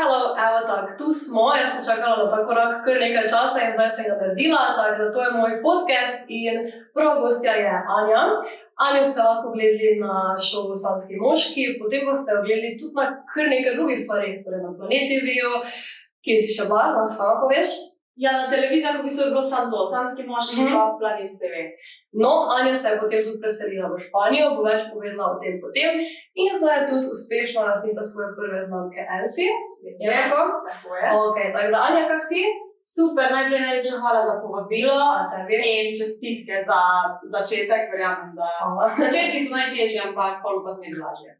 Hello, evo tako, tu smo, jaz sem čakala na ta korak kar nekaj časa in zdaj sem ga naredila, tako da to je moj podcast in prva gostja je Anja. Anjo ste lahko gledali na šovu Sanjski moški, potem pa ste jo gledali tudi na kar nekaj drugih stvari, torej na Planet TV-ju, kje si še bila, lahko sama poveš? Ja, na televizijah v bistvu je bilo samo to, Sanjski moški pa Planet TV. No, Anja se je potem tudi preselila v Španijo, bo več povedala o tem potem in zdaj je tudi uspešna lastnica svoje prve znamke Ensi. Je tako? Tako je. Ok, tako da Anja, kak si? Super, najprej najlepša hvala za povabilo in čestitke za začetek, verjamem, da začetki so najtežji, ampak pol pa zmeri lažje.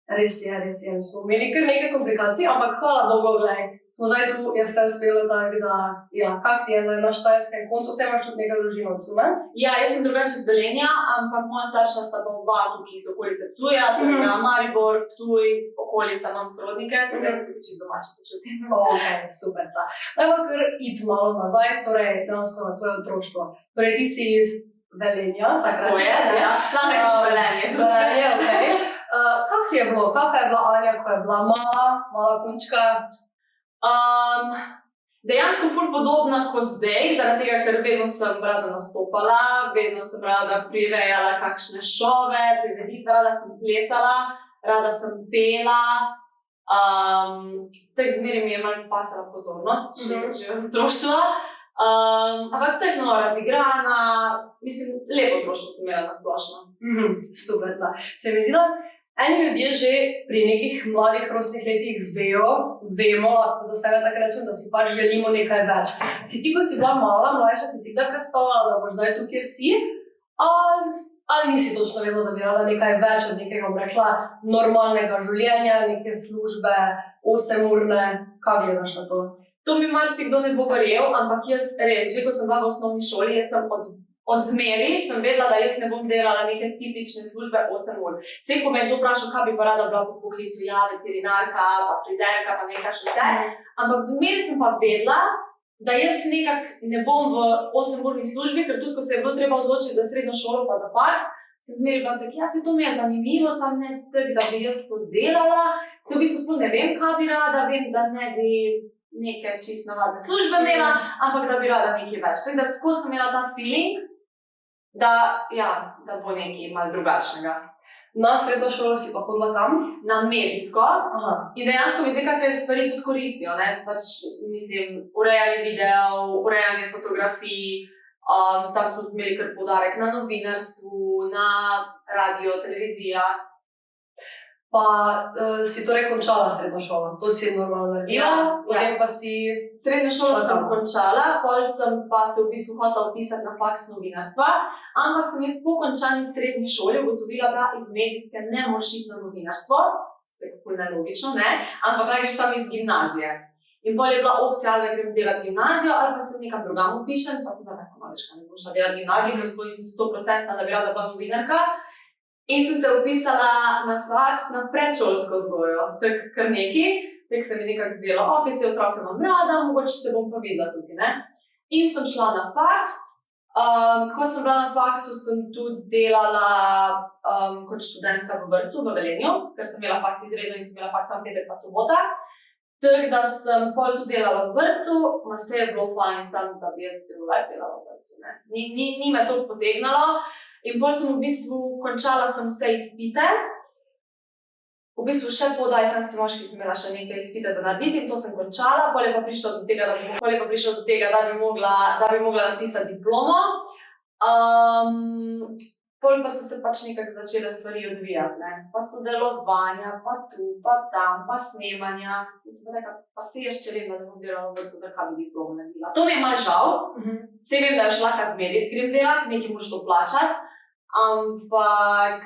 Res je, smo imeli kar nekaj komplikacij, ampak hvala Bogu, glej, smo zdaj tu, je vse uspelo tako, da, ja, kak ti je zdaj na Štajerskem kontu, vse imaš tudi nekaj družino, ne? Ja, jaz sem drugače iz Velenja, ampak moja starša sta pa oba tukaj iz okolice Ptuja, tako Maribor, Ptuj, okolica, imam sorodnike, tako da se tukaj čisto domače počutim. Ok, superca. Dajmo kar iti malo nazaj, torej dejansko na tvoje otroštvo. Torej ti si iz Velenja, takrat je, ja, lahko rečeš Velenje tudi. Velenje, okej. Kak ti je bilo? Kakva je bila Anja, ko je bila mala punčka? Dejansko ful podobna kot zdaj, zaradi tega, ker vedno sem rada nastopala, vedno sem rada prirejala kakšne šove, prireditve, rada sem plesala, rada sem pela. Tak zmeri mi je malo pasala pozornost, že od otroštva. Ampak tako razigrana, mislim, lepo otroštvo sem imela na splošno. Superca. Se mi zdi, da eni ljudje že pri nekih mladih rosnih letih vemo, lahko za sebe tako rečem, da si pač želimo nekaj več. Si ti, ko si bila mlajša, si si kdaj predstavljala, da boš zdaj tukaj si, ali nisi točno vedela, da bi rada nekaj več od nekega, bom rekla, normalnega življenja, neke službe, 8-urne, kaj gledaš na to? To mi marsikdo ne bo verjel, ampak jaz res, že ko sem bila v osnovni šoli, jaz sem od zmeri sem vedela, da jaz ne bom delala neke tipične službe 8 ur. Vsem, ko me je to vprašal, kaj bi pa rada bila po poklicu, ja, veterinarka, pa frizerka, pa nekaj še vse. Ampak zmeri sem pa vedela, da jaz nekako ne bom v 8-urni službi, ker tudi, ko se je bilo treba odločiti za srednjo šolo pa za faks, sem zmeri bila tako, ja, se to mi je zanimivo, sam ne tako, da bi jaz to delala. Se v bistvu sploh ne vem, kaj bi rada, vem, da ne bi neke čist navadne službe imela, ampak da bi rada nekaj več. Tako da skozi sem imela ta feeling, da bo nekaj malo drugačnega. Na srednjo šolo si pa hodila kam? Na medijsko. In dejansko mi zdaj kakve stvari tudi koristijo, ne? Pač, mislim, urejanje videov, urejanje fotografij, tam smo imeli kar poudarek na novinarstvu, na radio, televizija. Pa si torej končala srednjo šolo, to si normalno naredila, potem pa si... Srednjo šolo sem končala, potem sem pa se v bistvu hotela vpisati na faks novinarstva, ampak sem jaz po končani srednji šoli ugotovila, da iz medijske ne moreš iti na novinarstvo, tako ful nelogično, ne, ampak naj greš samo iz gimnazije. In potem je bila opcija, da grem delati gimnazijo, ali pa se nekam drugam upišem, pa sem da tako malečka, ne boš delati gimnazijo, ker sploh nisem 100% da bi rada bila novinarka. In sem se upisala na faks, na predšolsko vzgojo, tako kar nekaj, tako se mi nekako zdelo, ok, se otroke imam rada, mogoče se bom pa videla tudi, ne. In sem šla na faks, ko sem bila na faksu, sem tudi delala kot študentka v vrtcu v Velenju, ker sem imela faks izredno in sem imela faks samo petek pa sobota. Tako da sem pol tudi delala v vrtcu, ma se je bilo fajn sam, da bi jaz celo life delala v vrtcu, ne. Ni me to potegnalo. In potem sem v bistvu končala sem vse izpite. V bistvu še po Sanjski moški sem imela še nekaj izpite za narediti in to sem končala. Potem je pa prišlo do tega, da bi mogla napisati diplomo. Potem pa so se pač nekako začele stvari odvijati, ne. Pa sodelovanja, pa tu, pa tam, pa snemanja. In sem rekla, pa se še vem, da ne bom delala v vrtcu, zakaj bi diplomo naredila. To mi je malo žal. Saj vem, da je šla zmeri, grem delati, nekaj moraš to plačati. Ampak,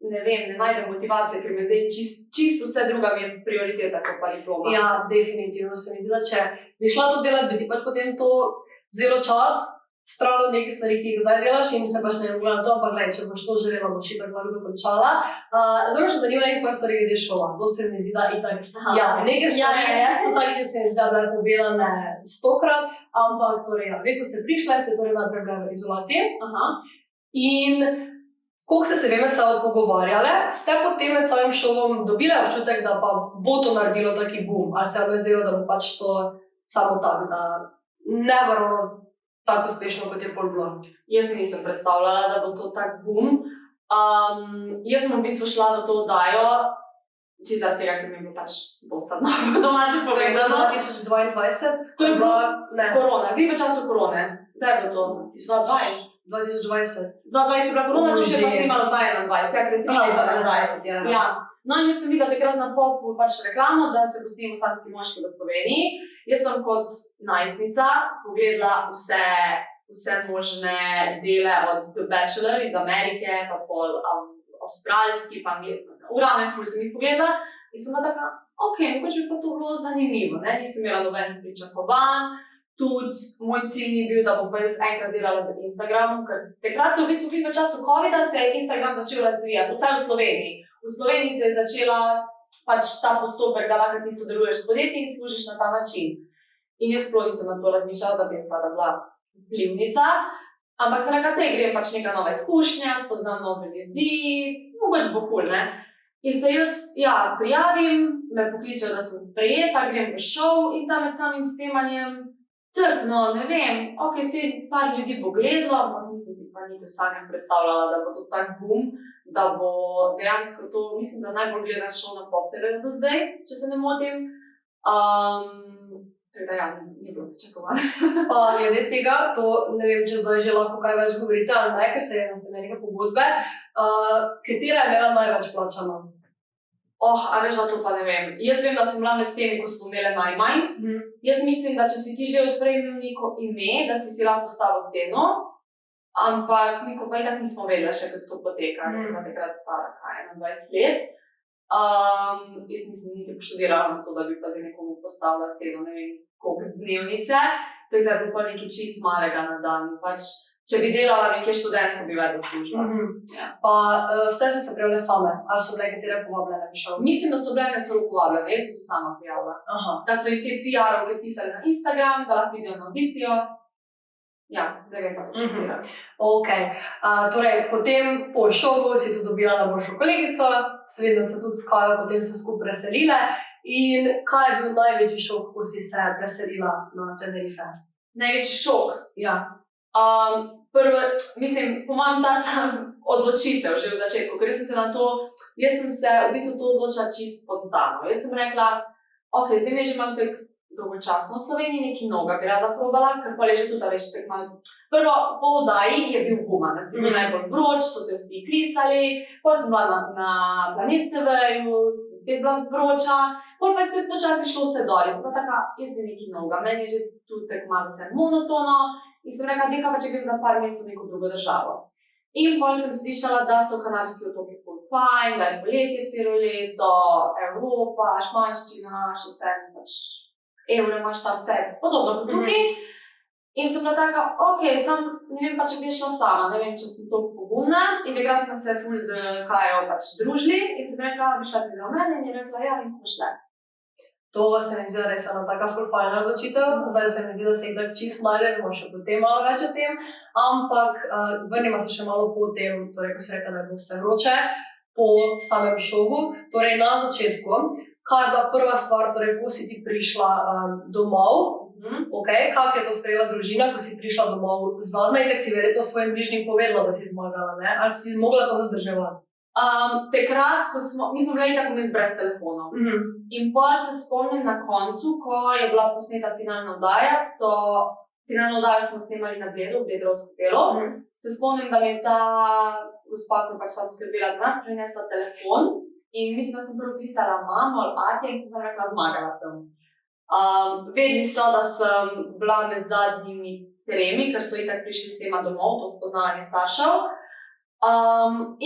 ne vem, ne najdem motivacije, ker me zdaj čisto vse druga mi je prioriteta kot pa diploma. Ja, definitivno se mi zdi, da če bi šla to delati, bi ti pač potem to vzelo čas, stran od nekaj stvari, ki jih zdaj delaš in se pač ne mogla na to, ampak gled, če boš to želela, boš itak lahko dokončala. Zelo še zanima nekaj par stvari glede šova, to se mi zdi, da itak, nekaj stvari so taki, če se mi zdi, da bile povedane 100-krat, ampak torej, ko ste prišli, ste torej najprej bile v izolaciji. In Koliko ste se vi med sabo pogovarjali, ste potem med samim šovom dobili občutek, da pa bo to naredilo taki boom, ali se vam je zdelo, da bo pač to samo tako, da ne bo ravno tako uspešno, kot je pol bilo? Jaz nisem predstavljala, da bo to tak boom. Jaz sem v bistvu šla v to oddajo, čisto zaradi tega, ker mi je bilo pač dosadno, domače povedano. 2022? To je bilo ne. Korona, gre v času korone. Kdaj je bilo to? 2020. 2020 je bila korona, to še pa snimalo 2021, ja, ker je 2021. Ja. No in jaz sem videla takrat na Popu pač reklamo, da se postim Bosanski moški v Sloveniji. Jaz sem kot najstnica pogledala vse možne dele od The Bachelor iz Amerike, pa pol avstralski, pa v glavnem ful sem jih pogledala. In sem bila taka, mogoče bi pa to bilo zanimivo, ne? Nisem imela nobenih pričakovanj. Tudi moj cilj ni bil, da bom pa jaz enkrat delala za Instagramom, ker takrat se v bistvu v času COVID-a se je Instagram začel razvijati, vsaj v Sloveniji. V Sloveniji se je začela pač ta postopek, da lahko ti sodeluješ s podjetji in služiš na ta način. In jaz sploh nisem na to razmišljala, da bi jaz seveda bila vplivnica, ampak se nekaj grem pač neka nova izkušnja, spoznam nove ljudi, mogoče bo cool, ne? In se jaz, prijavim, me pokličejo, da sem sprejeta, grem v šov in tam med samim snemanjem trpno, ne vem, se par ljudi bo gledalo, ampak nisem si pa niti v sanjah predstavljala, da bo to tak boom, da bo dejansko to, mislim, da najbolj gledan šov na Pop TV do zdaj, če se ne motim. Tako da ni bilo pričakovano. Pa glede tega, to ne vem, če zdaj že lahko kaj več govorite, ali ne, ker se je nastavila neke pogodbe. Katera je imela največ plačana? A veš, da to pa ne vem. Jaz vem, da sem bila med temi, ko smo imeli najmanj. Jaz mislim, da če si ti že odprej imel neko ime, da si lahko postavil ceno, ampak mi pa itak nismo vedeli še, kako to poteka. Jaz sem takrat stara, 21 let. Jaz nisem niti poštudirala na to, da bi pa za nekomu postavila ceno, ne vem, koliko dnevnice, tako da je bilo pa nekaj čist malega na dan. Pač, če bi delala nekje študentsko, bi več zaslužila. Pa vse ste se prijavile same, ali so bile katere povabljene v šov? Mislim, da so bile celo povabljene, jaz sem se sama prijavila. Da so jih te PR-ovke pisali na Instagram, da lahko vidijo na audicijo. Da grem pa to študirati. Torej, potem po šovu si tu dobila najboljšo kolegico, seveda se tudi s Kajo potem se skupaj preselile. In kaj je bil največji šok, ko si se preselila na Tenerife? Največji šok? Ja. Prvo, mislim, po mojem ta sam odločitev že v začetku, ker jaz sem se v bistvu to odločila čisto spontano. Jaz sem rekla, zdaj mi že imam tako dolgočasno v Sloveniji, nekaj novega bi rada probala, ker pa je že tudi več tako malo. Prvo, po oddaji je bil boom, da si bil najbolj vroč, so te vsi klicali, potem sem bila na Planet TV-ju, spet bila vroča, potem pa je spet počasi šlo vse dol. Sem taka, jaz bi nekaj novega, meni je že tudi tako malo vse monotono. In sem rekla, deka pa če grem za par mesecev v neko drugo državo. In potem sem slišala, da so Kanarski otoki full fine, da je poletje celo leto, Evropa, španščina, še vse, pač evro imaš tam vse, podobno kot tukaj. In sem bila taka, ne vem pa, če bi šla sama, ne vem, če sem toliko pogumna. In takrat smo se ful z Kajo pač družili in sem rekla, bi šla ti zelo mene in je rekla, in smo šle. To se mi zdi, da je res taka ful fajna odločitev. Zdaj se mi zdi, da se jih tako čisto najde, bomo še potem malo več o tem. Ampak vrnimo se še malo po tem, torej, ko si rekla, da je bilo vse vroče, po samem šovu. Torej, na začetku, kaj je bila prva stvar, torej, ko si ti prišla domov? Kako je to sprejela družina, ko si prišla domov zadnja in tako si verjetno svojim bližnjim povedala, da si zmagala, ne? Ali si mogla to zadrževati? Takrat, mi smo bili tako brez telefonov. In potem se spomnim na koncu, ko je bila posneta finalna oddaja, finalno oddajo smo snemali na Bledu, v Bledrovsko delo. Se spomnim, da mi je ta gospa, ko pač tam skrbela za nas, prinesla telefon in mislim, da sem prvo klicala mamo ali atja in sem tam rekla, zmagala sem. Vedeli so, da sem bila med zadnjimi 3, ker so itak prišli s tema domov, to spoznavanje staršev.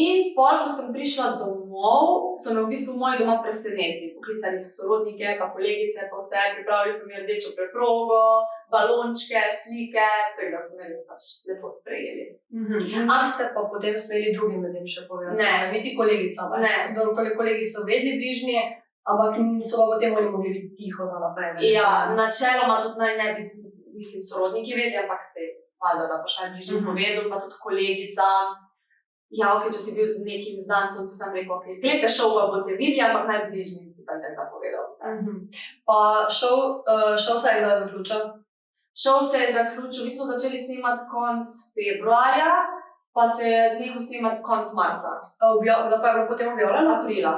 In potem, ko sem prišla domov, so me v bistvu moji doma presenetili. Poklicali so sorodnike, pa kolegice, pa vse, pripravili so mi rdečo preprogo, balončke, slike, tako da so me res pač lepo sprejeli. A ste pa potem smeli drugim ljudem še povedati? Ne. Niti kolegica? Ne. Kolegi so vedeli bližnji, ampak so pa potem oni mogli biti tiho za naprej. Ja, načeloma tudi naj ne bi, mislim, sorodniki vedeli, ampak se je valjda, da pa še bližnji povedal, pa tudi kolegica. ja, ok, če si bil z nekim znancem, si sam rekel, ok, gledajte šov, pa boste videli, ampak najbližnji si pa je tako povedal vse. Pa šov se je kdaj zaključil? Šov se je zaključil, mi smo začeli snemati konc februarja, pa se je nehal snemati konc marca. Da pa je bilo potem objavljeno? Aprila.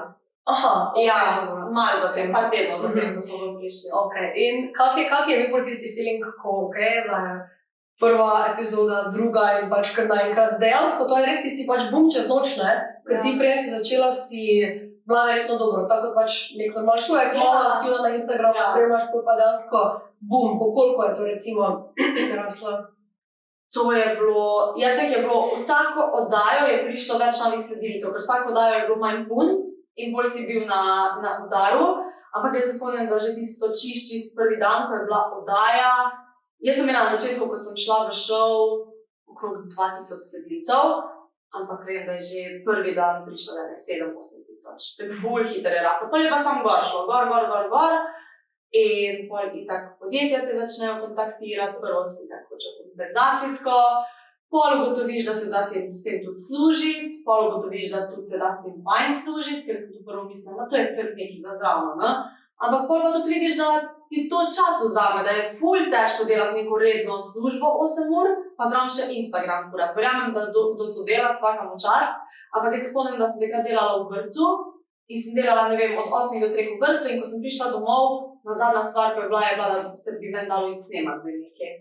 Aha, ja, malo zatem, par tednov zatem, ko smo vam prišli. Ok, in kak je bil pol tisti feeling, ko zdaj prva epizoda, druga in pač kar naenkrat. Dejansko to je res tisti pač bum čez noč, ne? Ker ti prej si začela, si bila verjetno dobro, tako pač nek normal človek, malo aktivna na Instagramu, spremljaš pa dejansko bum, po koliko je to recimo raslo? To je bilo, tako je bilo, vsako oddajo je prišlo več novih sledilcev, ker vsako oddajo je bilo manj punc in bolj si bil na udaru, ampak jaz se spomnim, da že tisto čišči prvi dan, ko je bila oddaja. Jaz sem imela na začetku, ko sem šla v šov, okrog 2000 sledilcev, ampak vem, da je že prvi dan prišlo 7-8 tisoč. Tako ful hiter je rasel. Pol je pa sam gor šlo, gor. In pol itak podjetja te začnejo kontaktirati, prvo si tako hoče kompenzacijsko, pol ugotoviš, da se da s tem tudi služiti, pol ugotoviš, da tudi se da s tem manj služiti, ker sem tu prvo mislila, to je trg nekaj za zravno, ne? Ampak pol pa tudi vidiš, da ti to čas vzame, da je ful težko delati neko redno službo 8 ur, pa zraven še Instagram kurat. Verjamem, da do to dela svakam čas, ampak jaz se spomnim, da sem takrat delala v vrtcu in sem delala, ne vem, od 8 do 3 v vrtcu in ko sem prišla domov, zadnja stvar, ko je bila, da se bi meni dalo iti snemati za nekaj.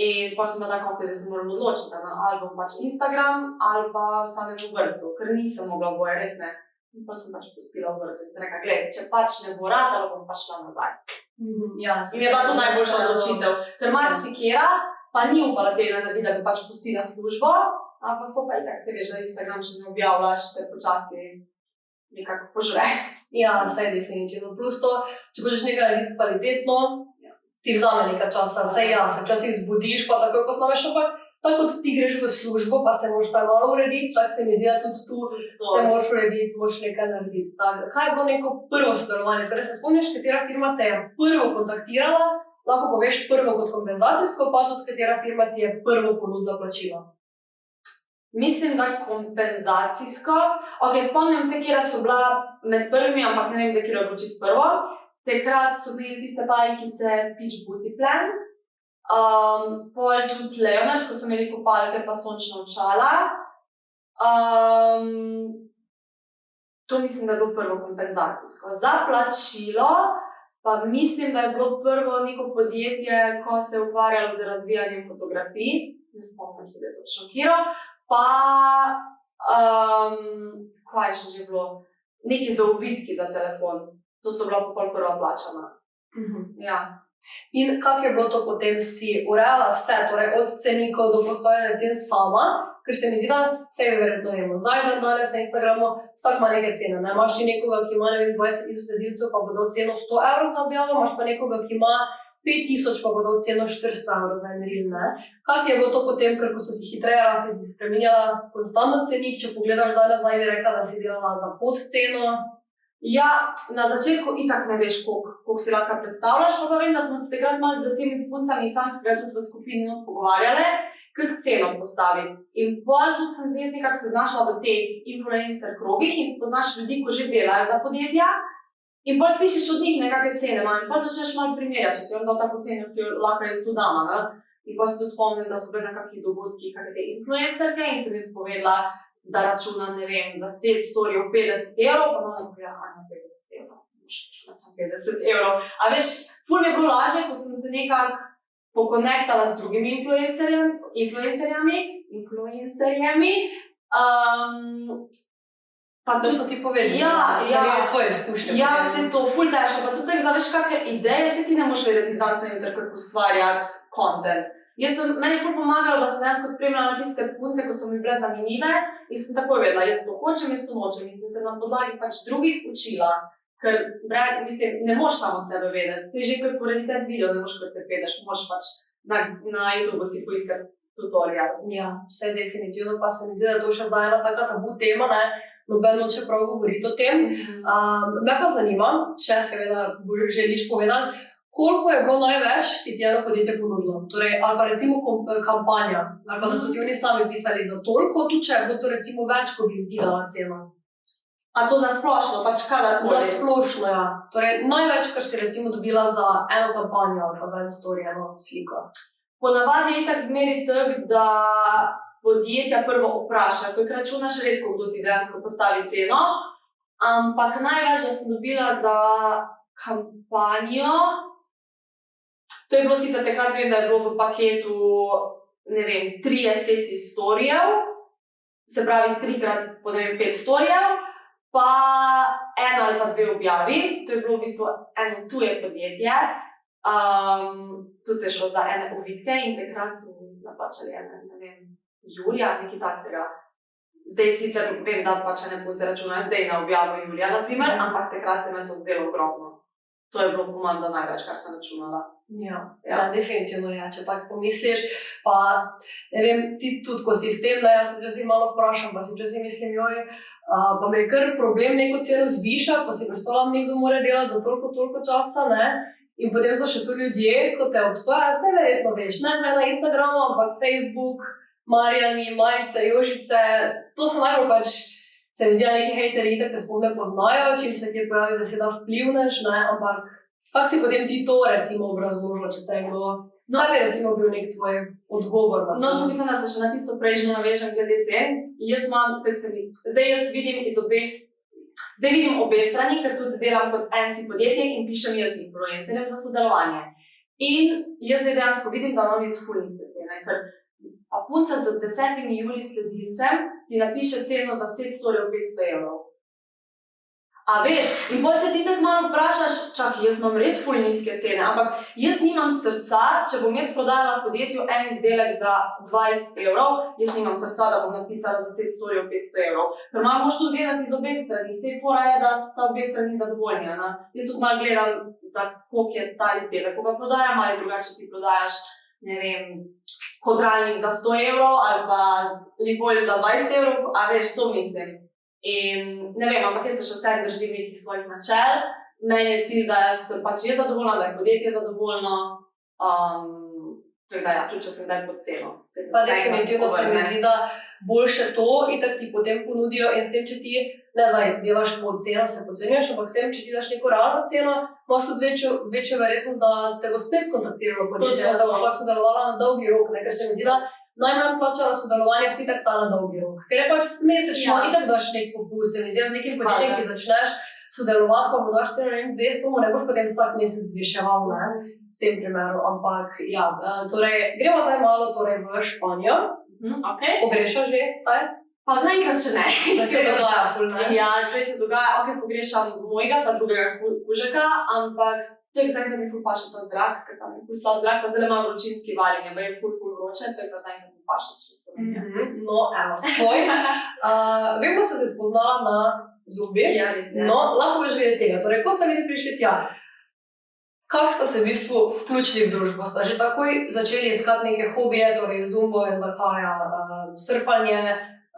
In pa sem bila tako, da se moram odločiti, ali bom pač Instagram, ali pa ostanem v vrtcu, ker nisem mogla boje, res ne. In pa sem pač pustila v vrtcu in sem rekla, gledaj, če pač ne bo rad, ali bom pa šla nazaj. Ja, in je bila to najboljša odločitev, ker marsikera pa ni upala tega narediti, da bi pač pustila službo, ampak pa itak se veš, da Instagram še ne objavljaš, te počasi nekako požre. Ja, saj definitivno. Plus to, če boš nekaj narediti kvalitetno, ti vzame nekaj časa. Saj ja, se včasih zbudiš, pa takoj posnameš, ampak tako kot ti greš v službo, pa se moraš vsaj malo urediti, tako se mi zdi, da tudi tu se moraš urediti, moraš nekaj narediti. Tak. Kaj je bilo neko prvo sodelovanje? Torej se spomniš, katera firma te je prvo kontaktirala, lahko poveš prvo kot kompenzacijsko, pa tudi katera firma ti je prvo ponudila plačilo. Mislim, da kompenzacijsko. Ok, spomnim se, kjera so bila med prvimi, ampak ne vem, za kjera je bilo čisto prvo. Takrat so bili tiste palikice Peach Beauty Plan. Pol tudi Leoners, ko so imeli kopalke pa sončna očala. To mislim, da je bilo prvo kompenzacijsko. Za plačilo pa mislim, da je bilo prvo neko podjetje, ko se je ukvarjalo z razvijanjem fotografij. Ne spomnim se, da je to šokiro. Pa, kaj je še že bilo? Neki zauvitki za telefon. To so bila pol prva plačana. Ja. In kako je bilo to potem, si urejala vse, torej od cenikov do postavljanja cen sama, ker se mi zdi, da se je verjetno vemo. Zdaj danes na Instagramu vsak ima neke cene. Ne? Imaš ti nekoga, ki ima 20 000 sledilcev, pa bo dal ceno 100 € za objavo, imaš pa nekoga, ki ima 5000, pa bo dal ceno 400 € za en reel, ne? Kako je bilo to potem, ker ko so ti hitreje rasti, si spremenjala konstantno cenik, če pogledaš zdaj nazaj, bi rekla, da si delala za podceno? Ja, na začetku itak ne veš, koliko si lahko predstavljaš, pa vem, da smo se takrat malo z temi puncami samskega tudi v skupini pogovarjale, kako ceno postaviti. In bolj tudi sem zdaj nekako se znašla v teh influencer krogih in spoznaš ljudi, ko že delajo za podjetja. In bolj slišiš od njih nekakve cene, in bolj začneš malo primerjati, če si on dal tako ceno, si jo lahko jaz tu dama. Ne? In bolj se tudi spomnim, da so bili na kakih dogodkih kakve influencerke in sem jaz povedala, da računam, ne vem, za set storjev 50 €, pa malo povedala, 50 €, moš računati sam 50 €. A veš, ful mi je bilo lažje, ko sem se nekako pokonektala z drugimi influencerjami. Pa da so ti povedali, svoje izkušnje. Ja, se to ful težko, pa tudi tako zaveš kakve ideje, se ti ne moš vedeti iz danes na jutro, kako ustvarjati content. Meni je ful pomagalo, da sem dejansko spremljala tiste punce, ko so mi bile zanimive in sem takoj vedela, jaz to hočem, jaz to nočem in sem se na podlagi pač drugih učila, ker ne moš samo od sebe vedeti, se že kot kvalitet video ne moš kot prepedeš, moš pač na YouTube si poiskati tutorial. Ja, vse definitivno, pa se mi zdi, da to še zdaj ena taka tabu tema, ne? Noben noče prav govoriti o tem. Me pa zanima, če seveda želiš povedati, koliko je bilo največ, ki ti je eno podjetje ponudilo. Torej, ali pa recimo kampanja, ali pa da so ti oni sami pisali za toliko, tudi če je bilo to recimo več, ko bi jim ti dala ceno. A to nasplošno, pač kadarkoli? Nasplošno, ja. Torej, največ, kar si recimo dobila za eno kampanjo ali pa za eno story, eno sliko. Ponavadi je tako zmeri tako, da podjetja prvo vpraša, koliko računaš, redko kdo ti dejansko postavi ceno, ampak največ, da sem dobila za kampanjo, to je bilo sicer takrat, vem, da je bilo v paketu, ne vem, 30 storijev, se pravi 3x po, ne vem, 5 storijev, pa 1 ali pa 2 objavi, to je bilo v bistvu eno tuje podjetje, tudi se je šlo za ene ovitke in takrat so mi naplačali ne vem, julija, nekaj takega. Zdaj sicer vem, da pač ne budze računajo zdaj na objavo julija, naprimer, ampak takrat se me to zdelo ogromno. To je bilo po manj, da največ, kar sem računala. Ja, definitivno je, če tako pomisliš. Pa, ne vem, ti tudi, ko si v tem, da jaz se včasih malo vprašam, pa si včasih mislim, pa me je kar problem neko ceno zvišati, pa si predstavljam, nekdo mora delati za toliko časa, ne? In potem so še tu ljudje, ko te obsojajo, vse verjetno veš, ne zdaj na Instagramu, ampak Facebook, Marjani, Marice, Jožice, to so najbolj pač, se mi zdi, neki hejteri itak te sploh ne poznajo, čim se ti pojavi beseda vplivnež, ne, ampak kako si potem ti to recimo obrazložila, če te je kdo, kaj bi recimo bil nek tvoj odgovor na to? No, mislim, da se še na tisto prejšnjo navežem glede cen. Zdaj jaz vidim zdaj vidim obe strani, ker tudi delam kot NC podjetje in pišem jaz influencerjem za sodelovanje. In jaz zdaj dejansko vidim, da imam jaz ful nizke cene, ker punca z 10 juli sledilcem ti napiše ceno za 7 storijev 500 evrov. A veš, in bolj se ti tako malo vprašaš, čakaj, jaz imam res ful nizke cene, ampak jaz nimam srca, če bom jaz prodala podjetju en izdelek za 20 evrov, jaz nimam srca, da bom napisala za 7 storijev 500 evrov. Ker malo moš tudi gledati iz obeh strani, sej fora je, da sta obe strani zadovoljni. Jaz tudi malo gledam, za koliko je ta izdelek, ko ga prodajam, ali drugače ti prodajaš, ne vem, kodralnik za 100 evrov ali pa lipolj za 20 evrov, a veš, to mislim. In ne vem, ampak jaz se še vse držim nekih svojih načel. Meni je cilj, da sem pač je zadovoljna, da je podjetje zadovoljno. Tako da ja, tudi če sem kdaj pod ceno. Pa definitivno se mi zdi, da boljše to, itak ti potem ponudijo in s tem, če ti ne zdaj delaš pod ceno, se podcenjuješ, ampak s tem, če ti daš neko realno ceno, imaš tudi večjo verjetnost, da te bo spet kontaktiralo podjetje, da boš lahko sodelovala na dolgi rok, ker se mi zdi, da najmanj plačala sodelovanja vsi tak ta na dolgi rok. Ker je pač mesečno, itak daš nek popust, se mi zdi, z nekim podjetjem, ki začneš sodelovati, pa mu daš celo 200, ne boš potem vsak mesec zviševal, ne, v tem primeru, ampak ja, torej, gremo zdaj malo torej v Španijo. Pogrešaš že, zdaj? Pa zaenkrat še ne. Zdaj se dogaja ful, ne? Ja, zdaj se dogaja, pogrešam mojega, pa drugega kužeka, ampak tako zaenkrat mi ful paše ta zrak, ker tam je ful slab zrak, pa zdaj imam vročinski valjenje, pa je ful vroče, tako da zaenkrat mi paše še Slovenija. No, evo, tvoj. Vem, da si se spoznala na Zumbi. Ja, res je. No, lahko veš glede tega. Torej, ko sta vidi prišli tja, kako sta se v bistvu vključili v družbo? Sta že takoj začeli iskati neke hobije, torej Zumbo in takaja, surfanje,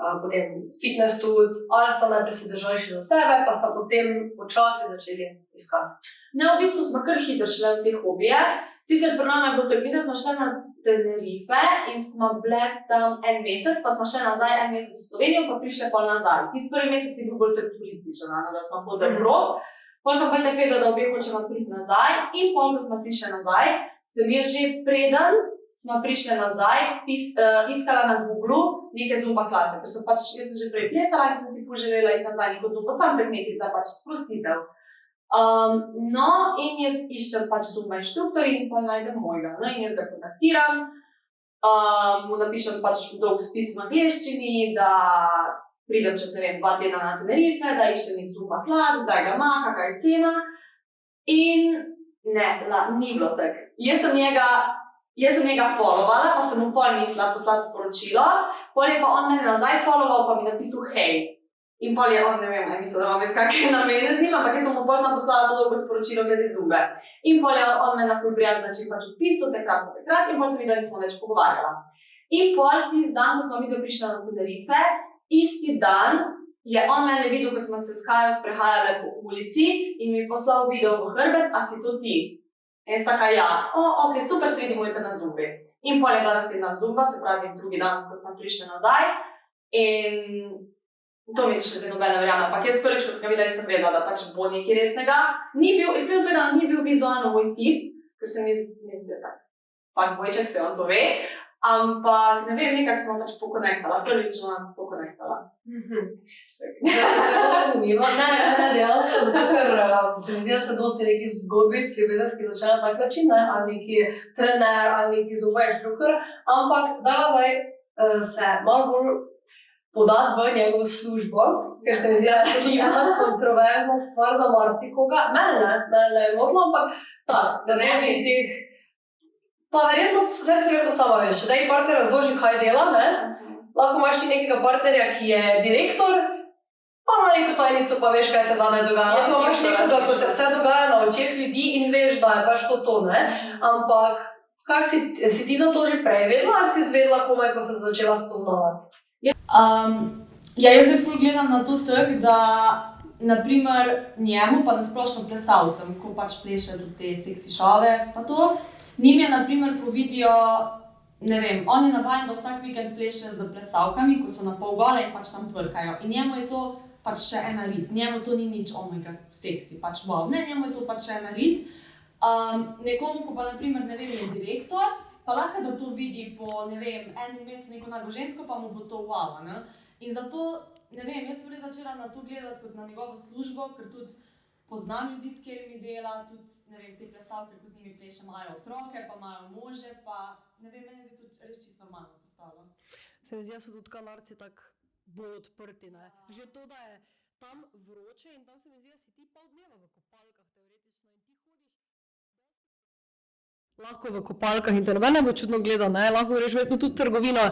potem fitness tudi, ali sta najprej se držali še za sebe, pa sta potem počasi začeli iskati? Ne, v bistvu smo kar hitro šli v te hobije. Sicer pri nama je bilo tako, da smo šli na Tenerife in smo bile tam en mesec, pa smo šli nazaj en mesec v Slovenijo, pa prišli pa nazaj. Tisti prvi mesec je bil bolj tako turističen, da smo hodili okrog. Potem sem pa tako vedela, da obe hočemo priti nazaj in potem, ko smo prišli nazaj, sem jaz že preden smo prišli nazaj, iskala na Googlu neke Zumba klase, ker sem pač, jaz sem že prej plesala in sem si ful želela iti nazaj neko Zumbo, sam tak nekaj za pač sprostitev. No, in jaz iščem pač Zumba inštruktorji in pa najdem mojega, no, in jaz ga kontaktiram, mu napišem pač dolg spis v angleščini, da pridem čez, ne vem, 2 tedna na Tenerife, da iščem nek Zumba klas, da ga ima, kakva je cena. In ne, ni bilo tako. Jaz sem njega followovala, pa sem mu pol mislila poslati sporočilo, pol je pa on mene nazaj followoval, pa mi napisal hej. In pol je on, ne vem, mislil, da imam jaz kakve namene z njim, ampak jaz sem mu pol sam poslala to dolgo sporočilo glede Zumbe. In pol je on mene na ful prijazn način pač odpisal, takrat, in pol sem videla, da nismo več pogovarjala. In pol tisti dan, ko smo videli prišla na Tenerife, isti dan je on mene videl, ko smo se s Kajo sprehajale po ulici in mi poslal video v hrbet, a si to ti? In jaz taka, ja, ok, super, se vidimo jutri na zumbi. In pol je bila naslednja zumba, se pravi drugi dan, ko smo prišli nazaj. In to mi še zdaj nobene verjame, ampak jaz prvič, ko sem ga videla, sem vedela, da pač bo nekaj resnega. Iskreno povedano, ni bil vizualno moj tip, ker se mi zdi tak, fakt bojček, se on to ve. Ampak, ne vem, nekako sem pač pokonektala, prvič sem pokonektala. Zelo zanimivo. Ne, dejansko, zato ker se mi zdi, da se dosti nekih zgodbic, ljubezenskih začne na tak način, ne, ali neki trener, ali neki zumba inštruktor, ampak da zdaj se malo bolj podati v njegovo službo, ker se mi zdi, da je to ena kontroverzna stvar za marsikoga. Mene ne je motilo, ampak tak, za nekaj teh. Pa verjetno, se verjetno sama veš, da ji partner razloži, kaj dela, ne? Lahko imaš ti nekega partnerja, ki je direktor, pa na neko tajnico, pa veš, kaj se zadaj dogaja. Lahko imaš nekoga, ko se vse dogaja na očeh ljudi in veš, da je pač to, ne? Ampak, kak si ti za to že prej vedela, ali si izvedela komaj, ko se začela spoznavati? Jaz zdaj ful gledam na to tak, da naprimer njemu, pa nasplošno plesalcem, ko pač pleše do te seksi šove, pa to, njim je, naprimer, ko vidijo, ne vem, on je navajen, da vsak vikend pleše z plesalkami, ko so na pol gole in pač tam tvrkajo. In njemu je to pač še ena rit. Njemu to ni nič, oh my god, seksi, pač wow. Ne, njemu je to pač še ena rit. Nekomu, ko pa, naprimer, ne vem, je direktor, pa lahko da to vidi po, ne vem, enem mestu neko nago žensko, pa mu bo to wow, ne. In zato, ne vem, jaz sem res začela na to gledati kot na njegovo službo, ker tudi poznam ljudi, s katerimi dela, tudi, ne vem, te plesalke, ko z njimi pleše, imajo otroke, pa imajo može, pa, ne vem, meni se tudi res čisto normalno postalo. Se mi zdi, da so tudi kanarci tako bolj odprti, ne. Že to, da je tam vroče in tam se mi zdi, da si ti pol dneva v kopalkah teoretično in ti hodiš lahko v kopalkah in te noben ne bo čudno gledal, ne, lahko greš verjetno tudi trgovino.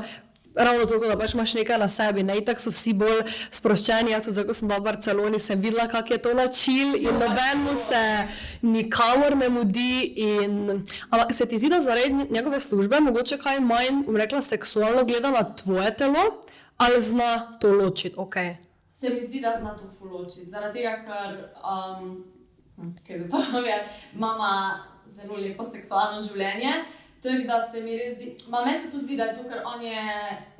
Ravno tako, da pač imaš nekaj na sebi, ne, itak so vsi bolj sproščeni, jaz ko sem bila v Barceloni, sem videla, kak je to način in nobenemu se nikamor ne mudi ampak se ti zdi, da zaradi njegove službe mogoče kaj manj, rekla, seksualno gleda na tvoje telo, ali zna to ločiti, okej? Se mi zdi, da zna to ful ločiti, zaradi tega, ker, kaj zato je, mama zelo lepo seksualno življenje. Tako da se mi res zdi, meni se tudi zdi, da je to, ker on je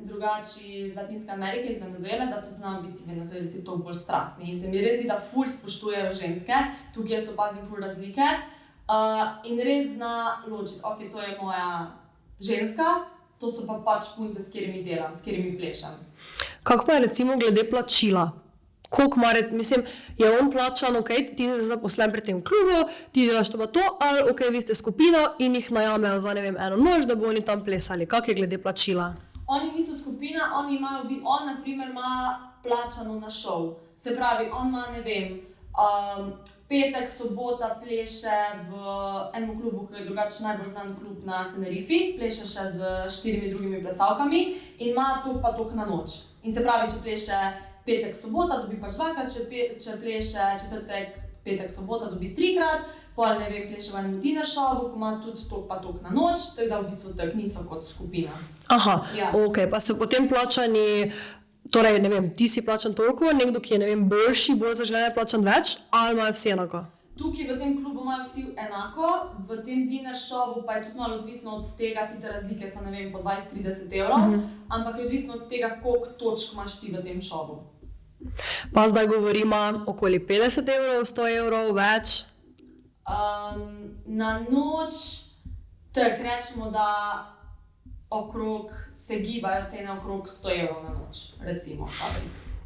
drugači iz Latinske Amerike, iz Venezuele, da tudi znamo biti Venezuelci toliko bolj strastni. In se mi res zdi, da ful spoštujejo ženske, tukaj jaz opazim ful razlike. In res zna ločiti, ok, to je moja ženska, to so pa pač punce, s katerimi delam, s katerimi plešem. Kako pa je recimo glede plačila? Koliko ima, mislim, je on plačan, ok, ti si zaposlen pri tem klubu, ti delaš to pa to, ali ok, vi ste skupina in jih najamejo za, ne vem, eno noč, da bo oni tam plesali. Kako je glede plačila? Oni niso skupina, on naprimer ima plačano na šov. Se pravi, on ima, ne vem, petek, sobota pleše v enem klubu, ki je drugače najbolj znan klub na Tenerifi, pleše še z 4 drugimi plesalkami in ima toliko pa toliko na noč. In se pravi, če pleše petek, sobota, dobi pač dvakrat, če pleše četrtek, petek, sobota, dobi 3-krat, pol, ne vem, pleše v enem dinner showu, ko ima tudi toliko pa toliko na noč, tako da v bistvu tako niso kot skupina. Aha, ja. Ok, pa se potem plačani, torej, ne vem, ti si plačan toliko, nekdo, ki je, ne vem, boljši, bolj zaželen, plačan več, ali imajo vsi enako? Tukaj v tem klubu imajo vsi enako, v tem dinner showu pa je tudi malo odvisno od tega, sicer razlike so, ne vem, po 20-30 evrov, ampak je odvisno od tega, koliko točk imaš ti v tem šovu. Pa zdaj govorimo okoli 50 evrov, 100 evrov, več? Na noč, tako rečemo, da okrog se gibajo cene okrog 100 evrov na noč, recimo.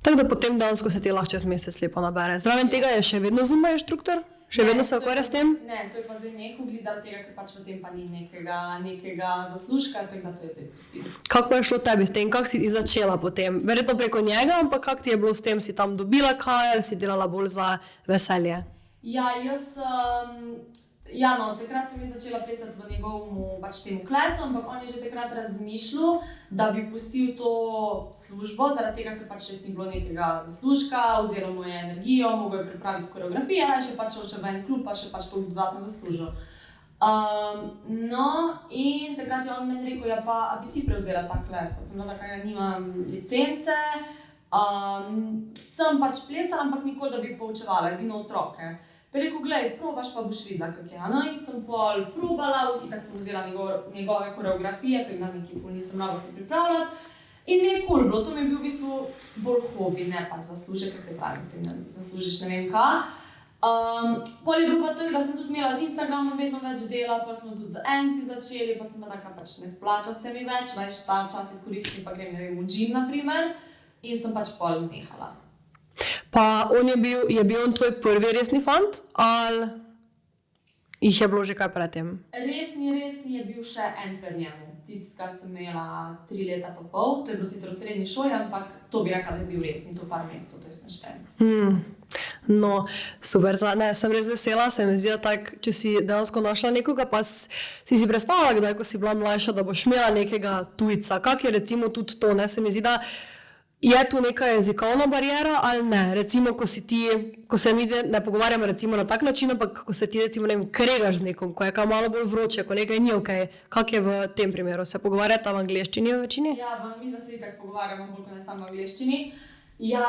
Tako da potem dansko se ti lahko čez mesec lepo nabere. Zraven tega je še vedno zumba inštruktor? Še vedno se ukvarja s tem? Ne, to je pa zdaj nehal zaradi tega, ker pač v tem pa ni nekega zaslužka, tako da to je zdaj pustil. Kako pa je šlo tebi s tem? Kako si ti začela potem? Verjetno preko njega, ampak kako ti je bilo s tem? Si tam dobila kaj ali si delala bolj za veselje? Ja, takrat sem začela plesati v njegovemu pač temu klesu, ampak on je že takrat razmišljal, da bi pustil to službo, zaradi tega, ker pač res ni bilo nekega zaslužka, oziroma mu je energijo, mogel je pripraviti koreografije, še pač šel v en klub, pa še pač to dodatno zaslužil. No, in takrat je on meni rekel, ja pa, a bi ti prevzela ta kles, pa sem bila taka, ja nimam licence, sem pač plesala, ampak nikoli, da bi poučevala, edino otroke. Pa je rekel, glej, probaš pa boš videla, kak je. No, in sem pol probala, in tako sem vzela njegove koreografije, tako da neki ful nisem mogla se pripravljati. In mi je cool bilo, to mi je bil v bistvu bolj hobi, ne pač zaslužek, ker se pravi, s tem ne zaslužiš ne vem kaj. Pol je bil pa tako, da sem tudi imela z Instagramom vedno več dela, pa smo tudi z Ensi začeli, pa sem pa taka pač ne splača se mi več, več ta čas izkoristim, pa grem, ne vem, v gym naprimer, in sem pač pol nehala. Pa je bil on tvoj prvi resni fant, ali jih je bilo že kaj predtem? Resni je bil še en pred njemu. Tisti, ki sem imela 3 leta pa pol, to je bilo sicer v srednji šoli, ampak to bi rekla, da je bil resni, to par mesecev, to je naštejem. No, super, ne, sem res vesela, se mi zdi, tak, če si dejansko našla nekoga, pa si predstavljala, kdaj, ko si bila mlajša, da boš imela nekega tujca. Kak je recimo tudi to, ne, se mi zdi, da je tu neka jezikovna barijera ali ne? Recimo, ko se mi ne pogovarjamo recimo na tak način, ampak ko se ti recimo, ne vem, kregaš z nekom, ko je kaj malo bolj vroče, ko nekaj ni okej. Kak je v tem primeru? Se pogovarjata v angleščini v večini? Ja, mi dva se itak pogovarjamo bolj kot ne samo v angleščini. Ja,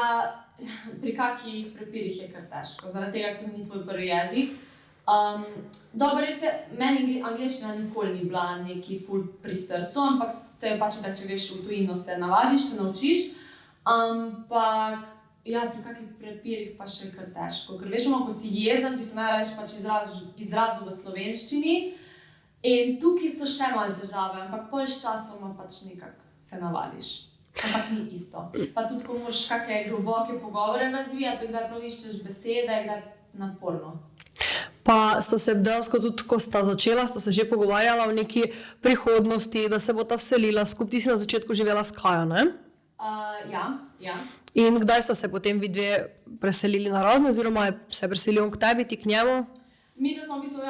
pri kakih prepirih je kar težko, zaradi tega, ker ni tvoj prvi jezik. Dobro, res je, meni angleščina nikoli ni bila neki ful pri srcu, ampak se pač tako, če greš v tujino, se navadiš, se naučiš. Ampak, ja, pri kakih prepirih pa še kar težko. Ker veš, ko si jezen, bi se najrajši pač izrazil v slovenščini. In tukaj so še malo težave, ampak pol s časoma pač nekako se navadiš. Ampak ni isto. Pa tudi, ko moraš kakšne globoke pogovore razvijati, kdaj prav iščeš besede, kdaj naporno. Pa sta se dejansko tudi, ko sta začela, sta se že pogovarjala o neki prihodnosti, da se bo ta vselila skupaj. Ti si na začetku živela s Kajo, ne? Ja. In kdaj sta se potem vi dve preselili na razne, oziroma se preselil on k tebi, ti k njemu? Mi dva smo v bistvu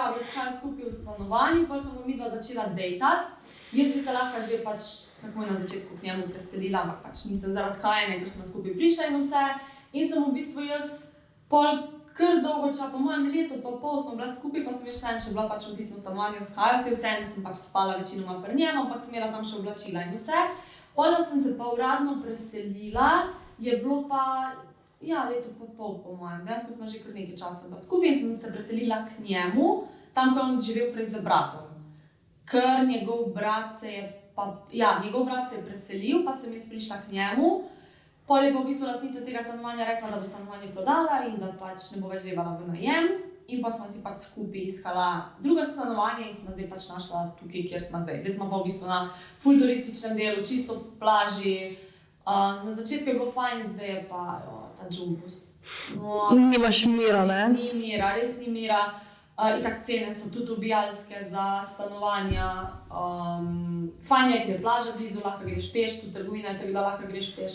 skupaj v stanovanju, pa smo mi dva začela dejtati. Jaz bi se lahko že pač takoj na začetku k njemu preselila, ampak pač nisem zaradi Kajne, ker smo skupaj prišla in vse. In sem v bistvu jaz pol kar dolgo časa, po mojem letu pa pol smo bila skupaj, pa sem še bila pač v tistem stanovanju s Kajo, vseeno sem pač spala večinoma pri njemu, ampak sem imela tam še oblačila in vse. Potem sem se pa uradno preselila, je bilo pa, ja, leto pa pol po mojem, dejansko smo že kar nekaj časa bila skupaj in sem se preselila k njemu, tam, ko je on živel prej z bratom. Ker njegov brat se je preselil, pa sem jaz prišla k njemu. Potem je pa v bistvu lastnica tega stanovanja rekla, da bo stanovanje prodala in da pač ne bo več devala v najem. In pa smo si pač skupaj iskala drugo stanovanje in smo zdaj pač našla tukaj, kjer smo zdaj. Zdaj smo pa v bistvu na ful turističnem delu, čisto plaži. Na začetku je bilo fajn, zdaj je pa ta džumbus. No, nimaš mira, ne? Ni mira, res ni mira. Itak cene so tudi ubijalske za stanovanja. Fajn je, ker je plaža blizu, lahko greš peš, tudi trgovina je tako, da lahko greš peš.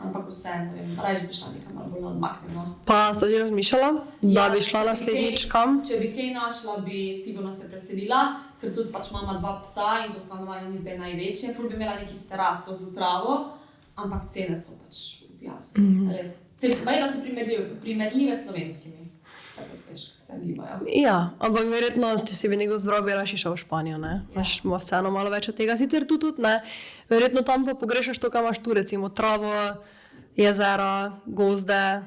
Ampak vse, ne vem, rajši bi šla nekam malo bolj odmaknjeno. Pa sta že razmišljala, da bi šla naslednjič kam? Če bi kaj našla, bi sigurno se preselila, ker tudi pač imamo 2 psa in to stanovanje ni zdaj največje. Ful bi imela neki s teraso za travo, ampak cene so pač ubijalske, res. Baje, da so primerljive s slovenskimi. Tako veš, se gibajo. Ja, ampak verjetno, če si bi nekdo zbral, bi raši šel v Španijo, ne? Ja. Ima vseeno malo več od tega, sicer tudi, ne? Verjetno tam pa pogrešaš to, kaj imaš tu, recimo travo, jezera, gozde,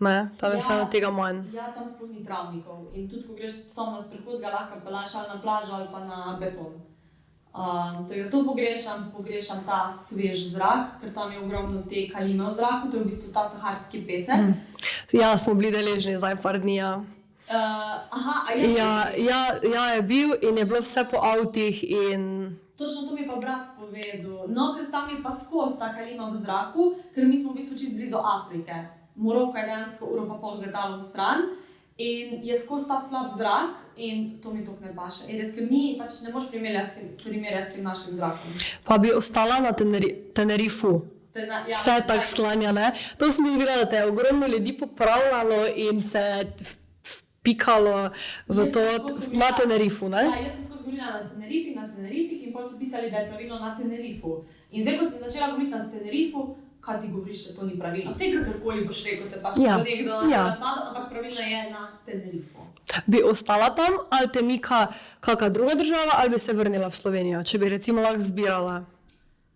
ne? Tam je vseeno tega manj. Ja, tam sploh ni travnikov in tudi, ko greš psom na sprehod, ga lahko pelaš ali na plažo ali pa na beton. To pogrešam ta svež zrak, ker tam je ogromno te kalime v zraku, to je v bistvu ta saharski pesek. Ja, smo bili deležni zdaj par dni, ja. Ja, je bil in je bilo vse po avtih in... Točno to mi je pa brat povedal. No, ker tam je pa skozi ta kalima v zraku, ker mi smo v bistvu čisto blizu Afrike. Moroko je dejansko uro pa pol z letalom v stran in je skozi ta slab zrak in to mi toliko ne paše. In res, ker pač ne moš primerjati s tem našim zrakom. Pa bi ostala na Tenerifu. Vse tako sklanja, ne? To sem tudi videla, da te je ogromno ljudi popravljalo in se pikalo v to na Tenerifu, ne? Ja, jaz sem skozi govorila na Tenerifih in potem so pisali, da je pravilno na Tenerifu. In zdaj, ko sem začela govoriti na Tenerifu, kaj ti govoriš, da to ni pravilno? Vse kakorkoli boš rekel, te pač bo nekdo napadal, ampak pravilno je na Tenerifu. Bi ostala tam ali te mika kakšna druga država ali bi se vrnila v Slovenijo, če bi recimo lahko zbirala?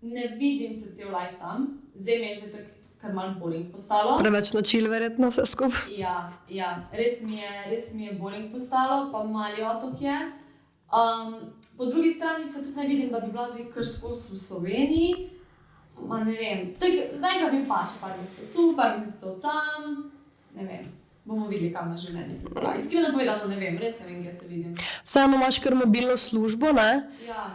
Ne vidim se cel life tam. Zdaj mi je že tako kar malo boring postalo. Preveč načil, verjetno vse skupaj. Ja, res mi je boring postalo, pa mali otok je. Po drugi strani se tudi ne vidim, da bi bila zdaj kar skozi v Sloveniji. Ma ne vem, zaenkrat mi pa še par mesecev tu, par mesecev tam, ne vem. Bomo videli, kam na življenje. Iskreno povedano, ne vem, res ne vem, kje se vidim. Vseeno imaš kar mobilno službo, ne? Ja.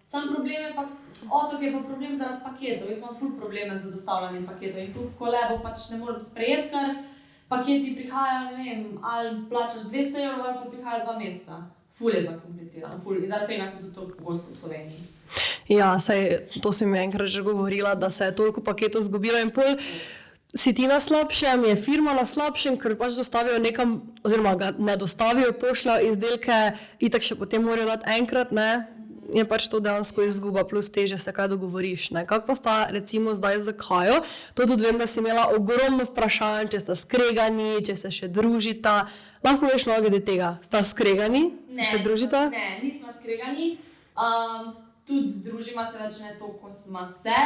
Sam problem je pa, otok je pa problem zaradi paketov. Jaz imam ful probleme z dostavljanjem paketov in ful kolebo pač ne morem sprejeti, ker paketi prihajajo, ne vem, ali plačaš 200 € ali pa prihajajo 2 meseca. Ful je zakomplicirano, ful. In zaradi tega sem tudi toliko pogosto v Sloveniji. Ja, saj to si mi enkrat že govorila, da se je toliko paketov zgubilo in pol si ti na slabšem, je firma na slabšem, ker pač dostavijo nekam, oziroma ga ne dostavijo, pošljajo izdelke, itak še potem morajo dati enkrat, ne? Je pač to dejansko izguba, plus teže se kaj dogovoriš, ne? Kako pa sta recimo zdaj z Kajo? To tudi vem, da si imela ogromno vprašanj, če sta skregani, če se še družita. Lahko veš malo glede tega, sta skregani, se še družita? Ne, nismo skregani. Tudi družima se več ne to, ko smo se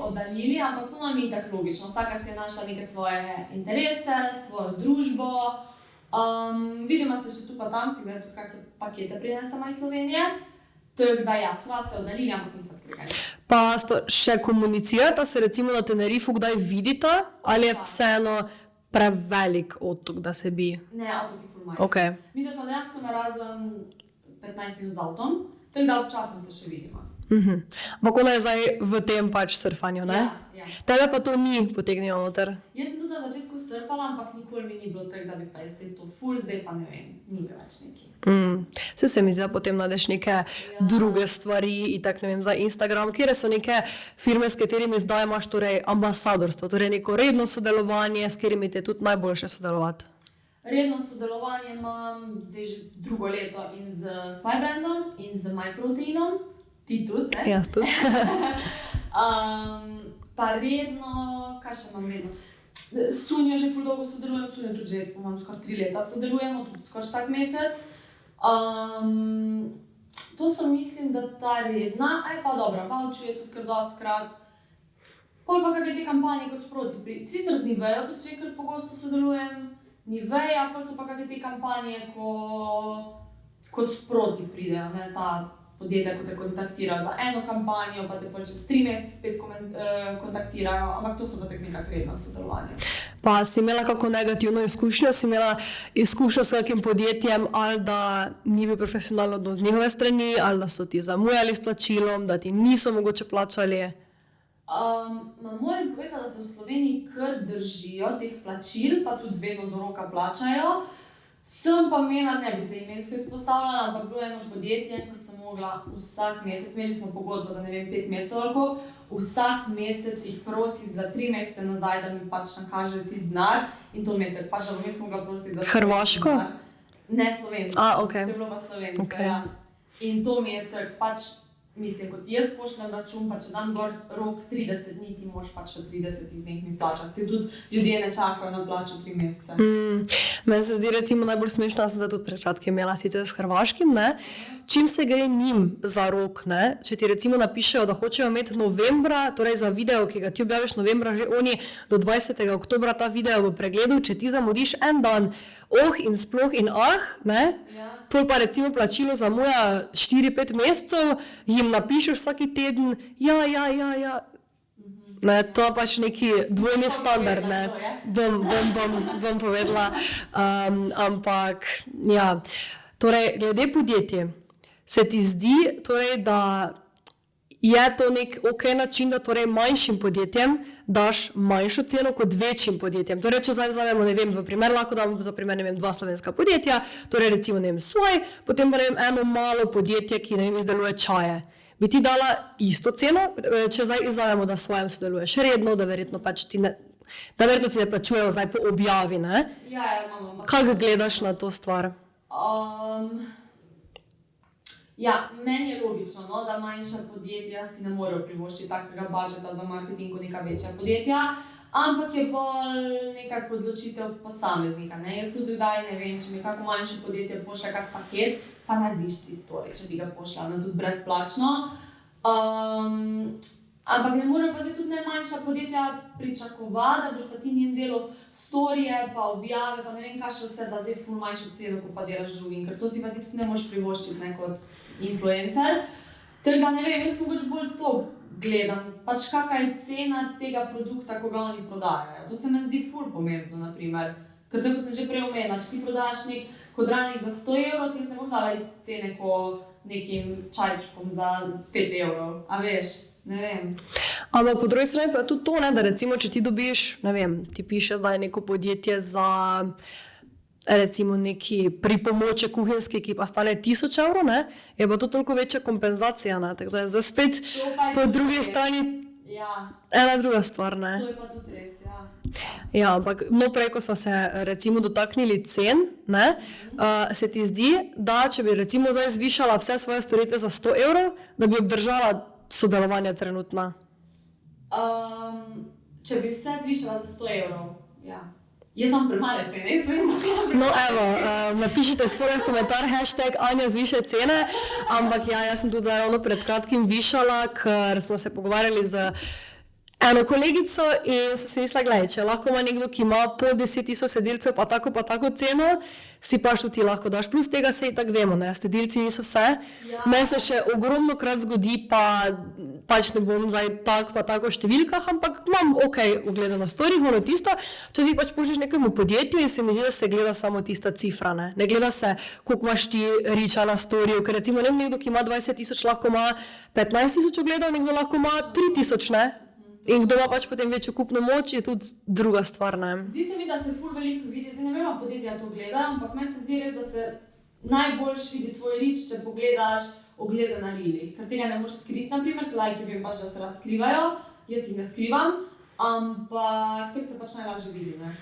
oddaljili, ampak to nam je tako logično. Vsaka si je našla neke svoje interese, svojo družbo. Vidimo se še tu pa tam, si gledam tudi kakšne pakete prinesemo iz Slovenije. Tako da ja, sva se oddaljili, ampak nismo skregani. Pa še komunicirata se recimo na Tenerifu, kdaj vidita, ali je vseeno prevelik otok, da se bi? Ne, otok je ful majhen. Okay. Mi da smo dejansko narazen 15 minut z avtom, tako da občasno se še vidimo. Ampak ona je zdaj v tem pač surfanju, ne? Ja. Tebe pa to ni potegnilo noter? Jaz sem tudi na začetku surfala, ampak nikoli mi ni bilo tako, da bi pa zdaj to ful, zdaj pa ne vem, ni mi več neki. Se mi zdi, potem najdeš neke druge stvari, itak ne vem, za Instagram, kjer so neke firme, s katerimi zdaj imaš torej ambasadorstvo, torej neko redno sodelovanje, s katerimi te tudi najboljše sodelovati. Redno sodelovanje imam zdaj že drugo leto in z Swybrandom in z MyProteinom, ti tudi, ne? Jaz tudi. Pa redno, kaj še imam redno? S Cunjo že ful dolgo sodelujem, s Cunjo tudi že imam skoraj 3 leta sodelujemo, tudi skoraj vsak mesec. To so mislim, da ta redna, pa dobro, Bavču je tudi kar dostkrat. Pol pa kakaj te kampanje, ko sproti sicer z Nivejo tudi že kar pogosto sodelujem, Niveja, pol so pa kakaj te kampanje, ko sproti pridejo, ne, ta podjetja, ko te kontaktirajo za eno kampanjo, pa te pol čez 3 mesece spet kontaktirajo, ampak to so pa tako nekak redna sodelovanja. Pa si imela kako negativno izkušnjo? Si imela izkušnjo s kakim podjetjem, ali da ni bil profesionalno odnos z njihove strani, ali da so ti zamujali s plačilom, da ti niso mogoče plačali? Moram povedati, da se v Sloveniji kar držijo teh plačil, pa tudi vedno do roka plačajo. Sem pa imela, ne bi zdaj imensko izpostavljala, ampak bilo eno podjetje, ko sem mogla vsak mesec, imeli smo pogodbo za ne vem 5 mesecev ali koliko, vsak mesec jih prositi za 3 mesece nazaj, da mi pač nakažejo tisti denar in to mi je tako, pač da bom jaz mogla prositi za Hrvaško? Ne, slovensko. Okay. To je bilo pa slovensko, Okay. ja. In to mi je tako, pač mislim, kot jaz pošljem račun, pa če dam gor rok 30 dni, ti moraš pač v 30 dneh mi plačati. Se tudi ljudje ne čakajo na plačo 3 mesece. Meni se zdi recimo najbolj smešno, sem zdaj tudi pred kratkim imela sicer s Hrvaškim, ne? Čim se gre njim za rok, ne? Če ti recimo napišejo, da hočejo imeti novembra, torej za video, ki ga ti objaviš novembra, že oni do 20. oktobra ta video v pregledu, če ti zamudiš en dan, in sploh in ne? Pol pa recimo plačilo zamuja 4-5 mesecev, jim napišeš vsaki teden, ja. Ne, to je pač neki dvojni standard, ne, bom povedala, ampak, ja. Torej, glede podjetij, se ti zdi, torej, da je to nek način, da torej manjšim podjetjem daš manjšo ceno kot večjim podjetjem. Torej, če zdaj vzamemo, ne vem, v primer, lahko dam za primer, ne vem, 2 slovenska podjetja, torej recimo, ne vem, Swaj, potem pa ne vem, eno malo podjetje, ki, ne vem, izdeluje čaje. Bi ti dala isto ceno, če zdaj izvajamo, da s Swajem sodeluješ redno, da verjetno pač ti ne plačujejo zdaj po objavi, ne? Ja, imamo. Kako gledaš na to stvar? Ja, meni je logično, no, da manjša podjetja si ne morejo privoščiti takega budžeta za marketing kot neka večja podjetja, ampak je bolj nekako odločitev posameznika, ne. Jaz tudi kdaj ne vem, če mi kako manjše podjetje pošlje kak paket, pa narediš ti story, če ti ga pošlje, no, tudi brezplačno. Ampak ne morejo pa zdaj tudi najmanjša podjetja pričakovati, da boš pa ti njen delo storije, pa objave, pa ne vem, kaj še vse za zdaj ful manjšo ceno, ko pa delaš drugim, ker to si pa ti tudi ne moreš privoščiti, ne, kot influencer. Tako da ne vem, jaz mogoče bolj to gledam, pač kakva je cena tega produkta, ko ga oni prodajajo. To se meni zdi ful pomembno, naprimer. Ker tako sem že prej omenila, če ti prodajaš nek kodravnik za 100 evrov, ti ne bom dala iste cene kot nekim čajčkom za 5 evrov, a veš, ne vem. Ampak po drugi strani pa je tudi to, ne, da recimo, če ti dobiš, ne vem, ti piše zdaj neko podjetje za recimo neki pripomoček kuhinjski, ki pa stane 1000 evrov, ne, je pa to toliko večja kompenzacija, ne, tako da je zdaj spet po drugi strani ena druga stvar, ne. To je pa tudi res, ja. Ja, ampak prej, ko smo se recimo dotaknili cen, ne, se ti zdi, da če bi recimo zdaj zvišala vse svoje storitve za 100 evrov, da bi obdržala sodelovanje trenutno? Če bi vse zvišala za 100 evrov, ja. Jaz imam premale cene, jaz vem, da No evo, napišite spodaj v komentar hashtag Anja zviša cene, ampak ja, jaz sem tudi zdaj ravno pred kratkim višala, ker smo se pogovarjali z eno kolegico in sem si mislila, gledaj, če lahko ima nekdo, ki ima pol 10.000 sledilcev, pa tako ceno, si pač tudi ti lahko daš. Plus tega se i tako vemo, ne, sledilci niso vse. Ja. Meni se še ogromno krat zgodi, pa pač ne bom zdaj tako v številkah, ampak imam ogleda na storih, ono tisto, če si pač pošlješ nekemu podjetju in se mi zdi, da se gleda samo tista cifra, ne. Ne gleda se, koliko imaš ti riča na storiju, ker recimo nekdo, ki ima 20.000, lahko ima 15.000 ogledov, nekdo lahko ima 3.000, ne. In kdo ima pač potem večjo kupno moč, je tudi druga stvar, ne. Zdi se mi, da se ful veliko vidi, zdaj ne vem, podjetja to gleda, ampak meni se zdi res, da se najboljš vidi tvoj rič, če pogledaš oglede na reelih, ker tega ne moreš skriti, naprimer, lajki vem pač, da se razkrivajo, jaz jih ne skrivam, ampak tek se pač najlažje vidi, ne.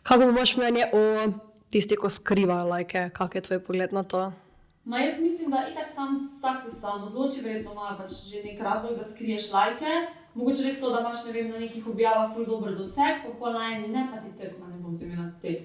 Kako imaš mnenje o tisti, ko skrivajo lajke, kak je tvoj pogled na to? Jaz mislim, da itak vsak se sam odloči, verjetno ima pač že nek razlog, da skriješ lajke. Mogoče res to, da imaš, ne vem, na nekih objavah ful dober doseg, pa pol na eni ne, pa ti ne bom vzeli na te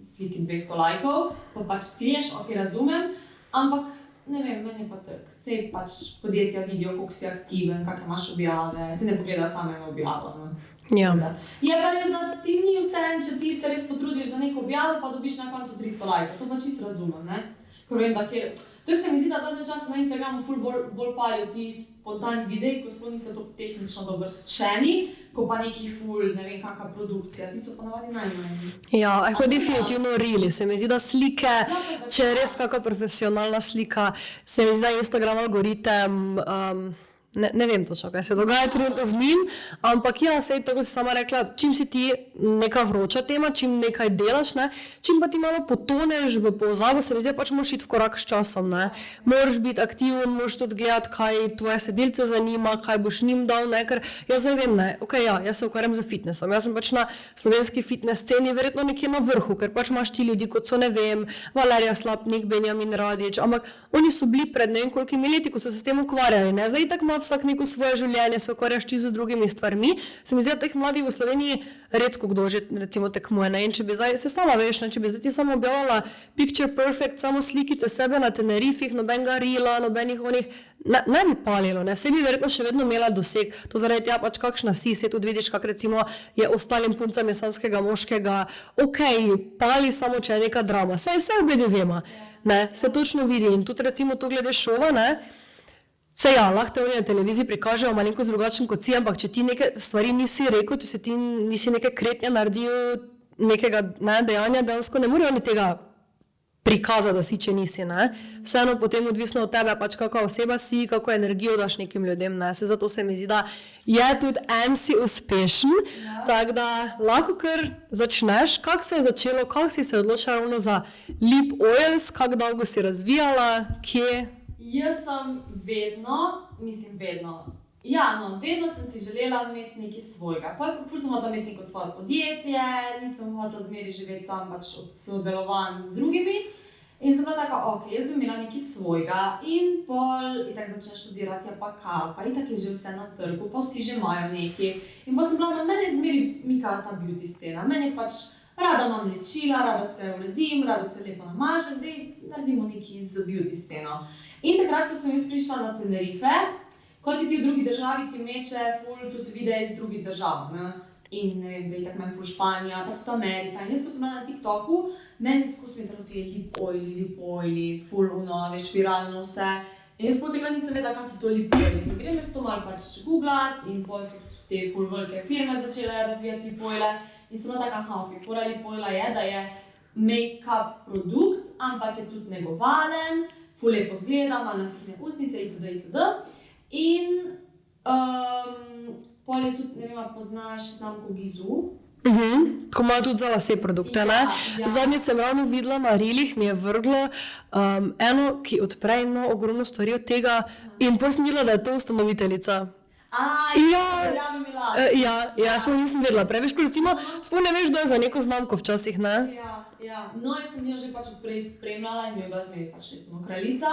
sliki 200 lajkov, pa pač skriješ, razumem, ampak ne vem, meni je pa tak, sej pač podjetja vidijo, koliko si aktiven, kakve imaš objave, se ne pogleda samo eno objavo, ne. Ja. Je pa res, da ti ni vseeno, če ti se res potrudiš za neko objavo, pa dobiš na koncu 300 lajkov, to pa čisto razumem, ne. Ker vem, da tako se mi zdi, da zadnje čase na Instagramu ful bolj palijo ti spontani videi, ko sploh niso tako tehnično dovršeni, ko pa neki ful, ne vem, kakva produkcija, ti so pa navadi najmanj. Ja, definitivno reeli. Se mi zdi, da slike, če je res kakva profesionalna slika, se mi zdi, da Instagram algoritem, ne vem točno, kaj se dogaja trenutno z njim, ampak ja, sej tako si sama rekla, čim si ti neka vroča tema, čim nekaj delaš, ne, čim pa ti malo potoneš v pozabo, se mi zdi, pač moraš iti v korak s časom, ne. Moraš biti aktiven, moraš tudi gledati, kaj tvoje sledilce zanima, kaj boš njim dal, ne, ker jaz zdaj vem, ne, jaz se ukvarjam z fitnessom, jaz sem pač na slovenski fitness sceni verjetno nekje na vrhu, ker pač imaš ti ljudi, kot so, ne vem, Valerija Slapnik, Benjamin Radić, ampak oni so bili pred ne vem kolikimi leti, ko so se s tem ukvarjali, ne, zdaj tako ima vsak neko svoje življenje, se ukvarjaš ti z drugimi stvarmi, se mi zdi, da teh mladih v Sloveniji redko kdo že recimo tekmuje, ne, in če bi zdaj, se sama veš, ne, če bi zdaj ti samo objavljala picture perfect, samo slikice sebe na Tenerifih, nobenega reela, nobenih onih, ne bi palilo, ne, se bi verjetno še vedno imela doseg, to zaradi tega pač kakšna si, se tudi vidiš, kak recimo je ostalim puncam jesanskega moškega, pali samo, če je neka drama, vse obede vema, ne, se točno vidi in tudi recimo to glede šova, ne, saj ja, lahko te oni na televiziji prikažejo malenkost drugačen kot si, ampak če ti neke stvari nisi rekel, če si ti nisi neke kretnje naredil, nekega dejanja, dejansko ne morejo oni tega prikazati, da si, če nisi, ne. Vseeno potem odvisno od tebe, pač kakva oseba si, kako energijo daš nekim ljudem, ne. Se zato se mi zdi, da je tudi en si uspešen, tako da lahko kar začneš, kako se je začelo, kako si se odločila ravno za Lip Oils, kako dolgo si razvijala, kje? Jaz sem vedno sem si želela imeti nekaj svojega. Ful sem hotela imeti neko svoje podjetje, nisem hotela zmeri živeti sam pač od sodelovanj z drugimi. In sem bila taka, jaz bi imela nekaj svojega in pol, itak začneš študirati, ja pa kaj, pa itak je že vse na trgu, pa vsi že imajo nekaj. In pa sem bila, mene zmeri mikala ta beauty scena, meni pač rada imam lečila, rada se uredim, rada se lepo namažem, da naredimo nekaj z beauty sceno. In takrat, ko sem jaz prišla na Tenerife, ko si ti v drugi državi, ti meče ful tudi videe iz drugih držav, ne? In ne vem, zdaj tako meni ful Španija, pa tudi Amerika. In jaz, ko sem bila na TikToku, meni skozi mi trenutno lip oili, ful veš, viralno vse. In jaz potem nisem vedela, kaj so to lip oili. In grem jaz to malo pač googlat in potem so te ful velike firme začele razvijati lip oile. In sem bila taka, ok, fora lip oila je, da je make-up produkt, ampak je tudi negovalen, ful lepo zgleda, malo napihne usnice itd. In pol je tudi, ne vem, poznaš znamko Gizu? Ko imajo tudi za lase produkte, ne? Zadnjič sem ravno videla na Reelih, mi je vrglo eno, ki odpre ogromno stvari od tega in potem sem videla, da je to ustanoviteljica. Ja, sploh nisem vedela prej, veš, ko recimo, sploh ne veš, da je za neko znamko včasih, ne? Ja, no, jaz sem jo že pač odprej spremljala in mi je bila zmeri pač resno kraljica.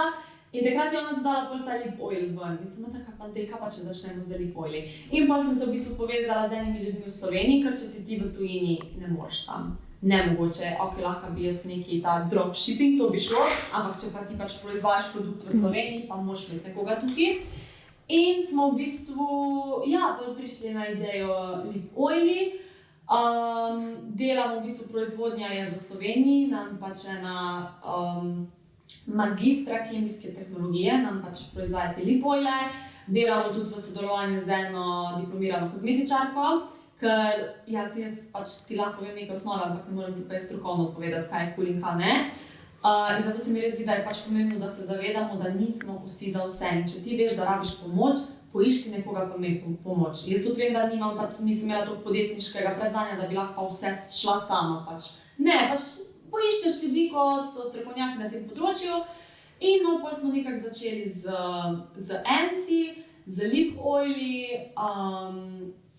In takrat je ona dodala pol ta lip oil ven in sem taka, pa dej, kaj pa če začnemo z lip oili. In pol sem se v bistvu povezala z enimi ljudmi v Sloveniji, ker če si ti v tujini, ne moreš sam. Nemogoče, ok, lahko bi jaz neki ta dropshipping, to bi šlo, ampak če pa ti pač proizvajaš produkt v Sloveniji, pa moraš imeti nekoga tukaj. In smo v bistvu, ja, prišli na idejo lip oili. Delamo v bistvu, proizvodnja je v Sloveniji, nam pač ena magistra kemijske tehnologije, nam pač proizvaja lip oile. Delamo tudi v sodelovanju z eno diplomirano kozmetičarko, ker jaz pač ti lahko povem nekaj osnove, ampak ne morem ti pa strokovno povedati, kaj je kul in kaj ne. In zato se mi res zdi, da je pač pomembno, da se zavedamo, da nismo vsi za vse. In če ti veš, da rabiš pomoč, poišči si nekoga, pa me pomoč. Jaz tudi vem, da nisem imela toliko podjetniškega predznanja, da bi lahko vse šla sama. Pač. Ne, pač poiščeš ljudi, ko so strokovnjaki na tem področju. In no, pol smo nekako začeli z Ansi, z lip oili.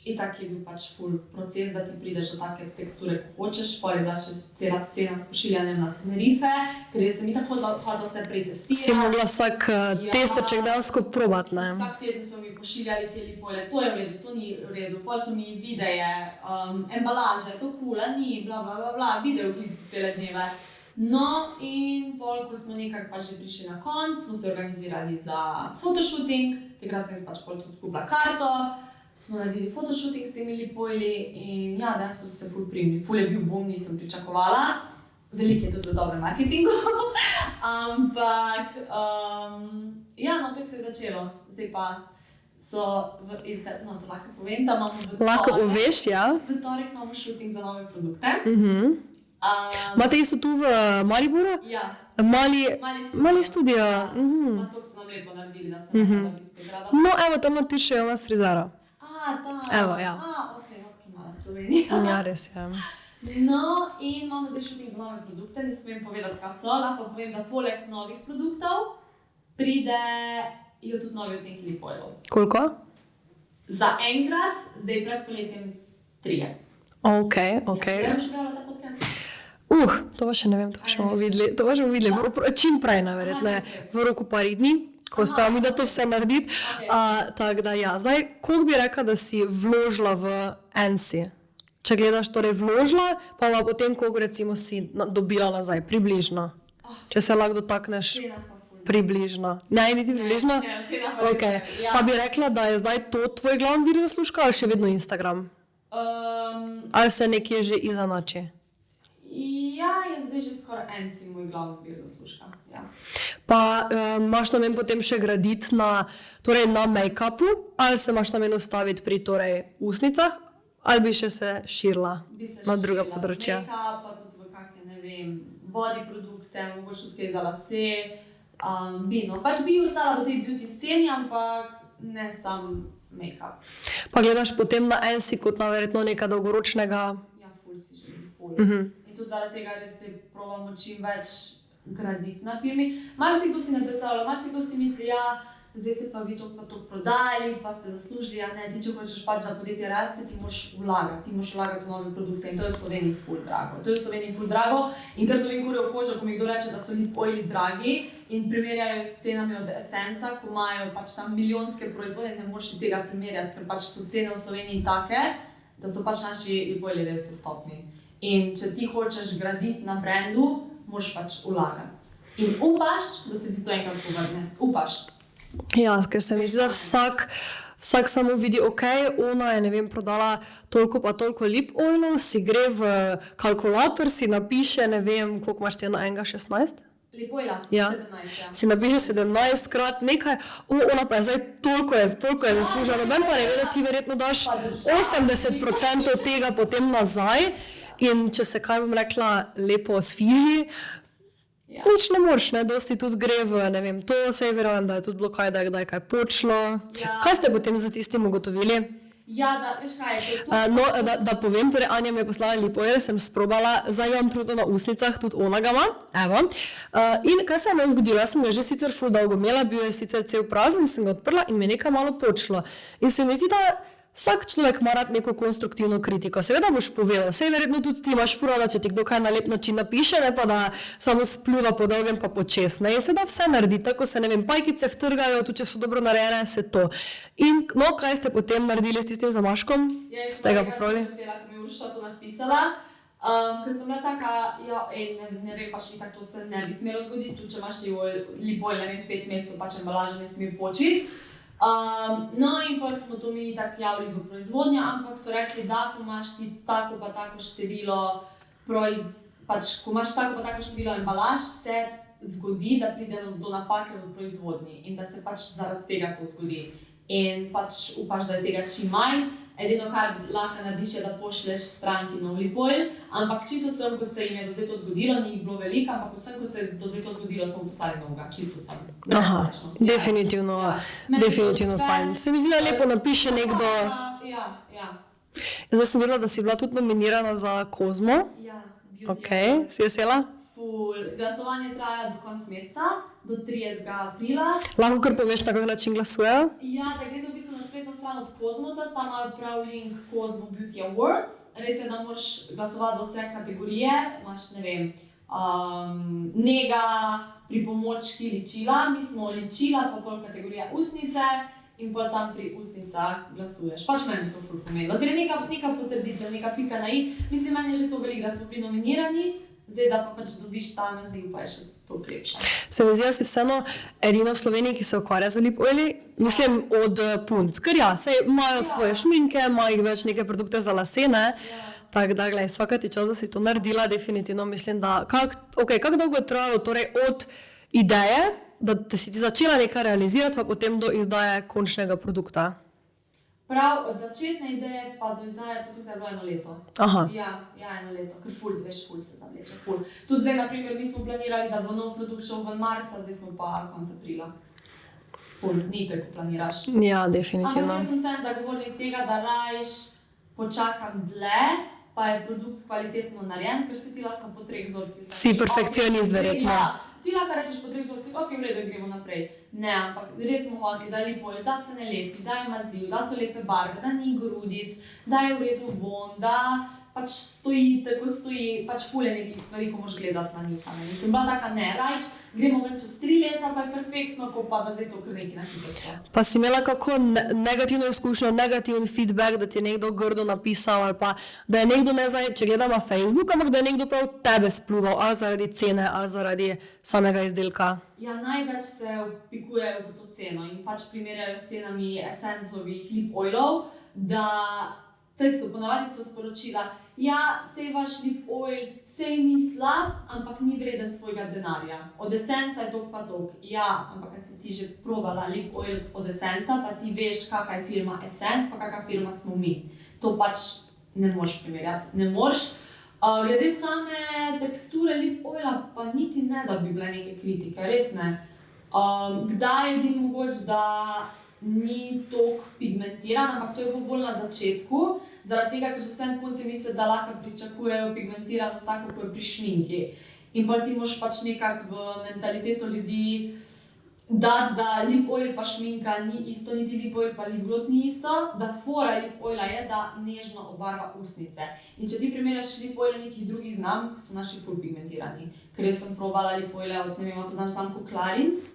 In tak je bil pač ful proces, da ti prideš do take teksture, ko hočeš. Pol je bila še cela scena s pošiljanjem na Tenerife, ker jaz sem tako hodila vse prej testirati. Si mogla vsak testeček dejansko probat, ne? Vsak teden so mi pošiljali te lip oile, to je v redu, to ni v redu. Pol so mi videje, embalaže, to kul, ni, bla bla bla bla, video klici cele dneve. No, in pol, ko smo nekako pa že prišli na konc, smo se organizirali za fotoshooting, takrat sem pač pol tudi kupila karto. Smo naredili fotoshooting s temi lip oili in ja, dejansko so se ful primili. Ful je bil boom, nisem pričakovala. Veliko je tudi v dobrem marketingu. Ampak, ja, no, tako se je začelo. Zdaj pa so no, to lahko povem, da imamo v torek. Lahko poveš, ja. V torek imamo shooting za nove produkte. Imate isto tu v Mariboru? Ja. Mali studio. Na to so nam lepo naredili, da se da bi spet rada. No, evo, tam tišejo vas frizera. Evo, ja. Ok, mala Slovenija. Ja, res je. No, in imamo zdaj shooting za nove produkte, ne smem povedati, kaj so, lahko povem, da poleg novih produktov pridejo tudi novi odtenki lip oilov. Koliko? Za enkrat, zdaj pred poletjem 3. Ok. Ja, zdaj bom še gledala ta podcast. To pa še ne vem, to pa še bomo videli. Čim prej, najverjetne, v roku parih dni. Ko uspemo mi, da to vse narediti. Tako da ja, zdaj, koliko bi rekla, da si vložila v Ansi? Če gledaš, torej vložila, pa potem koliko recimo si dobila nazaj, približno. Če se lahko dotakneš približno. Ne, niti približno? Ok. Pa bi rekla, da je zdaj to tvoj glavni vir zaslužka ali še vedno Instagram? Ali se nekje že izenači? Ja, je zdaj že skoraj Ansi moj glavni vir zaslužka. Ja. Pa imaš namen potem še graditi na make-upu, ali se imaš namen ustaviti pri usnicah, ali bi še se širila na druga področja? Bi se širila make-up, pa tudi v kakšne, ne vem, body produkte, mogoče tudi kaj za lase. Pač bi ostala v tej beauty sceni, ampak ne sam make-up. Pa gledaš potem na Ansi kot na verjetno nekaj dolgoročnega? Ja, ful si želim, ful. In tudi zaradi tega res se probamo čim več graditi na firmi. Marsikdo si ne predstavlja, marsikdo si misli, ja, zdaj ste pa vi to prodali, pa ste zaslužili, ja ne, ti če hočeš pač da podjetje raste, ti moraš vlagati v nove produkte in to je v Sloveniji ful drago. In ker dobim kurjo kožo, ko mi kdo reče, da so lip oili dragi in primerjajo s cenami od Essenca, ko imajo pač tam milijonske proizvode, ne moreš tega primerjati, ker pač so cene v Sloveniji take, da so pač naši lip oili res dostopni. In če ti hočeš graditi na brendu, moraš pač vlagati. In upaš, da se ti to enkrat povrne. Upaš. Ja, ker se mi zdi, da vsak samo vidi, ok, ona je, ne vem, prodala toliko pa toliko lip oilov, si gre v kalkulator, si napiše, ne vem, koliko imaš ti na enega, 16? Lip oila, Ja. 17, ja. Si napiše 17 krat nekaj, ona pa je zdaj toliko je zaslužila, noben pa ne ve, da ti verjetno daš 80% tega potem nazaj in če se, kaj bom rekla, lepo sfiži, Ja. nič ne moreš, ne, dosti tudi gre v, ne vem, to sej verjamem, da je tudi bilo kaj, da je kdaj kaj počlo. Ja. Kaj ste potem za tistim ugotovili? Ja, da, veš kaj, ker to... No, da povem, torej Anja mi je poslala lip oil, sem sprobala, zdaj imam trenutno na usnicah, tudi ona ga ima, evo. In kaj se je meni zgodilo, jaz sem ga že sicer ful dolgo imela, bil je sicer cel prazen, sem ga odprla in mi je nekaj malo počlo. In se mi zdi, da vsak človek ima rad neko konstruktivno kritiko. Seveda boš povedal, sej verjetno tudi ti imaš fura, da če ti kdo kaj na lep način napiše, ne pa da samo spljuva po dolgem pa počes. Ne? In se da vse naredi, tako se, ne vem, pajkice vtrgajo, tudi če so dobro narejene, se to. In no, kaj ste potem naredili s tistim zamaškom? Ste ga popravili? Ja, ko mi je Urša to napisala, ker sem bila taka, ja, ne vem, pač tako to se ne bi smelo zgoditi, tudi če imaš lip oil, ne vem, 5 mesecev, pač embalaža ne sme počiti. No in pa smo to mi tako javili v proizvodnjo, ampak so rekli, da ko imaš ti tako pa tako število pač ko imaš tako pa tako število embalaž, se zgodi, da pride do napake v proizvodnji in da se pač zaradi tega to zgodi. In pač upaš, da je tega čim manj. Edino, kar lahko narediš, je, da pošlješ stranki nov lip oil, ampak čisto sem, ko se jim je do zdaj to zgodilo, ni jih bilo veliko, ampak vsem, ko se je do zdaj to zgodilo, smo poslali novega, čisto sem. Aha, definitivno, definitivno fajn. Se mi zdi, da lepo napiše nekdo. Ja. Zdaj sem videla, da si bila tudi nominirana za Kozmo. Ja, Ok, si vesela? Glasovanje traja do konca meseca, do 30. aprila. Lahko kar poveš, na kak način glasujejo? Ja, da grede v bistvu na spletno stran od Kozmota, tam imajo prav link Kozmo Beauty Awards. Res je, da moraš glasovati za vse kategorije, imaš, ne vem, nega, pripomočki, ličila. Mi smo ličila, pa pol kategorija usnice in pol tam pri usnicah glasuješ. Pač meni to ful pomenilo, ker je neka potrditev, neka pika na i. Mislim, meni je že to veliko, da smo bili nominirani. Zdaj, da pa pač dobiš ta naziv, pa je še to lepše. Se mi zdi, da si vseeno edina v Sloveniji, ki se ukvarja z lip oili. Mislim, od punc. Ker ja, sej imajo svoje šminke, imajo več neke produkte za lase, ne? Tako da, glej, svaka ti čas, da si to naredila, definitivno mislim, da... Kako dolgo je trajalo, torej od ideje, da si ti začela nekaj realizirati, pa potem do izdaje končnega produkta? Prav od začetne ideje pa do izdaje produkta je bilo 1 leto. Aha. Ja, 1 leto, ker ful se zavleče, ful. Tudi zdaj, na primer, mi smo planirali, da bo nov produkt šel ven marca, zdaj smo pa konec aprila. Ful, ni tako planiraš. Ja, definitivno. Ampak jaz sem vseeno zagovornik tega, da rajš počakam dlje, pa je produkt kvalitetno narejen, ker se ti lahko po 3 vzorcih. Si perfekcionist, verjetno. Ja, ti lahko rečeš po 3 vzorcih, ok, v redu, gremo naprej. Ne, ampak res smo hoteli, da je lip oil, da se ne lepi, da je mazljiv, da so lepe barve, da ni grudic, da je v redu von, da pač stoji, tako stoji, pač ful je nekih stvari, ko moš gledati na njih. In sem bila taka, ne, rajč, gremo ven čez 3 leta, pa je perfektno, ko pa da zdaj to kar neki na hitro. Pa si imela kako negativno izkušnjo, negativen feedback, da ti je nekdo grdo napisal, ali pa da je nekdo, ne zdaj, če gledam na Facebook, ampak da je nekdo prav tebe spluval, ali zaradi cene, ali zaradi samega izdelka? Ja, največ se vpikujejo v to ceno in pač primerjajo s cenami Essence-ovih lip oilov, da tako so ponavadi sporočila, ja, sej vaš lip oil, sej ni slab, ampak ni vreden svojega denarja. Od Essence je tok pa tok. Ja, ampak si ti že probala lip oil od Essence, pa ti veš, kakva je firma Essence, pa kakva firma smo mi. To pač ne moreš primerjati, ne moreš. Glede same teksture lip oila, pa niti ne, da bi bile neke kritike, res ne. Kdaj je edino mogoče, da ni toliko pigmentiran, ampak to je bolj na začetku, zaradi tega, ker so vsem punci misli, da lahko pričakujejo pigmentiranost tako, kot je pri šminki. In pa ti moraš pač nekako v mentaliteto ljudi dati, da lip oil pa šminka ni isto, niti lip oil pa lip gloss ni isto, da fora lip oila je, da nežno obarva usnice. In če ti primerjaš lip oil nekih drugih znamk, so naši ful pigmentirani. Ker jaz sem probala lip oile od, ne vem, poznaš znamko Clarins?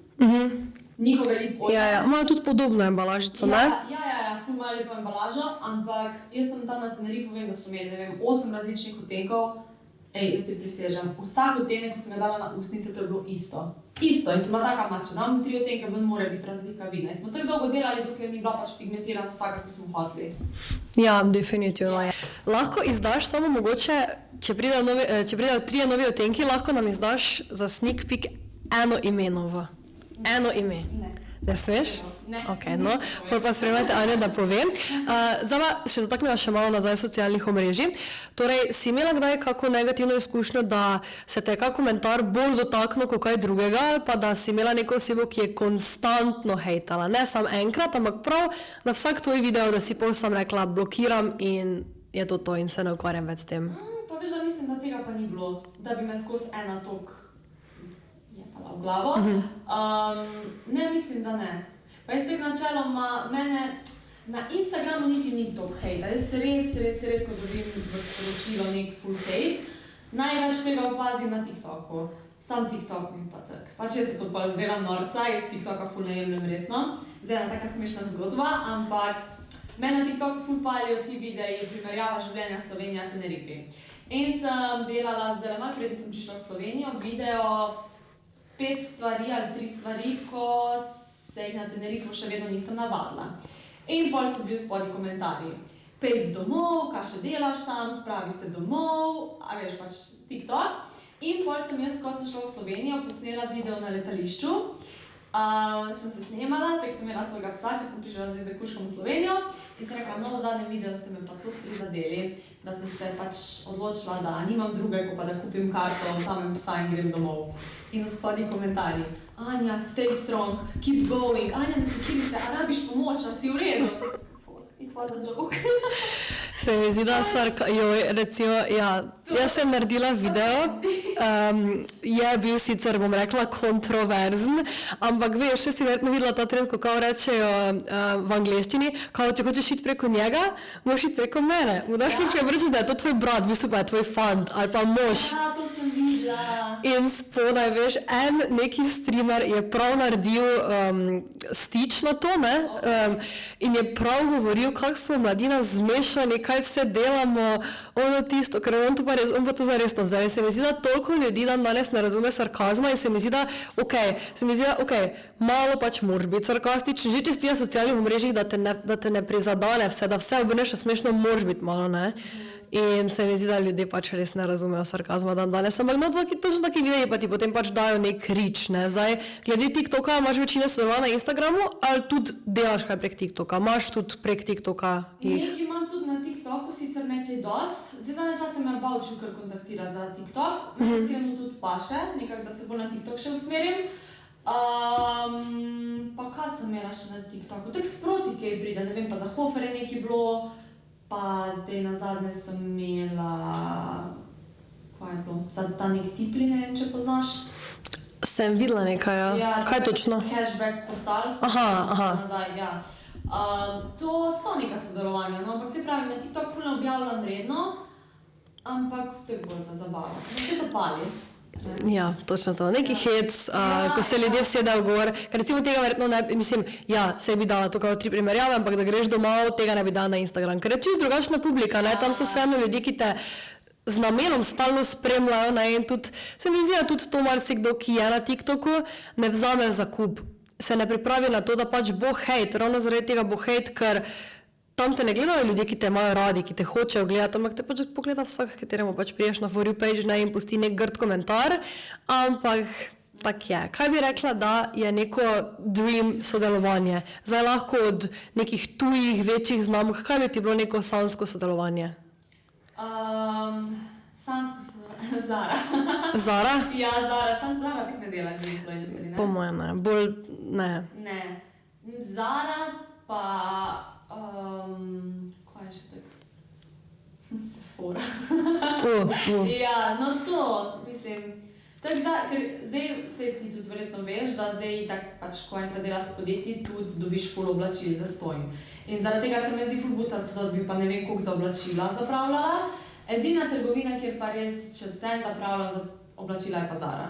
Njihove lip oile. Ja, imajo tudi podobno embalažico, ne? Ja, ful imajo lepo embalažo, ampak jaz sem tam na Tenerifu, vem, da so imeli, ne vem, 8 različnih odtenkov, Jaz ti prisežem, vsak odtenek, ko sem ga dala na ustnice, to je bilo isto. Isto, in sem bila taka, če dam 3 odtenke, ven mora biti razlika vidna. In smo tako dolgo delali, dokler ni bila pač pigmentiranost taka, kot smo hoteli. Ja, definitivno je. Lahko izdaš samo mogoče, če pridejo 3 novi odtenki, lahko nam izdaš za sneak peek eno ime novo. Eno ime. Ne smeš? Ne. Ok, no, pol pa spremljate Anjo, da povem. Zdaj pa še dotaknemo še malo nazaj socialnih omrežij. Torej, si imela kdaj kako negativno izkušnjo, da se te je kak komentar bolj dotaknil kot kaj drugega, ali pa da si imela neko osebo, ki je konstantno hejtala? Ne samo enkrat, ampak prav na vsak tvoj video, da si pol sam rekla, blokiram in je to in se ne ukvarjam več s tem. Pa veš, da mislim, da tega pa ni bilo, da bi me skozi ena tok jepala v glavo. Ne, mislim, da ne. Pa jaz teh načeloma mene na Instagramu niti ni tok hejta. Jaz res redko dobim v sporočilo nek full hate. Največ tega opazim na TikToku. Sam TikTok mi pa tak. Pa če se to pa delam norca, jaz TikToka full ne jemljem resno. Zdaj ena taka smešna zgodba, ampak mene na TikToku full palijo ti videi primerjava življenja Slovenija Tenerifi. In sem delala, zdaj malo preden sem prišla v Slovenijo, video 5 stvari ali 3 stvari, ko se jih na Tenerifu še vedno nisem navadila. In pol so bili spodaj komentarji. Pejdi domov, kaj še delaš tam, spravi se domov, a veš pač TikTok. In pol sem jaz, ko sem šla v Slovenijo, posnela video na letališču. Sem se snemala, tako sem imela svojega psa, ker sem prišla zdaj za kuškom v Slovenijo. In sem rekla, no, v zadnjem videu ste me pa tako prizadeli, da sem se pač odločila, da nimam druge, ko pa da kupim karto, vzamem psa in grem domov. In v spodnji komentarji, Anja, stay strong, keep going, Anja, ne sekiri se, a rabiš pomoč, a si v redu? It was a joke. Se mi zdi, da recimo, ja, jaz sem naredila video, je bil sicer, bom rekla, kontroverzen, ampak veš, še si verjetno videla ta trend, ko kao rečejo v angleščini, kao če hočeš iti preko njega, moraš iti preko mene. Vdaš nič, kaj reči, da je to tvoj brat, v bistvu pa je tvoj fant ali pa mož. Ja, to sem videla. In spodaj, veš, neki streamer je prav naredil stič na to, ne? In je prav govoril, kako smo mladina zmešani, kaj vse delamo, ono tisto, ker on pa to zaresno vzel. In se mi zdi, da toliko ljudi danes ne razume sarkazma in se mi zdi, da malo pač moraš biti sarkastičen, že če si na socialnih omrežjih, da te ne prizadane vse, da vse obrneš smešno, moraš biti malo, ne? In se mi zdi, da ljudje pač res ne razumejo sarkazma danes. Ampak no, točno taki videi pa ti potem pač dajo nek rič, ne? Zdaj, glede TikToka, imaš večino sodelovanja na Instagramu, ali tudi delaš kaj prek TikToka? Imaš tudi prek TikToka jih? Nekaj imam tudi na TikToku, sicer nekaj dost. Zdaj zadnje čase me Bavčil kar kontaktira za TikTok. Mene iskreno tudi paše, nekako da se bolj na TikTok še usmerim. Pa kaj sem imela še na TikToku? Tak sproti kaj pride, ne vem, pa za Hofer je nekaj bilo. Pa zdaj nazadnje sem imela, kaj je bilo, sad ta nek Tipli, ne vem, če poznaš. Sem videla nekaj, ja. Ja, Kaj točno? Cashback portal. Aha. Nazaj, ja. To so neka sodelovanja, no, ampak se pravi, na TikTok ful ne objavljam redno, ampak to je bolj za zabavo. Vse to pali. Ja, točno to. Neki hec, ko se ljudje vsedajo gor, ker recimo tega verjetno ne, mislim, ja, se bi dala to kao 3 primerjave, ampak da greš domov, tega ne bi dala na Instagram, ker je čisto drugačna publika, ne, tam so vseeno ljudi, ki te z namenom stalno spremljajo, ne, in tudi, se mi zdi, da tudi to marsikdo, ki je na TikToku, ne vzame za kup, se ne pripravi na to, da pač bo hejt, ravno zaradi tega bo hejt, ker tam te ne gledajo ljudje, ki te imajo radi, ki te hočejo gledati, ampak te pač pogleda vsak, kateremu pač priješ na For You page, ne, in pusti nek grd komentar, ampak tak je. Kaj bi rekla, da je neko dream sodelovanje? Zdaj lahko od nekih tujih, večjih znamk, kaj bi ti bilo neko sansko sodelovanje? Sansko sodelovanje, Zara. Zara? Ja, Zara, sam Zara tako ne dela z influencerji, ne? Po mojem ne, bolj ne. Ne. Zara pa, kaj je še tako? Sephora. Ja, no to, mislim, ker zdaj se ti tudi verjetno veš, da zdaj tako pač, ko enkrat delaš s podjetji, tudi dobiš ful oblačil za stojn. In zaradi tega se mi zdi ful butasto, da bi pa ne vem koliko za oblačila zapravljala. Edina trgovina, kjer pa res še vsem zapravljam za oblačila, je pa Zara.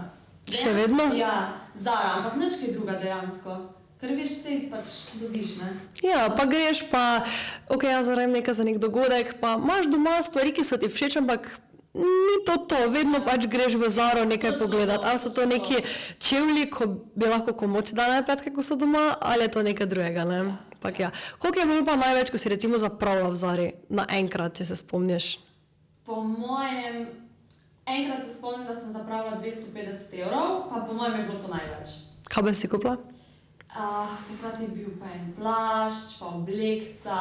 Še vedno? Ja, Zara, ampak nič kaj druga dejansko. Ker veš, sej pač dobiš, ne? Ja, pa greš pa, ok, ja, zarejem nekaj za nek dogodek, pa imaš doma stvari, ki so ti všeč, ampak ni to, vedno pač greš v Zaro nekaj pogledati. Ali so to neki čevlji, ko bi lahko komoci dali na petke, ko so doma, ali je to nekaj drugega, ne? Pak ja. Koliko je bilo pa največ, ko si recimo zapravila v Zari naenkrat, če se spomniš? Po mojem, enkrat se spomnim, da sem zapravila 250 €, pa po mojem je bilo to največ. Kaj bi si kupila? Takrat je bil pa en plašč, pa oblekca,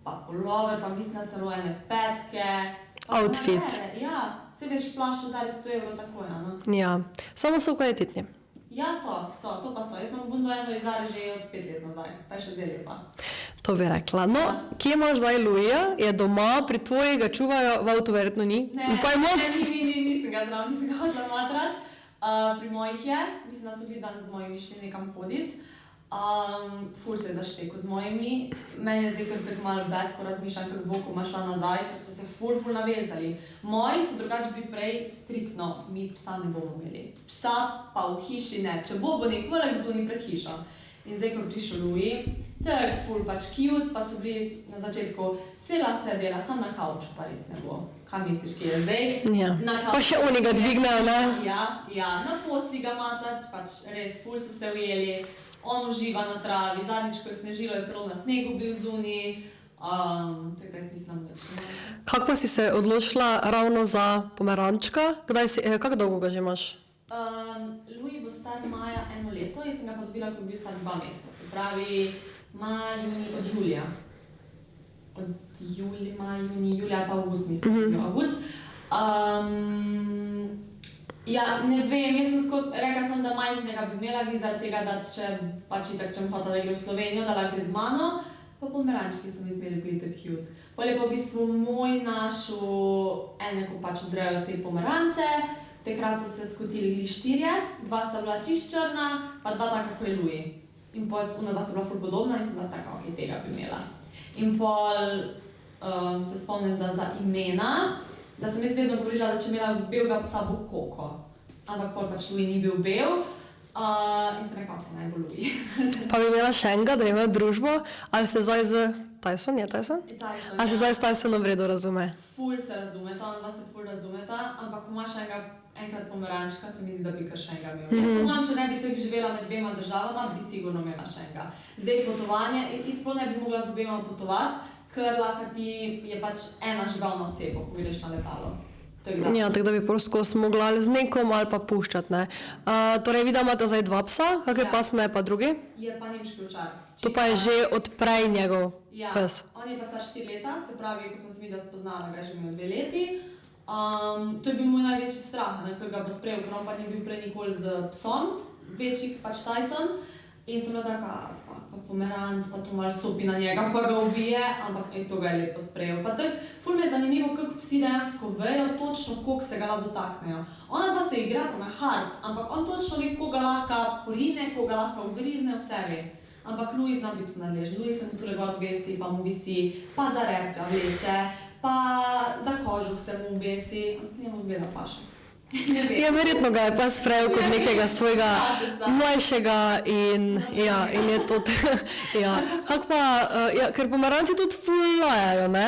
pa pulover, pa mislim, da celo ene petke. Outfit. Ja, se veš, plašč v Zari 100 € takoj, no? Ja, samo so kvalitetni. Ja, so, to pa so. Jaz imam bundo eno iz Zare že od 5 let nazaj, pa je še zdaj lepa. To bi rekla. No, kje imaš zdaj Louisa? Je doma, pri tvoji ga čuvajo, v avtu verjetno ni? Upajmo. Nisem ga zraven, nisem ga hodila matrat. Pri mojih je, mislim, da so bili danes z mojimi šli nekam hoditi. Ful se je zaštekel z mojimi. Meni je zdaj kar tako malo bed, ko razmišljam, kako bo, ko ima šla nazaj, ker so se ful navezali. Moji so drugače bili prej striktno, mi psa ne bomo imeli. Psa pa v hiši ne, če bo nek vrek zunaj pred hišo. In zdaj, ko je prišel Louis, tak ful pač cute, pa so bili na začetku, sela vse dela, sam na kavču pa res ne bo. Kaj misliš, kje je zdaj? Ja. Pa še oni ga dvignejo, ne? Ja, na posli ga matati, pač res ful so se ujeli. On uživa na travi, zadnjič, ko je snežilo, je celo na snegu bil zunaj. Tako jaz mislim, da še ne. Kako pa si se odločila ravno za pomerančka? Kako dolgo ga že imaš? Louis bo star maja 1 leto, jaz sem ga pa dobila, ko je bil star 2 meseca. Se pravi, od julija. Od julija pa avgust, mislim, da je bil avgust. Ja, ne vem, jaz sem rekla sem, da majhnega bi imela zaradi tega, da če pač itak, če hotela, da gre v Slovenijo, da lahko gre z mano, pa pomerančki so mi zmeri bili tako cute. Potem je pa v bistvu moj našel ene, ko pač vzrejo te pomerance, takrat so se skotili bili 4, 2 sta bila čist črna, pa 2 taka, ko je Louis. In pol, ona 2 sta bila ful podobna in sem bila taka, ok, tega bi imela. In pol se spomnim, da za imena, da sem jaz vedno govorila, da če imela belega psa, bo Koko. Ampak pol pač Louis ni bil bel. In sem rekla, ok, naj bo Louis. Pa bi imela še enega, da ima družbo? Ali se zdaj z Tyson, je Tyson? Tyson, ali se zdaj s Tysonom v redu razume? Ful se razumeta, ona se ful razumeta, ampak ko imaš enkrat pomerančka, se mi zdi, da bi kar še enega imela. Jaz pomam, če ne bi tako živela med 2 državama, bi sigurno imela še enega. Zdaj potovanje, in sploh ne bi mogla z obema potovati, ker lahko ti je pač ena živalna oseba, ko greš na letalo. Ja, tako da bi prosto mogla ali z nekom ali pa puščati, ne. Torej, videla imate zdaj 2 psa, kakve pasme je pa drugi? Je pa nemški ovčar. To pa je že od prej njegov pes. Ja, on je pa star 4 leta, se pravi, ko sem se videla spoznala, ga je že imel 2 leti. To je bil moj največji strah, ko ga bo sprejel, ker on pa ni bil prej nikoli z psom, večji pač Tyson. In sem bila taka, pa pomeranc, pa to malo sopi na njega, pa ga ubije, ampak to ga je lepo sprejel. Pa tako, ful me je zanimivo, kako psi dejansko vejo točno, koliko se ga lahko dotaknejo. Ona pa se igrata na hard, ampak on točno ve, koga lahko porine, koga lahko ugrizne, vse ve. Ampak Louis zna biti nadležen. Louis se mu tule gor obesi, pa mu visi, pa za rep ga vleče, pa za kožuh se mu obesi, njemu zgleda paša. Ja, verjetno ga je pa sprejel kot nekega svojega mlajšega in je to, ja. Kako pa, ker pomeranci tudi ful lajajo, ne?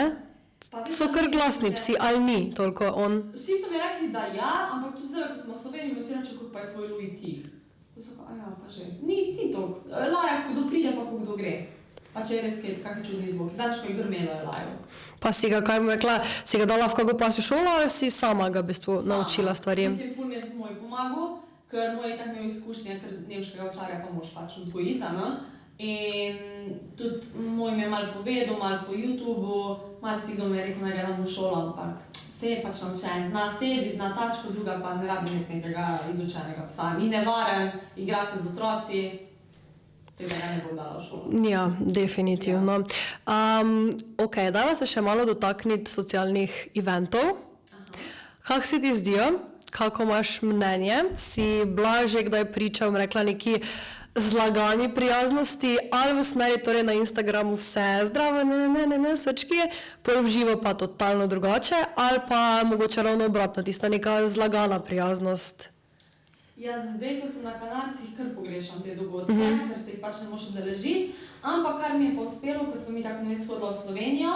So kar glasni psi, ali ni toliko on? Vsi so mi rekli, da ja, ampak tudi zdaj, ko smo v Sloveniji, mi vsi reče, kako pa je tvoj Louis tih. Pa že, ni toliko, laja, kdo pride, pa kdo gre. Pa če je res kakšni čudni zvoki, zadnjič, ko je grmelo, je lajal. Pa si ga, kaj bom rekla, si ga dala v kako pasjo šolo ali si sama ga v bistvu naučila stvari? Mislim, ful mi je tudi moj pomagal, ker moj je tako imel izkušnje, ker nemškega ovčarja pa moš pač vzgojiti, no? In tudi moj mi je malo povedal, malo po YouTubeu, malo si kdo mi je rekel, naj ga dam v šolo, ampak se je pač naučen, zna sedi, zna tačko, druga pa ne rabi imeti nekega izučenega psa. Ni nevaren, igra se z otroci. Tega ne bom dala v šolo. Ja, definitivno. Ok, dajva se še malo dotakniti socialnih eventov. Kako se ti zdijo? Kako imaš mnenje? Si bila že kdaj priča, bom rekla, neki zlagani prijaznosti ali v smeri, torej na Instagramu vse zdravo, ne, srčki, pol v živo pa totalno drugače, ali pa mogoče ravno obratno, tista neka zlagana prijaznost? Jaz zdaj, ko sem na Kanarcih, kar pogrešam te dogodke, ker se jih pač ne moš udeležiti, ampak kar mi je pa uspelo, ko sem mi tako ne shodila v Slovenijo,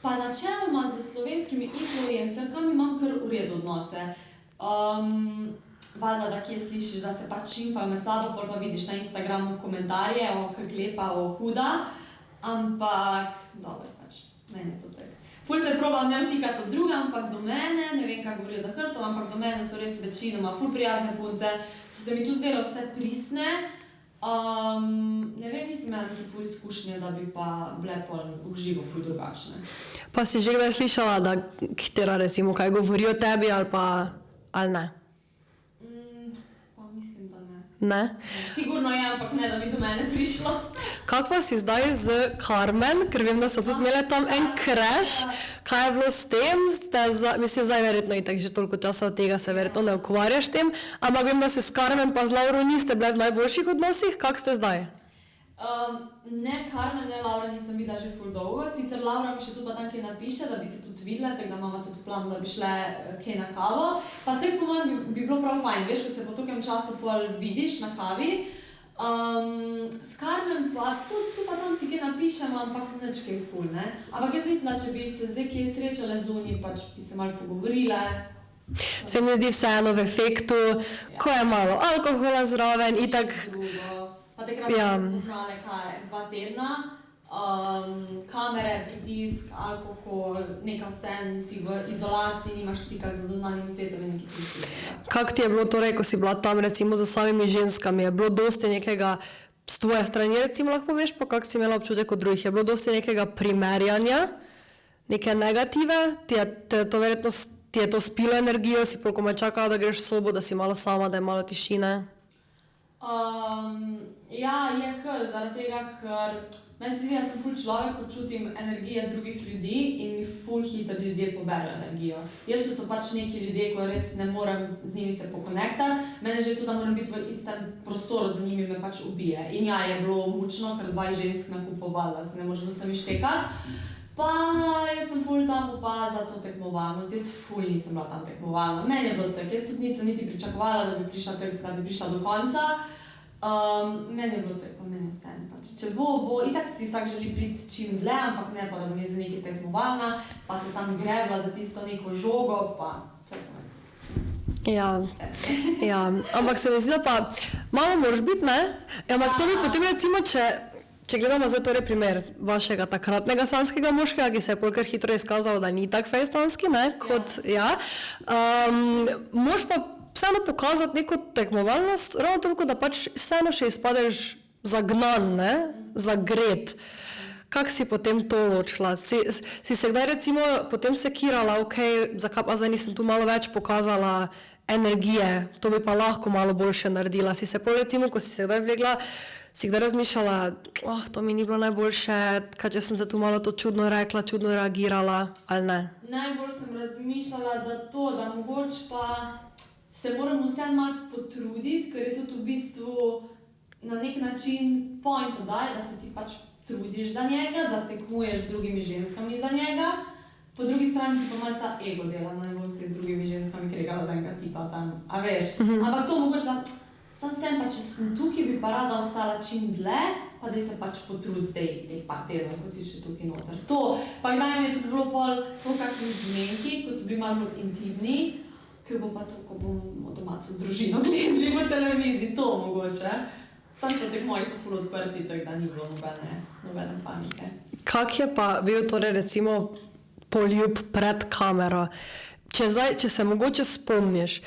Pa načeloma z slovenskimi influencerkami imam kar v redu odnose. Valjda, da kje slišiš, da se pač šimfajo med sabo, pol pa vidiš na Instagramu komentarje, kak lepa, huda. Ampak, dobro pač, meni je to tako. Ful se probam ne vtikati od druga, ampak do mene, ne vem, kako govorijo za hrbtom, ampak do mene so res večinoma ful prijazne punce. So se mi tudi zdelo vse pristne. Ne vem, nisem imela neke ful izkušnje, da bi pa bile pol v živo ful drugačne. Pa si že kdaj slišala, da katera recimo kaj govori o tebi ali ne? Pa mislim, da ne. Ne? Sigurno je, ampak ne, da bi do mene prišlo. Kako pa si zdaj z Carmen, ker vem, da so tudi imele tam en crash, kaj je bilo s tem? Mislim, zdaj verjetno itak že toliko časa od tega se verjetno ne ukvarjaš s tem, ampak vem, da se s Carmen pa z Lauro niste bile v najboljših odnosih, kako ste zdaj? Ne, Carmen, ne, Laura nisem videla že ful dolgo, sicer Laura mi še tu pa tam kaj napiše, da bi se tudi videla, tako da imamo tudi plan, da bi šle kaj na kavo. Pa tako po mojem bi bilo prav fajn, veš, ko se po tokem času pol vidiš na kavi. S Carmen pa tudi tu pa tam si kaj napišem, ampak nič kaj ful, ne. Ampak jaz mislim, da če bi se zdaj kaj srečale zunaj, pač bi se malo pogovorile. Se mi zdi vseeno v efektu, ko je malo alkohola zraven, itak. Pa takrat smo poznale kaj, 2 tedna, kamere, pritisk, alkohol, nekaj vsem, si v izolaciji, nimaš stika z zunanjim svetom in nekaj čistega. Kako ti je bilo torej, ko si bila tam recimo za samimi ženskami, je bilo dosti nekega, s tvoje strani recimo lahko poveš, pa kako si imela občutek od drugih, je bilo dosti nekega primerjanja, neke negative, ti je to spilo energijo, si pol komaj čakala, da greš v sobo, da si malo sama, da je malo tišine? Ja, je kar, zaradi tega, ker meni se zdi, da sem ful človek, ko čutim energije drugih ljudi in mi ful hitro ljudje poberejo energijo. Jaz, če so pač neki ljudje, ko res ne morem z njimi se pokonektati, mene že tudi, da moram biti v istem prostoru z njimi, me pač ubije. In ja, je bilo mučno, ker 2 žensk nakupovala, se ne moreš z vsemi štekati. Pa jaz sem ful tam opazila to tekmovalnost, jaz ful nisem bila tam tekmovalna. Meni je bilo tako, jaz tudi nisem niti pričakovala, da bi prišla do konca. Meni je bilo tako, meni je vseeno pač. Če bo, itak si vsak želi priti čim dlje, ampak ne pa, da bom jaz za nekaj tekmovalna, pa se tam grebla za tisto neko žogo, pa to je to. Ja, ampak se mi zdi, da pa malo moraš biti, ne? Ampak to bi potem recimo, če gledamo zdaj torej primer vašega takratnega sanskega moškega, ki se je pol kar hitro izkazalo, da ni tak fejst sanski, ne, kot moraš pa vseeno pokazati neko tekmovalnost, ravno toliko, da pač vseeno še izpadeš zagnan, ne, zagret. Kako si potem to ločila? Si se kdaj recimo potem sekirala, zakaj pa zdaj nisem tu malo več pokazala energije, to bi pa lahko malo boljše naredila. Si se pol recimo, ko si se kdaj vlegla, si kdaj razmišljala, to mi ni bilo najboljše, kaj če sem se tu malo to čudno rekla, čudno reagirala, ali ne? Najbolj sem razmišljala, da mogoče pa se moram vseeno malo potruditi, ker je tudi v bistvu na nek način point oddaje, da se ti pač trudiš za njega, da tekmuješ z drugimi ženskami za njega. Po drugi strani ti pa malo ta ego dela, ne bom se z drugimi ženskami kregala za enega tipa tam, a veš. Ampak to mogoče, da sam sem pa, če sem tukaj, bi pa rada ostala čim dlje, pa da se pač potrudi zdaj teh par tednov, ko si še tukaj noter. To, pa kdaj mi je tudi bilo po kakšni zmenki, ko so bili malo bolj intimni, ker bo pa to, ko bomo doma z družino gledali po televiziji, to mogoče. Sam so tek moji so ful odprti, tako da ni bilo nobene panike. Kak je pa bil torej recimo poljub pred kamero? Če se mogoče spomniš,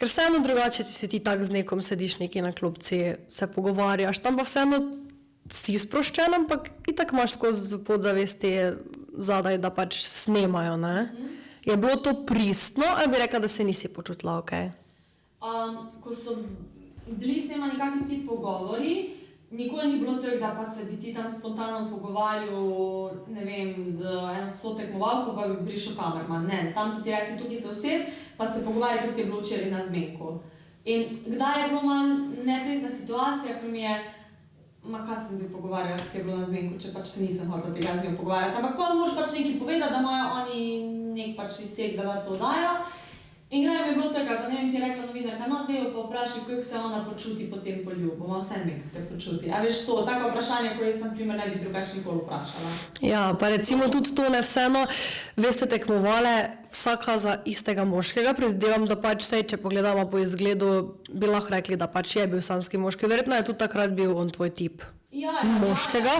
ker vseeno drugače, če si ti tak z nekom sediš nekaj na klopci, se pogovarjaš, tam pa vseeno si sproščen, ampak itak imaš skozi podzavesti zadaj, da pač snemajo, ne? Je bilo to pristno, ali bi rekla, da se nisi počutila okej? Ko so bili snemani kakšni ti pogovori, nikoli ni bilo tako, da pa se bi ti tam spontano pogovarjal, ne vem, z eno sotekmovalko, pa bi prišel kamerman. Ne, tam so ti rekli, tukaj se used, pa se pogovarjali, kako ti je bilo včeraj na zmenku. In kdaj je bilo malo neprijetna situacija, ko mi je, kaj sem zdaj pogovarjala, kako je bilo na zmenku, če pač se nisem hotela tega z njo pogovarjati. Ampak ko moraš pač nekaj povedati, da imajo oni nek pač izsek za to oddajo. In kdaj mi je bilo tega, pa ne vem, ti je rekla novinarka, no zdaj jo pa vprašaj, kako se ona počuti po tem poljubu, ima vse nekaj se počuti. A veš to, tako vprašanje, ko jaz na primer ne bi drugače nikoli vprašala. Ja, pa recimo tudi to ne vseeno, veste tekmovale vsaka za istega moškega, predvidevam, da pač sej, če pogledamo po izgledu, bi lahko rekli, da pač je bil sanski moški, verjetno je tudi takrat bil on tvoj tip. Moškega.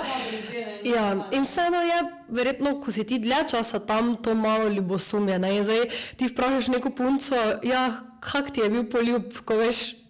Ja, in vseeno je, verjetno, ko si ti dlje časa tam, to malo ljubosumje, ne, in zdaj ti vprašaš neko punco, ja, kak ti je bil poljub, ko veš,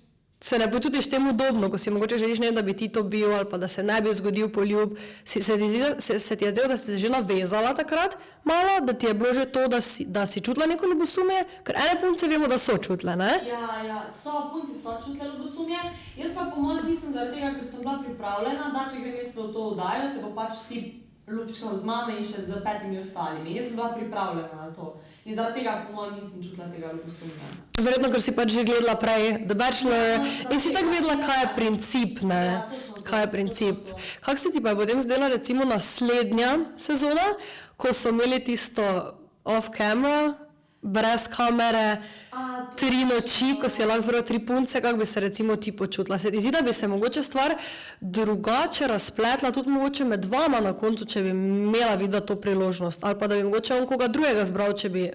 se ne počutiš temu udobno, ko si mogoče želiš, ne, da bi ti to bil, ali pa da se ne bi zgodil poljub, se ti je zdelo, da si se že navezala takrat malo, da ti je bilo že to, da si čutila neko ljubosumje, ker ene punce vemo, da so čutile, ne? Ja, punci so čutile ljubosumje, jaz pa po mojem nisem zaradi tega, ker sem bila pripravljena, da če grem jaz v to oddajo, se bo pač ti ljubčkal z mano in še z 5 ostalimi. Jaz sem bila pripravljena na to. In zaradi tega, po mojem, nisem čutila tega ljubosumja. Verjetno, ker si pač že gledala prej The Bachelor in si tako vedela, kaj je princip, ne? Kaj je princip. Kako se ti pa je potem zdela recimo naslednja sezona, ko so imeli tisto off-camera, brez kamere, 3 noči, ko si je lahko zbral 3 punce, kako bi se recimo ti počutila? Se ti zdi, da bi se mogoče stvar drugače razpletla, tudi mogoče med vama na koncu, če bi imela videti to priložnost, ali pa da bi mogoče on koga drugega zbral, če bi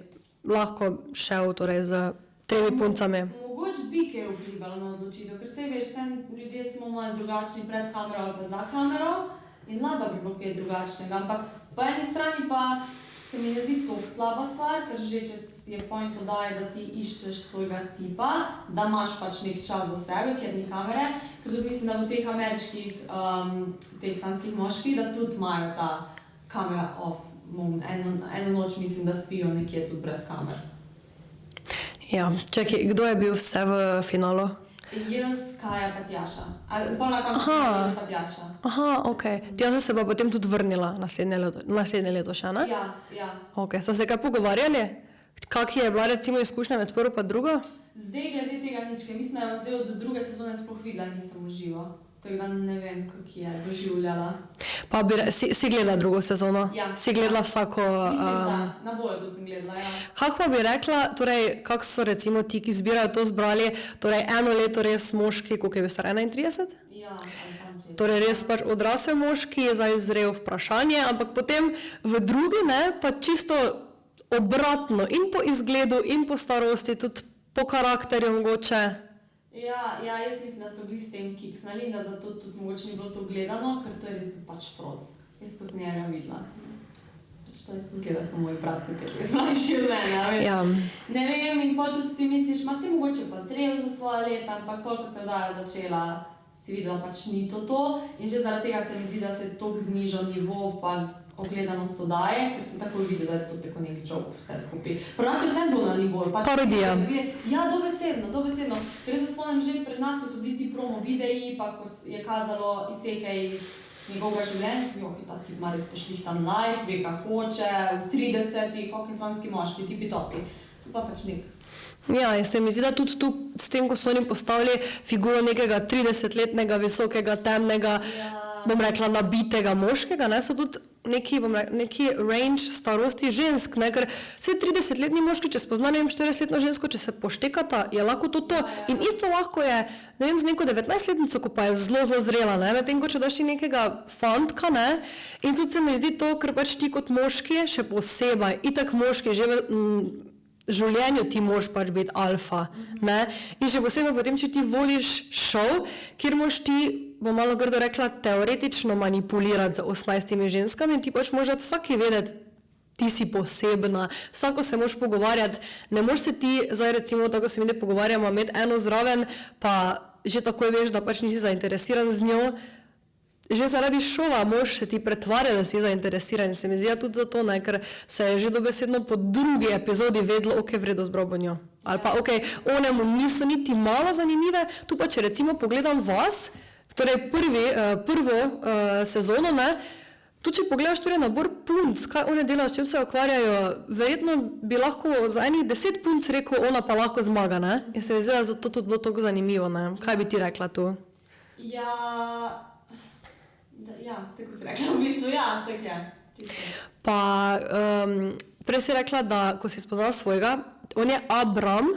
lahko šel torej z 3 puncami? Mogoče bi kaj vplivalo na odločitev, ker se veš, ljudje smo malo drugačni pred kamero ali pa za kamero in da bi bilo kaj drugačnega, ampak po eni strani pa se mi ne zdi toliko slaba stvar, ker že če je point oddaje, da ti iščeš svojega tipa, da imaš pač nek čas za sebe, ker ni kamere, ker tudi mislim, da v teh ameriških, teh sanskih moških, da tudi imajo ta kamera off. Eno noč mislim, da spijo nekje tudi brez kamer. Ja, čakaj, kdo je bil vse v finalu? Jaz, Kaja, pa Tjaša. Pol na koncu jaz pa Tjaša. Aha, okej. Tjaša se pa potem tudi vrnila naslednje leto še, ne? Ja. Ok, ste se kaj pogovarjali? Kak je bila recimo izkušnja med prvo pa drugo? Zdaj glede tega nič, ker mislim, da je zdaj od druge sezone sploh videla, nisem uživo. Tako da ne vem, kako je doživljala. Pa si gledala drugo sezono? Ja. Si gledala vsako... Mislim, da. Na Voyodu sem gledala, ja. Kako pa bi rekla, torej, kako so recimo ti, ki zbirajo to zbrali, torej 1 leto res moški, koliko je bil star, 31? Ja, tam 30. Torej res pač odrasel moški je zdaj zrel vprašanje, ampak potem v drugi, ne, pa čisto obratno in po izgledu in po starosti, tudi po karakterju mogoče. Ja, jaz mislim, da so bili s tem kiksnali, da zato tudi mogoče ni bilo to gledano, ker to je res pač proc. Jaz pa z njega videla sem. Pač to je gledal kot moj brat, ki je mlajši od mene. Ja. Ne vem, in pol tudi si misliš, si mogoče pa zrel za svoje leta, ampak koliko se oddaja začela, si videla pač ni to. In že zaradi tega se mi zdi, da se je toliko znižal nivo pa ogledanost oddaje, ker sem takoj videla, da je to tako nek joke vse skupaj. Pri nas je vsem bilo na nivoju. Parodija. Ja, dobesedno. Ker jaz se spomnim že pred nas, ko so bili ti promo videi, pa ko je kazalo izseke iz njegovega življenja, sem jo, ta tip ima res pošlihtan live, ve kak hoče, v 30-ih, hockeysanski moški, tipi-topi. To pa pač nek. Ja, in se mi zdi, da tudi tu s tem, ko so oni postavili figuro nekega 30-letnega, visokega, temnega, bom rekla, nabitega moškega, ne, so tudi neki range starosti žensk, ne, ker vse 30-letni moški, če spozna, ne vem, 40-letno žensko, če se poštekata, je lahko to. In isto lahko je, ne vem, z neko 19-letnico, ko pa je zelo zrela, ne, medtem ko če daš ti nekega fantka, ne, in tudi se mi zdi to, ker pač ti kot moški, še posebej, itak moški, že življenju ti moraš pač biti alfa, ne, in še posebej potem, če ti vodiš šov, kjer moraš ti, bom malo grdo rekla, teoretično manipulirati z 18 ženskami in ti pač moraš vsaki vedeti, ti si posebna, vsako se moraš pogovarjati, ne moraš se ti, zdaj recimo, tako se mi ne pogovarjamo, imeti eno zraven, pa že takoj veš, da pač nisi zainteresiran z njo, že zaradi šova moraš se ti pretvarjati, da si zainteresiran in se mi zdi tudi zato, ne, ker se je že dobesedno po drugi epizodi vedlo, ok, vredo zbral bo njo. Ali pa ok, onemu niso niti malo zanimive, tu pa če recimo pogledam vas, torej prvo sezono, ne, tudi če pogledaš torej nabor punc, kaj one delajo, s čem se ukvarjajo, verjetno bi lahko za enih 10 punc rekel, ona pa lahko zmaga, ne, in se mi zdi, da zato tudi bilo toliko zanimivo, ne, kaj bi ti rekla tu? Ja, tako si rekla, v bistvu, ja, tako je. Pa prej si rekla, da ko si spoznala svojega, on je Abram,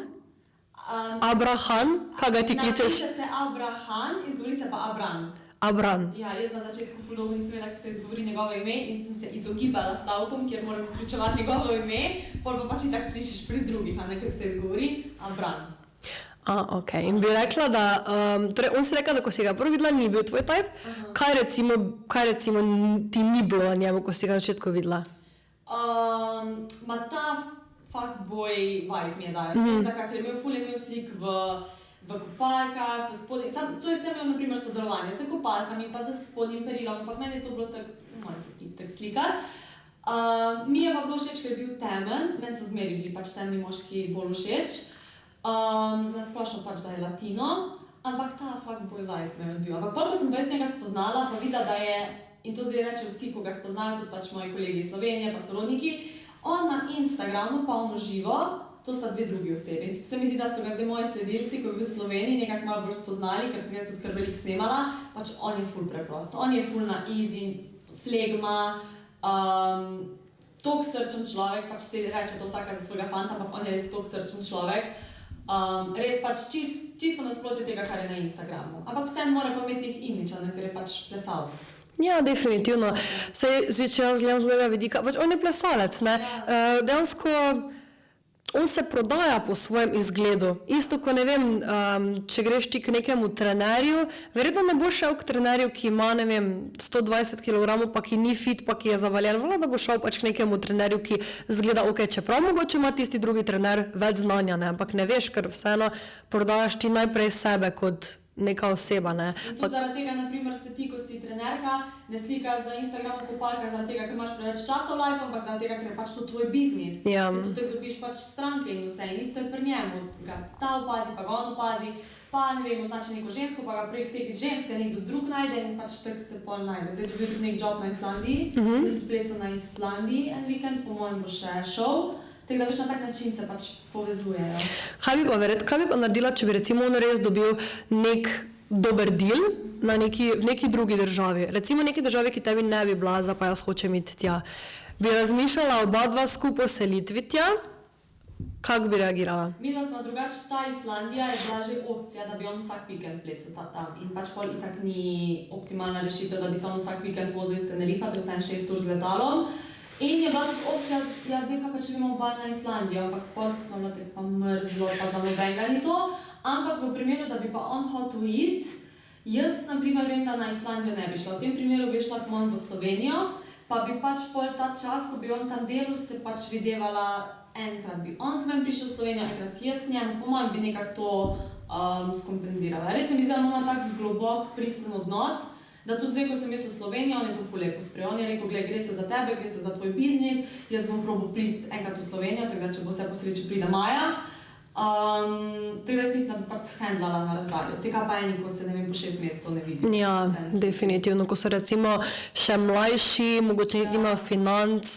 Abrahan, kaj ga ti kličeš? Napiše se Abrahan, izgovori se pa Abram. Abram. Ja, jaz na začetku ful dolgo nisem vedela, kako se izgovori njegovo ime in sem se izogibala stavkom, kjer moram vključevati njegovo ime, pol pa pač i tak slišiš pri drugih, a ne kako se izgovori, Abram. Ok. In bi rekla, da, torej on si rekla, da ko si ga prvi videla, ni bil tvoj type. Kaj recimo ti ni bilo na njemu, ko si ga na začetku videla? Ma ta fuckboy vibe mi je dajal. Zakaj, ker je imel slik v kopalkah, v spodnjih, to je vse imel naprimer sodelovanje z kopalkami, pa z spodnjim perilom, ampak meni je to bilo tako, ne more se ti tako slikati. Mi je pa bilo všeč, ker je bil temen, meni so zmeri bili pač temni moški bolj všeč. Nasplošno pač, da je latino, ampak ta fuckboy vibe me je bil. Ampak pol, ko sem pa jaz njega spoznala, pa videla, da je, in to zdaj reče vsi, ko ga spoznajo, tudi pač moji kolegi iz Slovenije, pa sorodniki, on na Instagramu pa on uživo, to sta dve drugi osebi. In tudi se mi zdi, da so ga zdaj moji sledilci, ko je bil v Sloveniji, nekako malo bolj spoznali, ker sem jaz tudi kar veliko snemala, pač on je ful preprost. On je ful na easy, flegma, tok srčen človek, pač se reče to vsaka za svojega fanta, ampak on je res tok srčen človek. Res pač čisto nasprotje tega, kar je na Instagramu. Ampak vseeno mora pa imeti nek imidž, ker je pač plesalec. Ja, definitivno. Sej, če jaz gledam z mojega vidika, pač on je plesalec, ne. Dejansko, on se prodaja po svojem izgledu. Isto, ko ne vem, če greš ti k nekemu trenerju, verjetno ne boš šel k trenerju, ki ima, ne vem, 120 kg, pa ki ni fit, pa ki je zavaljen. Vlada, da boš šel pač k nekemu trenerju, ki zgleda, ok, čeprav mogoče ima tisti drugi trener več znanja, ne, ampak ne veš, ker vseeno prodajaš ti najprej sebe kot neka oseba, ne. In tudi zaradi tega, naprimer, se ti, ko si trenerka, ne slikaš za Instagram kopalka zaradi tega, ker imaš preveč časa v life, ampak zaradi tega, ker je pač to tvoj biznis. Ja. Ker tudi dobiš pač stranke in vse. In isto je pri njemu. Ga ta opazi, pa ga on opazi, pa ne vem, označi neko žensko, pa ga prek te ženske nekdo drug najde in pač tako se pol najde. Zdaj dobil tudi nek job na Islandiji, tudi plesal na Islandiji en vikend, po mojem bo še šel. Tako da veš, na tak način se pač povezujejo. Kaj bi pa naredila, če bi recimo on res dobil nek dober deal v neki drugi državi? Recimo neki državi, ki tebi ne bi bila, pa jaz hočem iti tja. Bi razmišljala oba dva skupaj selitvi tja? Kako bi reagirala? Midva smo drugače, ta Islandija je bila že opcija, da bi on vsak vikend plesal tam. In pač pol itak ni optimalna rešitev, da bi se on vsak vikend vozil iz Tenerifa, to je vsaj 6 ur z letalom. In je bila tudi opcija, ja, deka pa če gremo oba na Islandijo, ampak pol smo bila tako pa mrzlo, pa za nobenega ni to. Ampak v primeru, da bi pa on hotel iti, jaz na primer vem, da na Islandijo ne bi šla. V tem primeru bi šla po mojem v Slovenijo, pa bi pač pol ta čas, ko bi on tam delal, se pač videvala, enkrat bi on k meni prišel v Slovenijo, enkrat jaz njem, po mojem bi nekako to skompenzirala. Res se mi zdi, da imamo tak globok, pristen odnos, da tudi zdaj, ko sem jaz v Sloveniji, on je to ful lepo sprejel. On je rekel, gled, gre se za tebe, gre se za tvoj biznis, jaz bom probal priti enkrat v Slovenijo, tako da če bo vse po sreči pride maja. Tako da jaz mislim, da bi pač shendlala na razdaljo. Vse kaj pa eni, ko se, ne vem, po 6 mesecev ne vidi. Ja, definitivno, ko so recimo še mlajši, mogoče niti imajo financ.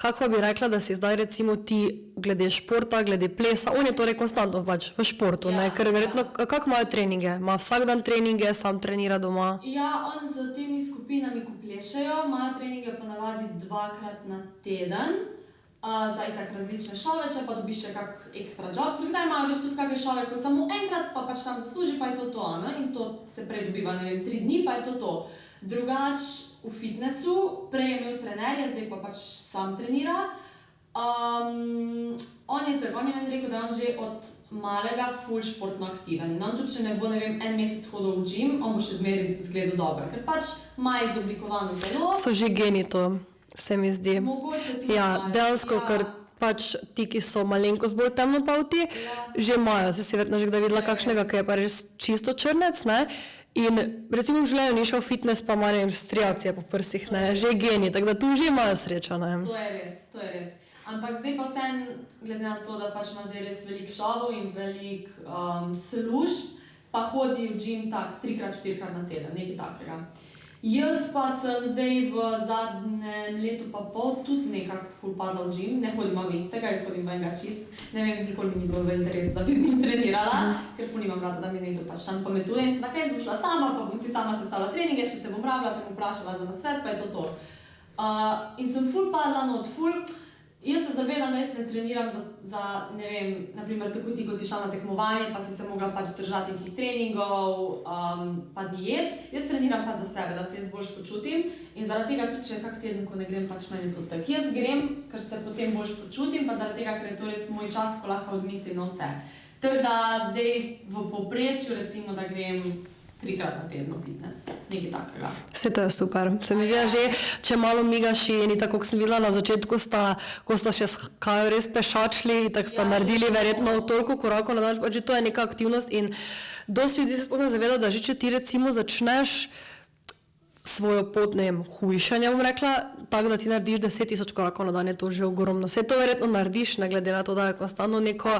Kako pa bi rekla, da si zdaj recimo ti glede športa, glede plesa, on je torej konstantno pač v športu, ne? Ker verjetno, kako imajo treninge? Ima vsak dan treninge, sam trenira doma? Ja, on z temi skupinami, ko plešejo, imajo treninge ponavadi 2-krat na teden. Za itak različne šove, če pa dobiš še kak ekstra job, ker kdaj imajo več tudi kakve šove, ko samo enkrat pa pač tam zasluži, pa je to, ne? In to se prej dobiva, ne vem, 3 dni, pa je to. Drugač v fitnessu, prej je imel trenerja, zdaj pa pač sam trenira. On je meni rekel, da je on že od malega ful športno aktiven. In on tudi, če ne bo, ne vem, en mesec hodil v gym, on bo še zmeraj izgledal dobro, ker pač ima izoblikovano telo. So že geni to. Se mi zdi. Mogoče tudi dejansko, ker pač ti, ki so malenkost bolj temnopolti, že imajo. Si verjetno že kdaj videla kakšnega, ki je pa res čisto črnec, ne? In recimo v življenju ni šel fitness, pa ima, ne vem, striacije po prsih, ne? Že geni, tako da tu že imajo srečo, ne? To je res. Ampak zdaj pa vseeno, glede na to, da pač ima zdaj res veliko šovov in veliko služb, pa hodi v gym tak 3-4 na teden, nekaj takega. Jaz pa sem zdaj v zadnjem letu pa pol tudi nekako ful padla v gym, ne hodim v istega, jaz hodim v enega čist. Ne vem, nikoli mi ni bilo v interesu, da bi z njim trenirala, ker ful nimam rada, da mi nekdo pač tam pametuje. In sem tako, jaz bom šla sama, pa bom si sama sestavila treninge, če te bom rabila, te bom vprašala za nasvet, pa je to. In sem ful padla not, Jaz se zavedam, da jaz ne treniram za ne vem, naprimer tako ti, ko si šla na tekmovanje, pa si se mogla pač držati nekih treningov, pa diet. Jaz treniram pač za sebe, da se jaz boljš počutim in zaradi tega tudi, če kak teden, ko ne grem, pač meni to tak. Jaz grem, ker se potem boljš počutim, pa zaradi tega, ker je to res moj čas, ko lahko odmislim na vse. Tako da zdaj v povprečju recimo, da grem 3-krat na teden v fitness, nekaj takega. Vse to je super. Se mi zdi, da že, če malo migaš in tako, kot sem videla na začetku, ko sta še s Kajo res pešačili, tako sta naredili verjetno toliko korakov na dan, pač že to je neka aktivnost in dosti ljudi se sploh ne zaveda, da že če ti recimo začneš svojo pot, ne vem, hujšanja, bom rekla, tako da ti narediš 10,000 korakov na dan, je to že ogromno. Vse to verjetno narediš, ne glede na to, da je konstantno neko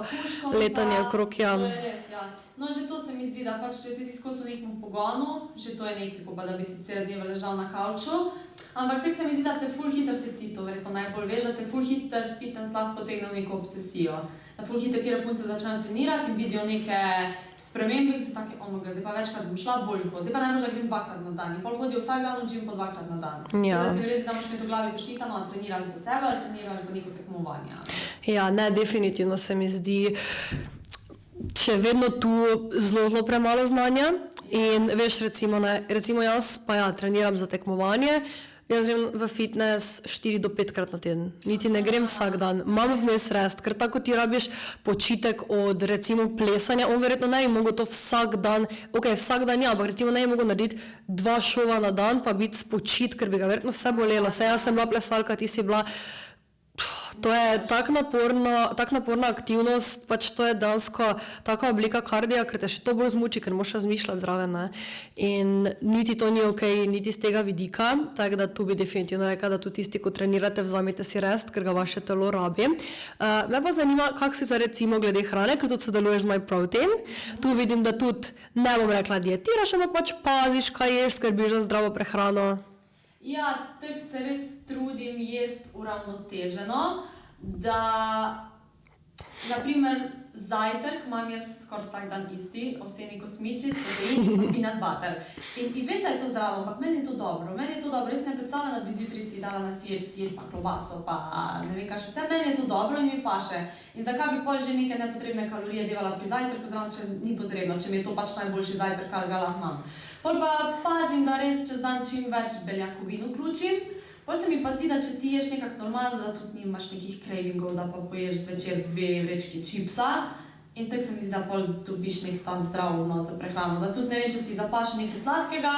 letanje okrog, ja. To je res, ja. No, že to se mi zdi, da pač, če si ti skozi v nekem pogonu, že to je nekaj, ko pa da bi ti cel dneve ležal na kavču. Ampak tako se mi zdi, da te ful hitro se ti to verjetno najbolj veže, te ful hitro fitness lahko potegne v neko obsesijo. Da ful hitro kjer punce začnejo trenirati in vidijo neke spremembe in so take, omega, zdaj pa večkrat bom šla, boljš bo. Zdaj pa najbolj, da grem 2-krat na dan in pol hodijo vsak dan v gym po 2-krat na dan. Ja. Da se mi res, da moraš imeti v glavi poštitano, treniraš za sebe ali treniraš za neko tekmovanje. Ja, ne, definitivno se mi zdi, še vedno tu zelo premalo znanja in veš, recimo jaz pa ja, treniram za tekmovanje, jaz grem v fitness 4 do 5-krat na teden, niti ne grem vsak dan, imam vmes rest, ker tako ti rabiš počitek od recimo plesanja, on verjetno ne bi mogel to vsak dan, vsak dan ja, ampak recimo ne bi mogel narediti 2 šova na dan pa biti spočit, ker bi ga verjetno vse bolelo, saj jaz sem bila plesalka, ti si bila. To je tak naporna aktivnost, pač to je dejansko taka oblika kardija, ker te še to bolj zmuči, ker moraš razmišljati zraven, ne. In niti to ni okej, niti z tega vidika, tako da tu bi definitivno rekla, da tudi tisti, ko trenirate, vzamite si rest, ker ga vaše telo rabi. Me pa zanima, kako si za recimo glede hrane, ker tudi sodeluješ z MyProtein. Tu vidim, da tudi, ne bom rekla dietiraš, ampak pač paziš, kaj ješ, skrbiš za zdravo prehrano. Ja, tako se res trudim jesti uravnoteženo, da naprimer zajtrk imam jaz skoraj vsak dan isti, ovseni kosmiči s protein in peanut butter. In vem, da je to zdravo, ampak meni je to dobro, jaz ne predstavljam, da bi zjutraj si dala na sir pa klobaso pa ne vem kaj še vse, meni je to dobro in mi paše. In zakaj bi pol že neke nepotrebne kalorije devala pri zajtrku, zraven, če ni potrebno, če mi je to pač najboljši zajtrk, kar ga lahko imam. Pol pa pazim, da res čez dan čim več beljakovin vključim. Pol se mi pa zdi, da če ti ješ nekako normalno, da tudi nimaš nekih cravingov, da pa poješ zvečer 2 vrečki čipsa. In tako se mi zdi, da pol dobiš nek ta zdrav odnos za prehrano. Da tudi ne vem, če ti zapaše nekaj sladkega,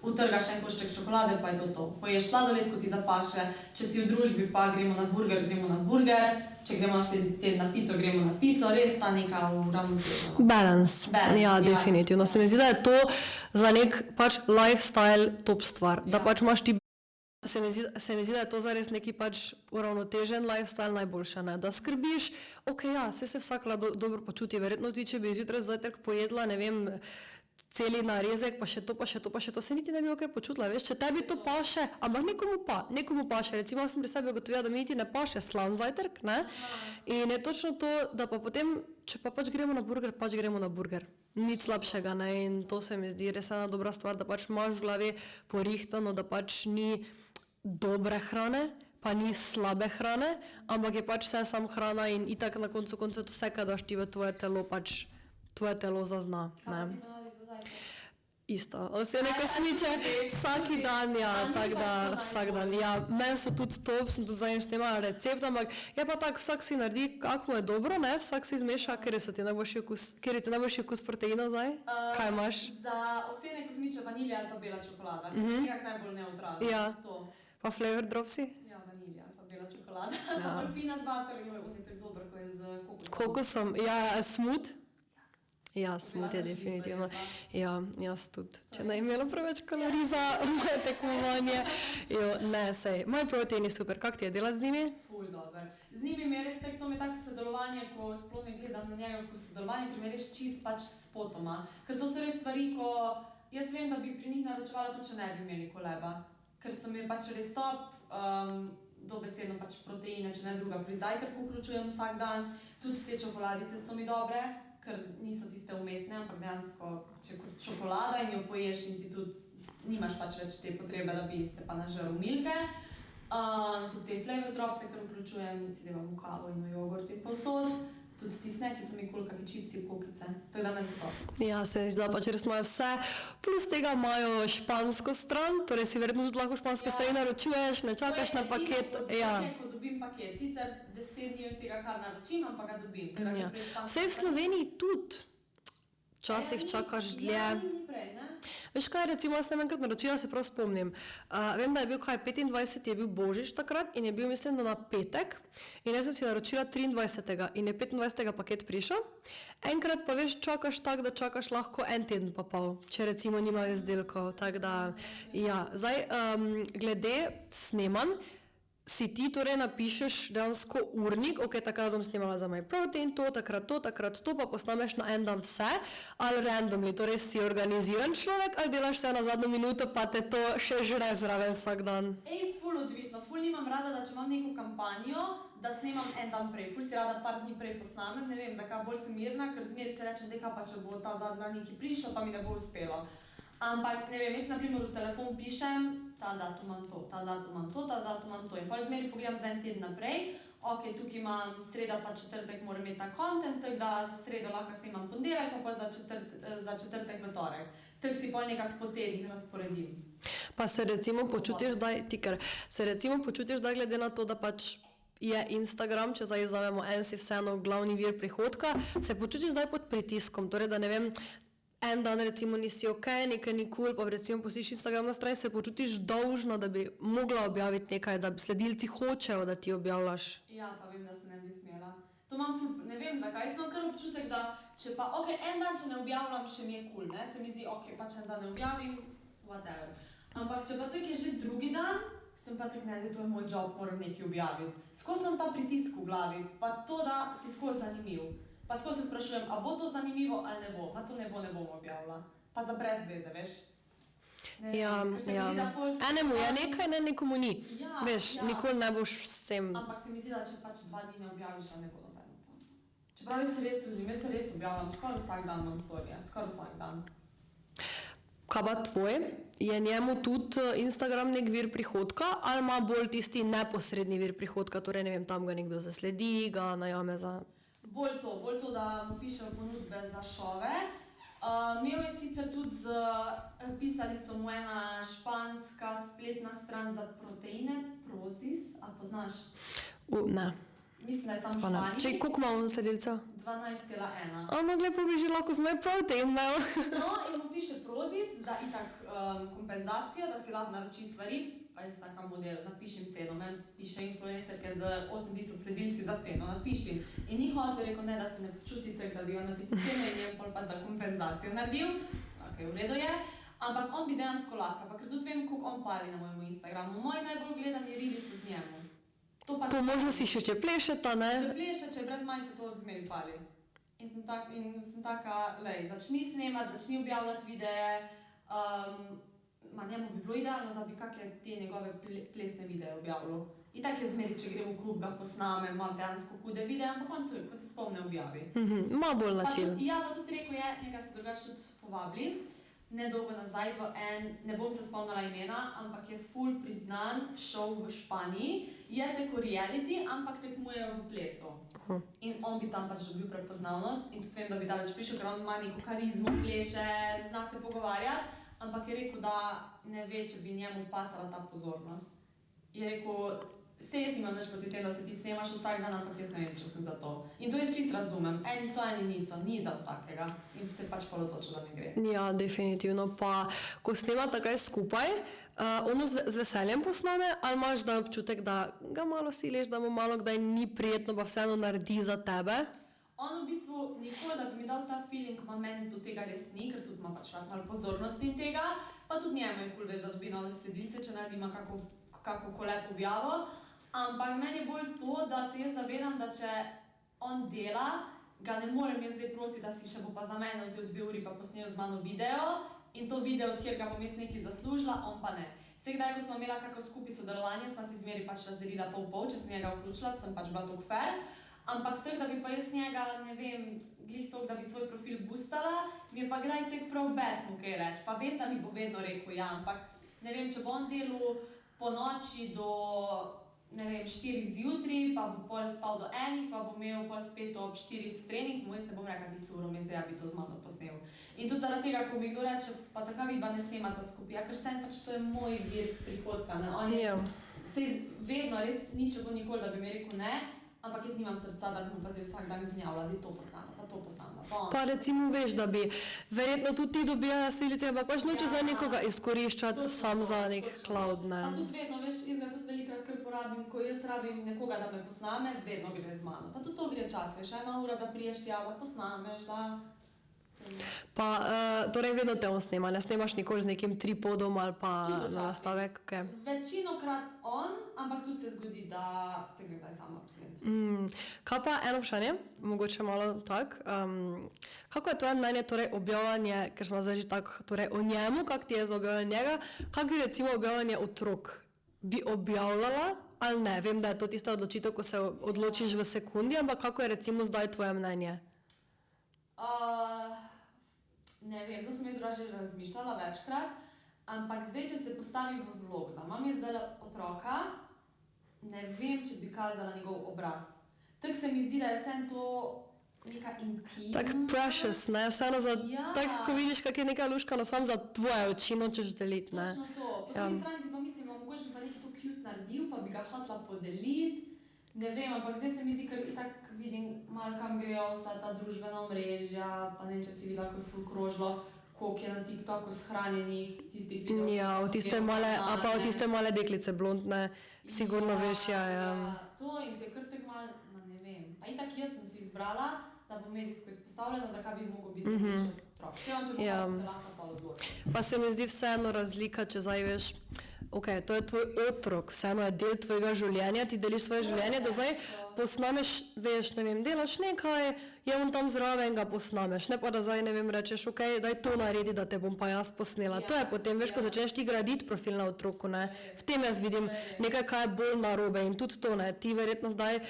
utrgaš en košček čokolade, pa je to. Poješ sladoled, ko ti zapaše, če si v družbi, pa gremo na burger, če gremo naslednji teden na pico, gremo na pico, res ta neka uravnoteženost. Balance, ja, definitivno. Se mi zdi, da je to za nek pač lifestyle top stvar, da pač imaš ti. Se mi zdi, da je to zares neki pač uravnotežen lifestyle najboljše, ne? Da skrbiš, ja, se vsak dobro počuti, verjetno ti, če bi zjutraj zajtrk pojedla, ne vem, celi narezek, pa še to, se niti ne bi počutila, veš, če tebi to paše, ampak nekomu paše, recimo sem pri sebi ugotovila, da mi niti ne paše slan zajtrk, ne, in je točno to, da pa potem, če pa pač gremo na burger, nič slabšega, ne, in to se mi zdi res ena dobra stvar, da pač imaš v glavi porihtano, da pač ni dobre hrane, pa ni slabe hrane, ampak je pač vse sam hrana in itak na koncu vse, kaj daš ti v tvoje telo, pač tvoje telo zazna, ne. Isto, ovsene kosmiče, vsak dan, ja, tako da vsak dan, ja, meni so tudi top, sem tudi zadnjič snemala recept, ampak je pa tako, vsak si naredi, kako mu je dobro, ne, vsak si zmeša, ker je ti najboljši okus proteinov zdaj, kaj imaš? Za ovsene kosmiče vanilja ali pa bela čokolada, nekak najbolj neutralno, Ja. to. Pa flavor dropsi? Ja, vanilja ali pa bela čokolada, pa peanut butter, on je tako dober, ko je z kokosom. Kokosom, ja, smooth? Ja, smooth je definitivno. Ja, jaz tudi. Če ne imela preveč kalorij za moje tekmovanje. Ne, sej. MyProtein je super. Kako ti je delati z njimi? Ful dober. Z njimi mi je res tako, to mi je tako sodelovanje, ko sploh ne gledam na njega kot sodelovanje, ker mi je res čist pač spotoma. Ker to so res stvari, ko jaz vem, da bi pri njih naročevala tudi, če ne bi imeli koleba. Ker so mi pač res top, dobesedno pač proteine, če ne druga, pri zajtrku vključujem vsak dan. Tudi te čokoladice so mi dobre, ker niso tiste umetne, ampak dejansko, če kot čokolada in jo poješ in ti tudi nimaš pač več te potrebe, da bi se pa nažrl milke. Tudi te flavor dropse, kar vključujem in si devam v kavo in v jogurt in posod. Tudi ti sneki so mi kul, kakšni čipsi, kokice. Tako da meni so to. Ja, se mi zdi, da pač res imajo vse, plus tega imajo špansko stran, torej si verjetno tudi lahko španske strani naročuješ, ne čakaš na paket. Ja. Ko dobim paket, sicer 10 dni od tega, kar naročim, ampak ga dobim. Ja. Vsej v Sloveniji tudi. Včasih čakaš dlje. Ja, ni prej, ne? Veš kaj, recimo, jaz sem enkrat naročila, se prav spomnim. Vem, da je bil 25. je bil Božič takrat in je bil, mislim, da na petek. In jaz sem si naročila 23. in je 25. paket prišel. Enkrat pa veš, čakaš tako, da čakaš lahko en teden pa pol, če recimo nimajo izdelkov. Tako da, ja. Zdaj, glede snemanj, si ti torej napišeš dejansko urnik, ok, takrat bom snemala za MyProtein, takrat to, pa posnameš na en dan vse, ali randomly, torej si organiziran človek, ali delaš vse na zadnjo minuto, pa te to še žre zraven vsak dan. Ful odvisno, ful nimam rada, da če imam neko kampanjo, da snemam en dan prej, ful si rada par dni prej posnamem, ne vem, zakaj bolj sem mirna, ker zmeri se rečem, deka pa če bo ta zadnja nekaj prišlo, pa mi ne bo uspelo. Ampak, ne vem, jaz na primer v telefon pišem, ta datum imam to, ta datum imam to, ta datum imam to. In potem zmeri pogledam za en teden naprej, ok, tukaj imam sreda pa četrtek, moram imeti ta content, tako da za sredo lahko snimam ponedeljek, pa za četrtek v torek. Tako si potem nekako po tednih razporedim. Pa se recimo počutiš zdaj, glede na to, da pač je Instagram, če zdaj vzamemo en si vseeno glavni vir prihodka, se počutiš zdaj pod pritiskom, torej da ne vem, en dan recimo nisi ok, nekaj ni cool, pa recimo postiš Instagram na strani, se počutiš dolžna, da bi mogla objaviti nekaj, da sledilci hočejo, da ti objavljaš. Ja, pa vem, da se ne bi smela. To imam ful, ne vem zakaj, sem kar občutek, da če pa, ok, en dan, če ne objavljam, še mi je cool, ne, se mi zdi, ok, pa če en dan ne objavim, whatever. Ampak če pa tako je že drugi dan, sem pa tako, ne, to je moj job, moram nekaj objaviti. Skozi imam ta pritisk v glavi, pa to, da si skozi zanimiv. Pa skozi se sprašujem, a bo to zanimivo ali ne bo, ma to ne bom objavila. Pa za brez veze, veš. Ja. Enemu je nekaj, ne, nekomu ni. Ja, veš, nikoli ne boš vsem. Ampak se mi zdi, da če pač 2 dni ne objaviš, da ne bo nobeno opazil. Čeprav jaz se res trudim, jaz se res objavljam, skoraj vsak dan imam storije, skoraj vsak dan. Kaj pa tvoj? Je njemu tudi Instagram nek vir prihodka ali ima bolj tisti neposredni vir prihodka, torej ne vem, tam ga nekdo zasledi, ga najame za... Bolj to, da mu pišejo ponudbe za šove. Imel je sicer tudi pisali so mu ena španska spletna stran za proteine, Prozis, a poznaš? Ne. Mislim, da je samo v Španiji. Če, koliko imamo sledilcev? 12,1. Mogla bi že lahko z MyProtein, ne? No, in mu piše Prozis za itak kompenzacijo, da si lahko naroči stvari, pa jaz taka model, napišem ceno, meni piše influencerke z 8000 sledilci za ceno, napišem. In ni hotel, rekel ne, da se ne počuti tako, da bi on napisal ceno in je pol pa za kompenzacijo naredil, ok, v redu je. Ampak on bi dejansko lahko, pa ker tudi vem, koliko on pali na mojem Instagramu. Moji najbolj gledani rili so z njemu. To možno si še če plešeta, ne? Če pleše, če je brez majice, to odzmeri pali. In sem taka, lej, začni snemati, začni objavljati videe. Njemu bi bilo idealno, da bi kakšne te njegove plesne videe objavljal. In tako je zmeri, če grem v klub, ga posnamem, imam dejansko hude videe, ampak on to, ko se spomne, objavi. Ima bolj način. Ja, pa tudi rekel je, nekaj se drugače tudi povabili. Nedolgo nazaj v ne bom se spomnila imena, ampak je ful priznan šov v Španiji. Je tako reality, ampak tekmujejo v plesu. In on bi tam pač dobil prepoznavnost in tudi vem, da bi daleč prišel, ker on ima neko karizmo, pleše, zna se pogovarjati, ampak je rekel, da ne ve, če bi njemu pasala ta pozornost. Je rekel, saj jaz nimam nič proti tem, da se ti snemaš vsak dan, ampak jaz ne vem, če sem za to. In to jaz čisto razumem. Eni so, eni niso, ni za vsakega. In se pač pol odločil, da mi gre. Ja, definitivno. Pa, ko snemata kaj skupaj, ono z veseljem posname, ali imaš da občutek, da ga malo siliš, da mu malo kdaj ni prijetno, pa vseeno naredi za tebe? On v bistvu nikoli, da bi mi dal ta feeling, pa meni do tega res ni, ker tudi ima pač malo pozornosti in tega. Pa tudi njemu je cool, veš, da dobi nove sledilce, če naredi ima kako kolep objavo. Ampak meni je bolj to, da se jaz zavedam, da če on dela, ga ne morem jaz zdaj prositi, da si še bo pa za mene vzel 2 uri pa posnel z mano video in to video, od kjer ga bom jaz nekaj zaslužila, on pa ne. Vse kdaj, ko smo imela kako skupaj sodelovanje, smo si zmeri pač razdelila pol, če sem njega vključila, sem pač bila tako fair. Ampak tako, da bi pa jaz njega, ne vem, glih toliko, da bi svoj profil boostala, mi je pa kdaj tek prav bad mu kaj reči. Pa vem, da mi bo vedno rekel ja, ampak ne vem, če bo on delal po noči do, ne vem, 4 zjutraj, pa bo pol spal do 1, pa bo imel pol spet ob 4 trening, mu jaz ne bom rekla tisto uro, da ja bi to z mano posnel. In tudi zaradi tega, ko mi kdo reče, pa zakaj vidva ne snemata skupaj, ja, ker sem pač to je moj vir prihodka, ne, on je, sej vedno, res nič bo nikoli, da bi mi rekel ne, ampak jaz nimam srca, da bi mu pa zdaj vsak dan gnjavila, da je to posnamo, pa to posnamo, pa on. Pa recimo veš, da bi verjetno tudi ti dobila naslednice, ampak pač noče za nekoga izkoriščati sam za nek cloud, ne. Pa tudi vedno, veš, jaz ga tudi velikrat kar porabim, ko jaz rabim nekoga, da me posname, vedno gre z mano. Pa tudi to gre čas, veš, 1 ura, da priješ tja, da posnameš, da... Pa, torej vedno te on snema, ne snemaš nikoli z nekim tripodom ali pa na nastavek, okay. Večinokrat on, ampak tudi se zgodi, da se grem daj sama posneti. Kaj pa eno vprašanje, mogoče malo tak, kako je tvoje mnenje, torej objavljanje, ker smo zdaj že tako, torej o njemu, kak ti je za objavljanje njega, kak je recimo objavljanje otrok? Bi objavljala ali ne? Vem, da je to tista odločitev, ko se odločiš v sekundi, ampak kako je recimo zdaj tvoje mnenje? Ne vem, to sem jaz že razmišljala večkrat, ampak zdaj, če se postavim v vlog, da imam jaz zdaj otroka, ne vem, če bi kazala njegov obraz. Tako se mi zdi, da je vse to neka intimna. Tak precious, ne? Vseeno za, tako ko vidiš, kak je neka luška, no sam za tvoje oči nočeš deliti, ne? Točno to. Po drugi strani si pa mislim, mogoče bi pa nekaj to cute naredil, pa bi ga hotela podeliti. Ne vem, ampak zdaj se mi zdi, ker itak vidim malo kam grejo vsa ta družbena omrežja, pa ne vem, če si videla, ko je ful krožilo, koliko je na TikToku shranjenih tistih videov. Ja, v tiste male deklice blondne, sigurno veš, ja. To in te kar tak malo, ne vem. Pa itak jaz sem si izbrala, da bo medijsko izpostavljena, zakaj bi mogel biti zaključen otrok. Vse on, če bo se lahko pa odločil. Pa se mi zdi vseeno razlika, če zdaj veš, ok, to je tvoj otrok, vseeno je del tvojega življenja, ti deliš svoje življenje, da zdaj posnameš, veš, ne vem, delaš nekaj, je on tam zraven, ga posnameš, ne pa da zdaj, ne vem, rečeš, ok, daj to naredi, da te bom pa jaz posnela. To je potem, veš, ko začneš ti graditi profil na otroku, ne, v tem jaz vidim nekaj, kaj je bolj narobe in tudi to, ne, ti verjetno zdaj,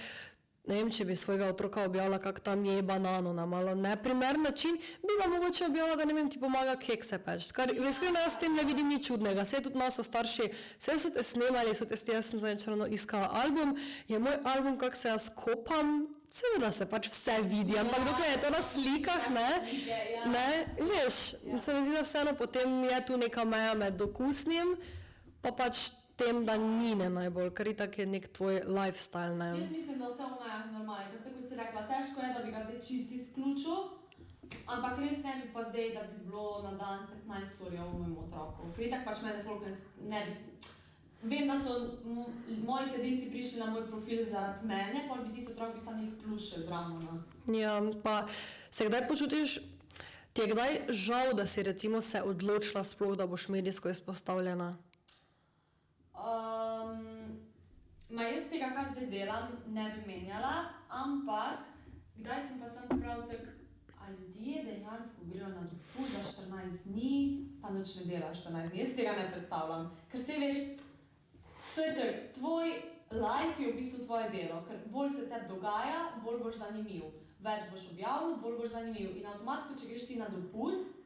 ne vem, če bi svojega otroka objavila, kak tam je banano na malo neprimern način, bi pa mogoče objavila, da ne vem, ti pomaga kekse peč. Kar, iskreno, jaz s tem ne vidim nič čudnega. Saj tudi nas so starši, vse so te snemali, jaz sem zadnjič iskala album, je moj album, kak se jaz kopam, seveda se pač vse vidi, ampak dokler je to na slikah, ne, veš, se mi zdi, da vseeno potem je tu neka meja med dokusnim, pa pač tem, da ni ne najbolj, ker itak je nek tvoj lifestyle, ne. Jaz mislim, da vse v mejah normalno, ker tako si rekla, težko je, da bi ga zdaj čisto izključil, ampak res ne bi pa zdaj, da bi bilo na dan 15 storjev o mojem otroku, ker itak pač mene folk ne bi... Vem, da so moji sledilci prišli na moj profil zaradi mene, pol bi tisti otrok bi sam nek plus še zdravo, ne. Ja, pa se kdaj počutiš, ti je kdaj žal, da si recimo se odločila sploh, da boš medijsko izpostavljena? Jaz tega, kar zdaj delam, ne bi menjala, ampak kdaj sem pa sem prav tak, a ljudje dejansko grejo na dopust za 14 dni, pa nič ne dela 14 dni. Jaz tega ne predstavljam, ker se veš, to je tak, tvoj life je v bistvu tvoje delo, ker bolj se tebi dogaja, bolj boš zanimiv. Več boš objavil, bolj boš zanimiv in avtomatsko, če greš ti na dopust,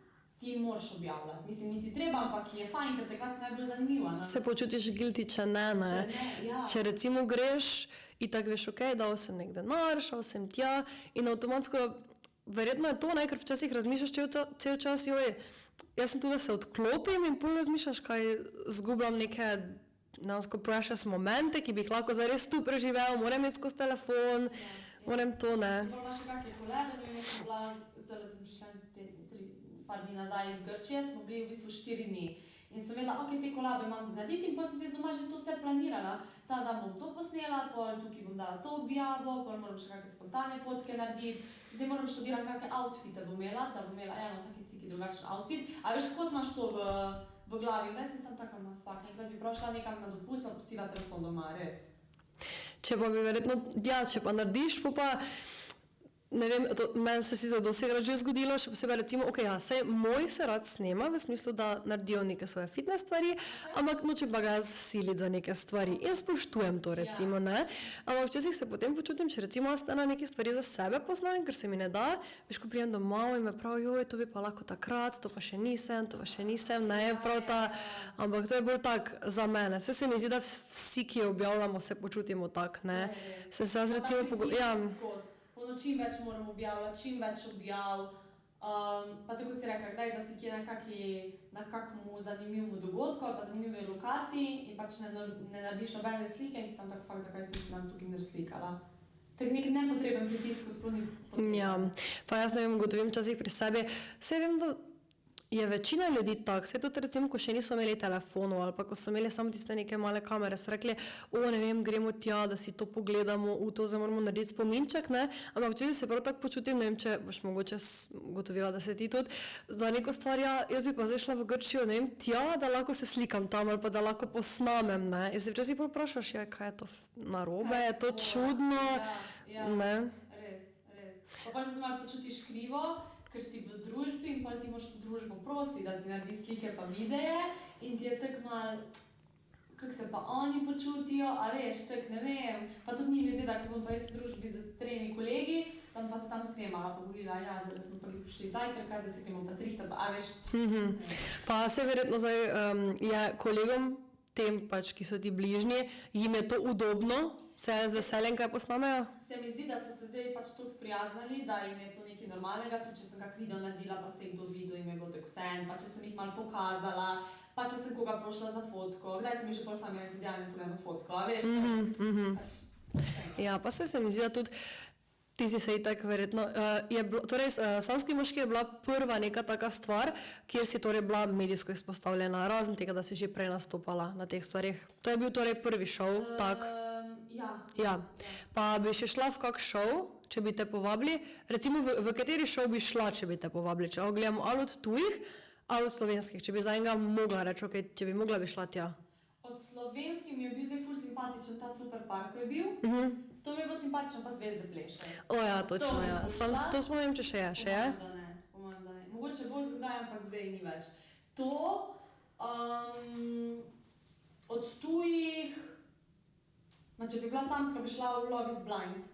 ti moraš objavljati. Mislim, ni ti treba, ampak je fajn, ker takrat si najbolj zanimiva. Se počutiš guilty, če ne, ne. Če recimo greš in tako veš, ok, dal sem nek denar, šel sem tja in avtomatsko, verjetno je to, ne, ker včasih razmišljaš cel čas, joj, jaz sem tu, da se odklopim in pol razmišljaš, kaj zgubljam neke dejansko precious momente, ki bi jih lahko zares tu preživel, moram imeti skozi telefon, moram to, ne. Moram še kakšne kolebe, ne vem, jaz sem bila, zdaj sem prišla par dni nazaj iz Grčije, smo bili v bistvu 4 dni. In sem vedela, ok, te kolabe imam za narediti in potem sem si doma že to vse planirala. Ta dan bom to posnela, pol tukaj bom dala to objavo, pol moram še kakšne spontane fotke narediti. Zdaj moram študirati, kakšne outfite bom imela, da bom imela eno vsaki sliki drugačen outfit. A veš, skozi imaš to v glavi, zdaj sem taka, fuck, enkrat bi prav šla nekam na dopust, pa pustila telefon doma, res. Če pa bi verjetno, ja, če pa narediš, pa ne vem, meni se sicer dosegrat že zgodilo, še posebej recimo, ok, ja, sej moj se rad snema v smislu, da naredijo neke svoje fitness stvari, ampak nočem pa ga siliti za neke stvari in spoštujem to recimo, ne. Ampak včasih se potem počutim, če recimo jaz ena neke stvari za sebe poznam, ker se mi ne da, veš, ko prijem domov in me prav, joj, to bi pa lahko takrat, to pa še nisem, ne, prav ta, ampak to je bolj tak za mene. Se mi zdi, da vsi, ki objavljamo, se počutimo tak, ne. Se jaz recimo Čim več moram objavljati, čim več objav. Pa tako si rekla, kdaj, da si kje na kakmu zanimivemu dogodku ali pa zanimivi lokaciji in pač ne narediš nobene slike in si sam tako fakt, zakaj si nam tukaj slikala. Tak nek nepotreben pritisk, sploh ni potreben. Ja, pa jaz ne vem, ugotovim včasih pri sebi. Saj vem, da je večina ljudi tak, saj tudi recimo, ko še niso imeli telefonov ali pa ko so imeli samo tiste neke male kamere, so rekli, ne vem, gremo tja, da si to pogledamo, to zdaj moramo narediti spominček, ne, ampak včasih se prav tako počutim, ne vem, če boš mogoče ugotovila, da se ti tudi za neko stvar, ja, jaz bi pa zdaj šla v Grčijo, ne vem, tja, da lahko se slikam tam ali pa da lahko posnamem, ne, in se včasih vprašaš, ja, kaj je to narobe, je to čudno, ne. Res. Pa se malo počutiš krivo, ker si v družbi in potem ti moraš to družbo prositi, da ti naredi slike pa videe in ti je tako malo, kako se pa oni počutijo, a veš, tako ne vem. Pa tudi ni mi zdi, da ko bom v družbi z 3 kolegi, tam pa se tam snemala, pa govorila, ja, zdaj smo pa prišli zajtrka, zdaj se gremo pa zrihtati, a veš. Pa se verjetno zdaj je kolegom tem pač, ki so ti bližnji, jim je to udobno, se z veseljem kaj posnamejo? Se mi zdi, da so se zdaj pač toliko sprijaznili, da jim je to nekaj normalnega, tudi če sem kak video naredila, pa se je kdo videl in me bo tako vseeno, pa če sem jih malo pokazala, pa če sem koga prošla za fotko, kdaj sem jih že pol sami rekli, da mi pogledam fotko, a veš? Ja, pa se mi zdi, da tudi ti si se itak verjetno, torej Sanjski moški je bila prva neka taka stvar, kjer si torej bila medijsko izpostavljena, razen tega, da si že prej nastopala na teh stvarih. To je bil torej prvi šov, tak? Ja. Pa bi še šla v kak šov, če bi te povabili? Recimo, v kateri šov bi šla, če bi te povabili? Če gledamo ali od tujih, ali od slovenskih, če bi za enega mogla reči, ok, če bi mogla bi šla tja. Od slovenskih mi je bil zdaj ful simpatičen ta Super Park, ko je bil. To mi je bilo simpatično, pa Zvezde pleše. O ja, točno, ja. To spomnim, če še je. Po mojem, da ne. Mogoče bo zdaj, ampak zdaj ni več. To, od tujih, če bi bila samska, bi šla v Love is Blind.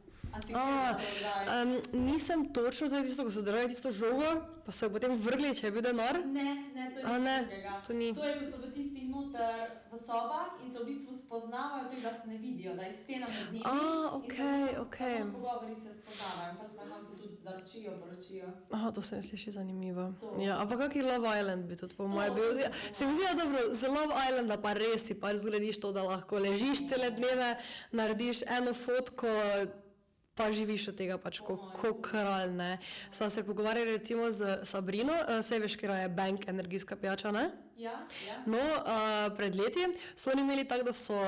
Nisem točno, to je tisto, ko so držali tisto žogo, pa so jo potem vrgli, če je bil denar? Ne, to je drugega. To ni. To je, ko so v tistih noter v sobah in se v bistvu spoznavajo, tudi da se ne vidijo, da je stena med njimi. Okay. In samo pogovori se spoznavajo, pa se na koncu tudi zaročijo, poročijo. To se mi sliši zanimivo. Ja, ampak kak je Love Island bi tudi po moje bil? Se mi zdi, da dobro, za Love Islanda pa res si pa zgradiš to, da lahko ležiš cele dneve, narediš eno fotko, pa živiš od tega pač kot kralj, ne. Sva se pogovarjali recimo z Sabrino, saj veš, kera je Bank energijska pijača, ne? Ja. No, pred leti so oni imeli tako, da so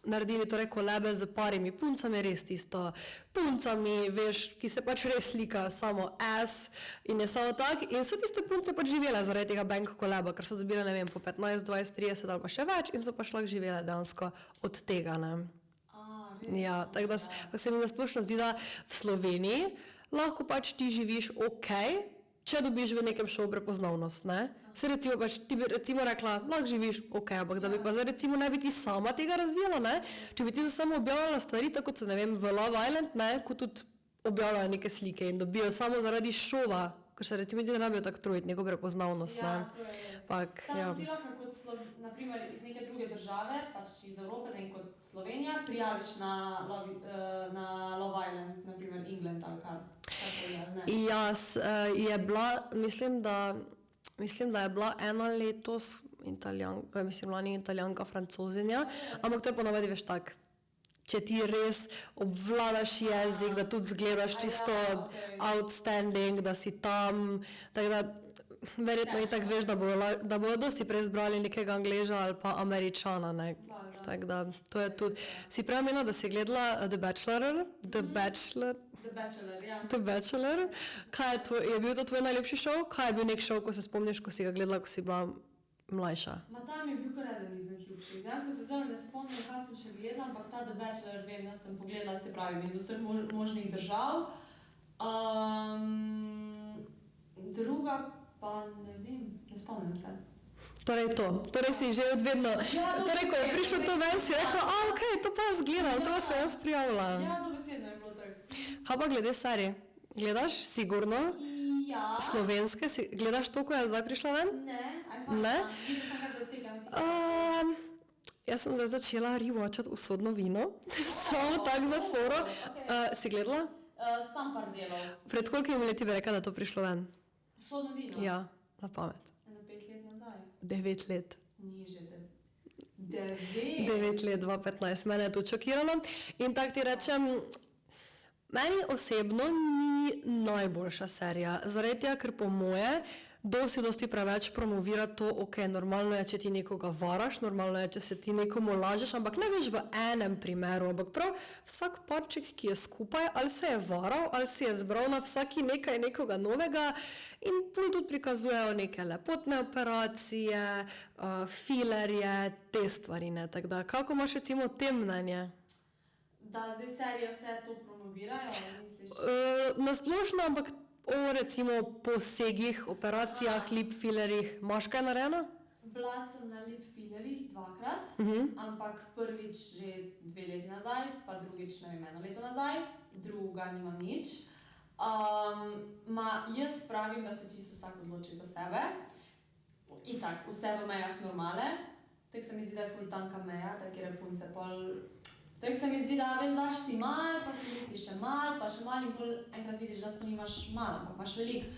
naredili torej kolebe z parimi puncami, res tisto puncami, veš, ki se pač res slikajo samo ass in je samo tak in so tiste punce pač živele zaradi tega Bank koleba, ker so dobile, ne vem, po 15, 20, 30 ali pa še več in so pač lahko živele dejansko od tega, ne. Ja, tako da se mi nasplošno zdi, da v Sloveniji lahko pač ti živiš okej, če dobiš v nekem šovu prepoznavnost, ne. Se recimo pač, ti bi recimo rekla, lahko živiš okej, ampak da bi pa zdaj recimo ne bi ti sama tega razvijala, ne. Če bi ti samo objavljala stvari, tako kot so, ne vem, v Love Island, ne, ko tudi objavljajo neke slike in dobijo samo zaradi šova, ker se recimo ti ne rabijo tako truditi, neko prepoznavnost, ne. Ja, to je res. Sam ti lahko kot, naprimer, iz neke druge države, pač iz Evrope, ne kot Slovenija, prijaviš na Love Island, naprimer England ali kar. Jaz je bila, mislim, da je bila ena letos lani Italijanka, Francozinja, ampak to je ponavadi veš tak. Če ti res obvladaš jezik, da tudi zgledaš čisto outstanding, da si tam, tako da verjetno i tako veš, da bodo dosti prej zbrali nekega Angleža ali pa Američana, ne. Tako da, to je tudi. Si prej omenila, da si gledala The Bachelor. Kaj je bil to tvoj najlepši šov? Kaj je bil nek šov, ko se spomniš, ko si ga gledala, ko si bila mlajša? Tam je bil kar eden izmed ljubših. Dejansko se zelo ne spomnim, kaj sem še gledala, ampak ta The Bachelor, vem, da sem pogledala, se pravi, iz vseh možnih držav. Druga pa ne vem, ne spomnim se. Torej si že odvedno. Torej, ko je prišlo to ven, si rekla, ok, to pa jaz gledam, to pa sem jaz prijavila. Ja, dobesedno je bilo tako. Kaj pa glede serije? Gledaš sigurno? Ja. Slovenske? Gledaš to, ko je zdaj prišla ven? Ne, Ne? Vidim sem kaj docela. Jaz sem zdaj začela rewatchat Usodno vino. Samo tako za foro. Si gledala? Sam par delov. Pred kolikimi leti bi rekla, da je to prišlo ven? Usodno vino? Ja, na pamet. Na 5 let nazaj? 9 let. Ni že 9. 9 let, 2015. Mene je to šokiralo. In tako ti rečem, meni osebno ni najboljša serija. Zaradi tega, ker po moje dosti preveč promovira to, ok, normalno je, če ti nekoga varaš, normalno je, če se ti nekomu lažeš, ampak ne veš v enem primeru, ampak prav vsak parček, ki je skupaj, ali se je varal, ali si je zbral na vsaki nekaj nekoga novega in tudi prikazujejo neke lepotne operacije, filerje, te stvari, ne, tako da, kako imaš recimo te mnenje? Da zdaj serije vse to promovirajo, misliš? Na splošno, ampak o recimo posegih, operacijah, lip fillerjih, imaš kaj narejeno? Bila sem na lip fillerjih 2-krat, ampak prvič že 2 leti nazaj, pa drugič ne vem, 1 leto nazaj, druga nimam nič. Jaz pravim, da se čisto vsak odloči za sebe. Itak, vse v mejah normale. Tako se mi zdi, da je ful tanka meja, tako je punce pol. Tako se mi zdi, da več daš si mal, pa si misliš še mal, pa še mal in pol enkrat vidiš, da sploh nimaš mal, ampak imaš veliko.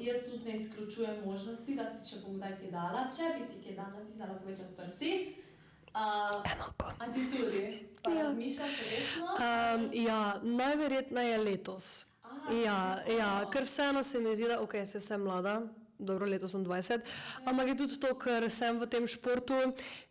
Jaz tudi ne izključujem možnosti, da si še bom kdaj kaj dala. Če bi si kaj dala, bi si dala povečati prsi. Enako. A ti tudi? Pa razmišljaš resno? Ja, najverjetneje letos. Ja, ker vseeno se mi zdi, da ok, sem mlada. Dobro, letos sem 20, ampak je tudi to, ker sem v tem športu,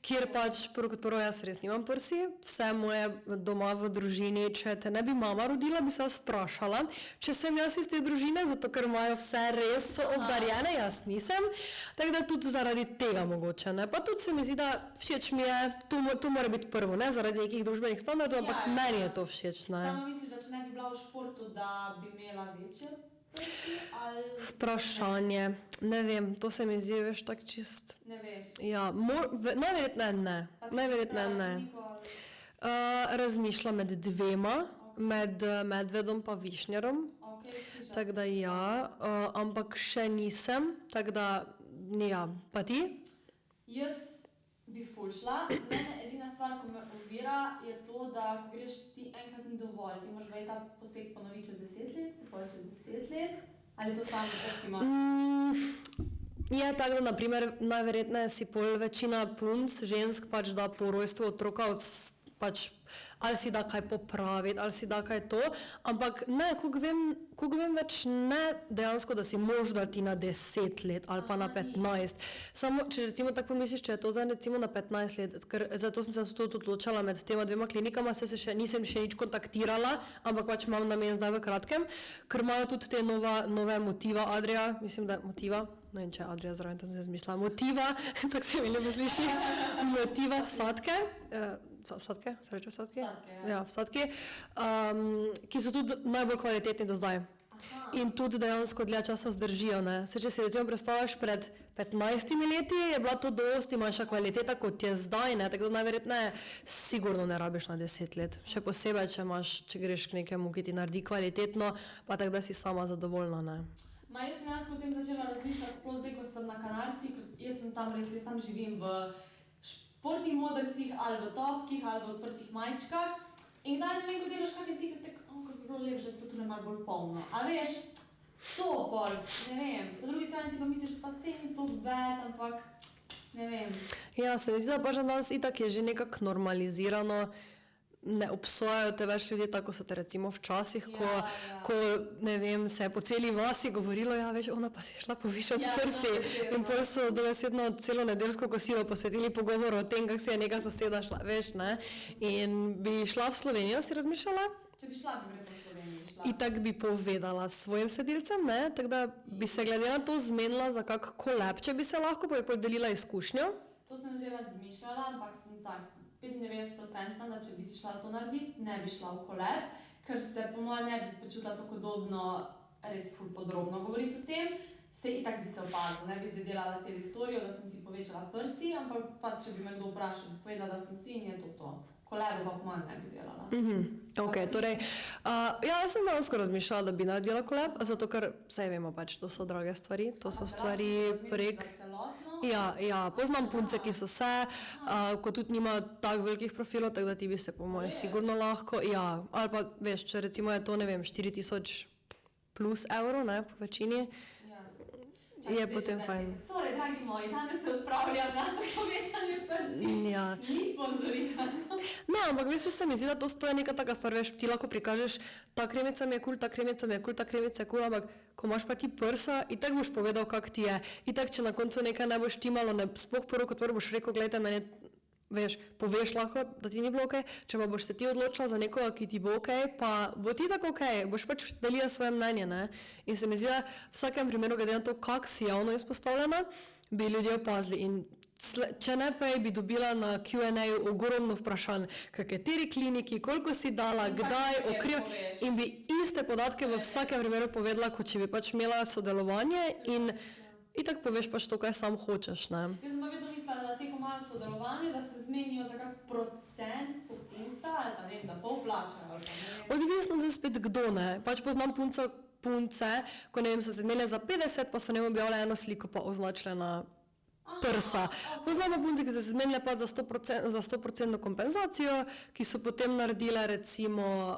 kjer pač prvo kot prvo jaz res nimam prsi, vse moje doma v družini, če te ne bi mama rodila, bi se jaz vprašala, če sem jaz iz te družine, zato ker imajo vse res obdarjene, jaz nisem, tako da tudi zaradi tega mogoče, ne, pa tudi se mi zdi, da všeč mi je, to mora biti prvo, ne, zaradi nekih družbenih standardov, ampak meni je to všeč, ne. Samo misliš, da če ne bi bila v športu, da bi imela večje? Vprašanje, ne vem, to se mi zdi, veš, tako čist. Ne veš. Ja, najverjetneje ne. Razmišljam med dvema, med medvedom pa višnjarom, tako da ja, ampak še nisem, tako da ja, pa ti? Jaz bi ful šla. Mene edina stvar, ko me ovira, je to, da ko greš ti enkrat ni dovolj. Ti moraš ta poseg ponoviti čez 10 let, potem čez 10 let. Ali to samo optima? Je tako, da naprimer najverjetneje si pol večina punc, žensk pač da po rojstvu otroka pač ali si da kaj popraviti, ali si da kaj to, ampak ne, koliko vem več ne dejansko, da si mož da ti na 10 let ali pa na 15. Samo, če recimo tako pomisliš, če je to zdaj recimo na 15 let, ker zato sem se tudi odločala med tema dvema klinikama, nisem še nič kontaktirala, ampak pač imam namen zdaj v kratkem, ker imajo tudi te nove Motiva Adria, mislim, da je Motiva, ne vem, če je Adria zraven, tam sem zmislila, Motiva, tako se mi lepo sliši, Motiva vsadke, vsadke, se reče vsadke? Ja, vsadke, ki so tudi najbolj kvalitetni do zdaj. In tudi dejansko dlje časa zdržijo, ne. Se, če si recimo predstavljaš pred 15 leti, je bila to dosti manjša kvaliteta, kot je zdaj, ne, tako da najverjetneje sigurno ne rabiš na 10 let. Še posebej, če greš k nekemu, ki ti naredi kvalitetno, pa tako da si sama zadovoljna, ne. Jaz sem dejansko o tem začela razmišljati, sploh zdaj, ko sem na Kanarcih, jaz tam živim v športnih modrcih, ali v topkih, ali v odprtih majčkah. In kdaj ne vem, ko delaš kakšne slike, ste kako bi bilo lep, že pa tu ne malo bolj polno. A veš, to pol, ne vem. Po drugi strani si pa misliš, pa se ni to vet, ampak ne vem. Ja, se mi zdi, da pač danes itak je že nekako normalizirano, ne obsojajo te več ljudi, tako so te recimo včasih, ko ne vem, se je po celi vasi govorilo, ja, veš, ona pa si je šla povišati prsi. In potem so dobesedno celo nedeljsko kosilo posvetili pogovoru o tem, kako si je neka soseda šla, veš, ne. In bi šla v Slovenijo, si razmišljala? Če bi šla, bi verjetno v Sloveniji šla. Itak bi povedala svojim sledilcem, ne, tako da bi se glede na to zmenila za kak kolab, če bi se lahko podelila izkušnjo. To sem že razmišljala, ampak sem sem tak 95%, da če bi si šla to narediti, ne bi šla v kolab, ker se po mojem ne bi počutila tako podobno, res ful podrobno govoriti o tem. Se itak bi se opazil, ne bi zdaj delala celo istorijo, da sem si povečala prsi, ampak pa če bi me kdo vprašal, povedala, da sem si in je to. Kolebo pa po mojem ne bi delala. Ok, torej, jaz sem dejansko razmišljala, da bi naredila kolab, zato ker, saj vemo pač, to so drage stvari, to so stvari prek... Ja, poznam punce, ki so se, ko tudi nimajo tako velikih profilov, tako da ti bi se po mojem sigurno lahko, ja, ali pa veš, če recimo je to, ne vem, 4000 plus evrov, ne, po večini, je potem fajn. Torej, dragi moji, danes se odpravlja na povečanje prsi. Ja. Ni sponzorirano. No, ampak veste, se mi zdi, da to je neka taka stvar, veš, ti lahko prikažeš, ta kremica mi je kul, ta kremica mi je kul, ta kremica je kul, ampak ko imaš pa ti prsa, itak boš povedal, kak ti je. Itak, če na koncu nekaj ne boš timalo, sploh prvo kot prvo boš rekel, gledajte, meni veš, poveš lahko, da ti ni bilo okej, če pa boš se ti odločila za nekoga, ki ti bo okej, pa bo ti tako okej, boš pač delila svoje mnenje, ne? In se mi zdi, da v vsakem primeru, glede na to, kak si javno izpostavljena, bi ljudje opazili in če ne prej bi dobila na Q&A ogromno vprašanj, kateri kliniki, koliko si dala, kdaj, in bi iste podatke v vsakem primeru povedala, kot če bi pač imela sodelovanje in itak poveš pač to, kaj sam hočeš, ne? Jaz sem pa vedno mislila, da te, ko imajo sodelovanje, da se zmenijo za kak procent popusta ali pa ne vem, da pol plačajo ali pa ne vem. Odvisno zdaj spet kdo, ne? Pač poznam punce, ko ne vem, so se zmenile za 50, pa so ne objavile eno sliko pa označile na prsa. Poznam pa punce, ki so se zmenile pa za 100% kompenzacijo, ki so potem naredile recimo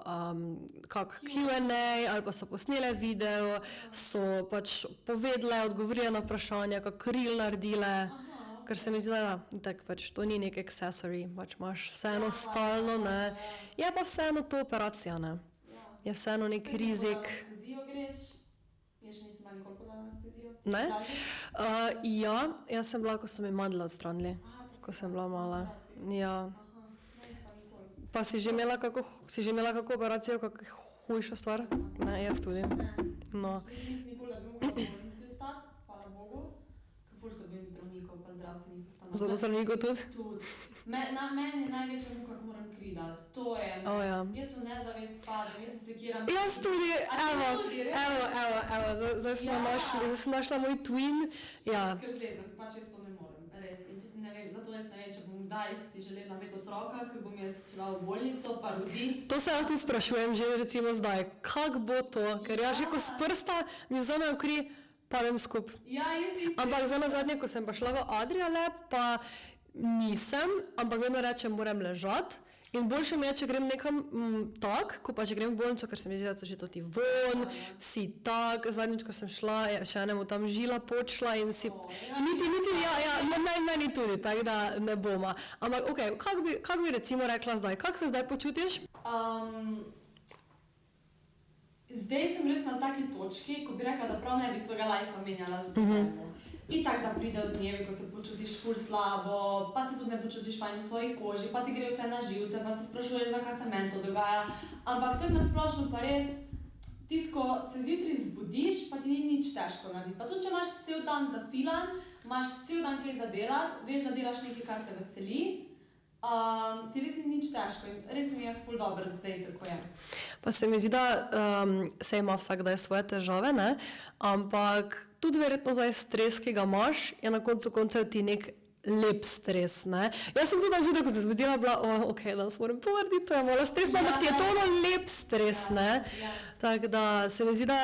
kak Q&A ali pa so posnele video, so pač povedale, odgovorile na vprašanja, kak reel naredile, ker se mi zdi, da tak, pač, to ni nek accessory, pač imaš vseeno stalno, ne. Je pa vseeno to operacija, ne. Je vseeno nek rizik. Anestezijo greš? Jaz še nisem nikoli podala anestezijo. Ne? Ja, jaz sem bila, ko so mi mandle odstranili, ko sem bila mala. Ja. Pa si že imela kako operacijo, kako hujša stvar? Ne, jaz tudi. No. Nisem nikoli, da bi mogla v bolnici ostati, hvala Bogu, ker ful se bojim zdravnikov pa zdravstvenih ustanov. Zdravnikov tudi? Tudi. Na meni je največja muka, ko moram kri dati. To je. Ja. Jaz v nezavest padem, jaz se sekiram. Jaz tudi, evo, zdaj smo našla moj twin. Ja. Ker zlezem, pač jaz to ne morem, res. In tudi ne vem, zato jaz ne vem, če bom kdaj si želela imeti otroka, ker bom jaz šla v bolnico pa roditi. To se jaz tudi sprašujem že recimo zdaj, kak bo to, ker jaz že ko s prsta mi vzamejo kri, padem skup. Ja, jaz isto. Ampak zdaj nazadnje, ko sem pa šla v Adrialab, pa nisem, ampak vedno rečem, moram ležati. In boljše mi je, če grem nekam tak, ko pa če grem v bolnico, ker se mi zdi, da to že to ti von, si tak. Zadnjič, ko sem šla, je še enemu tam žila počla in si... Meni tudi, tako da ne boma. Ampak, okej, kak bi recimo rekla zdaj? Kak se zdaj počutiš? Zdaj sem res na taki točki, ko bi rekla, da prav ne bi svojega lajfa menjala z tebom. Itak, da pride od dnevi, ko se počutiš ful slabo, pa se tudi ne počutiš fajn v svoji koži, pa ti gre vse na živce, pa se sprašuješ, zakaj se meni to dogaja. Ampak to je na splošno pa res, ko se zjutraj zbudiš, pa ti ni nič težko narediti. Pa tudi, če imaš cel dan zafilan, imaš cel dan kaj za delati, veš, da delaš nekaj, kar te veseli, ti res ni nič težko in res mi je ful dobro, zdaj tako je. Pa se mi zdi, da se ima vsak daj svoje težave, ne? Ampak tudi verjetno zdaj stres, ki ga imaš, je na koncu koncev ti nek lep stres, ne? Jaz sem tudi zjutraj, ko se zbudila, bila, okej, danes moram to narediti, to je malo stresno, ampak ti je to lep stres, ne? Tako da se mi zdi, da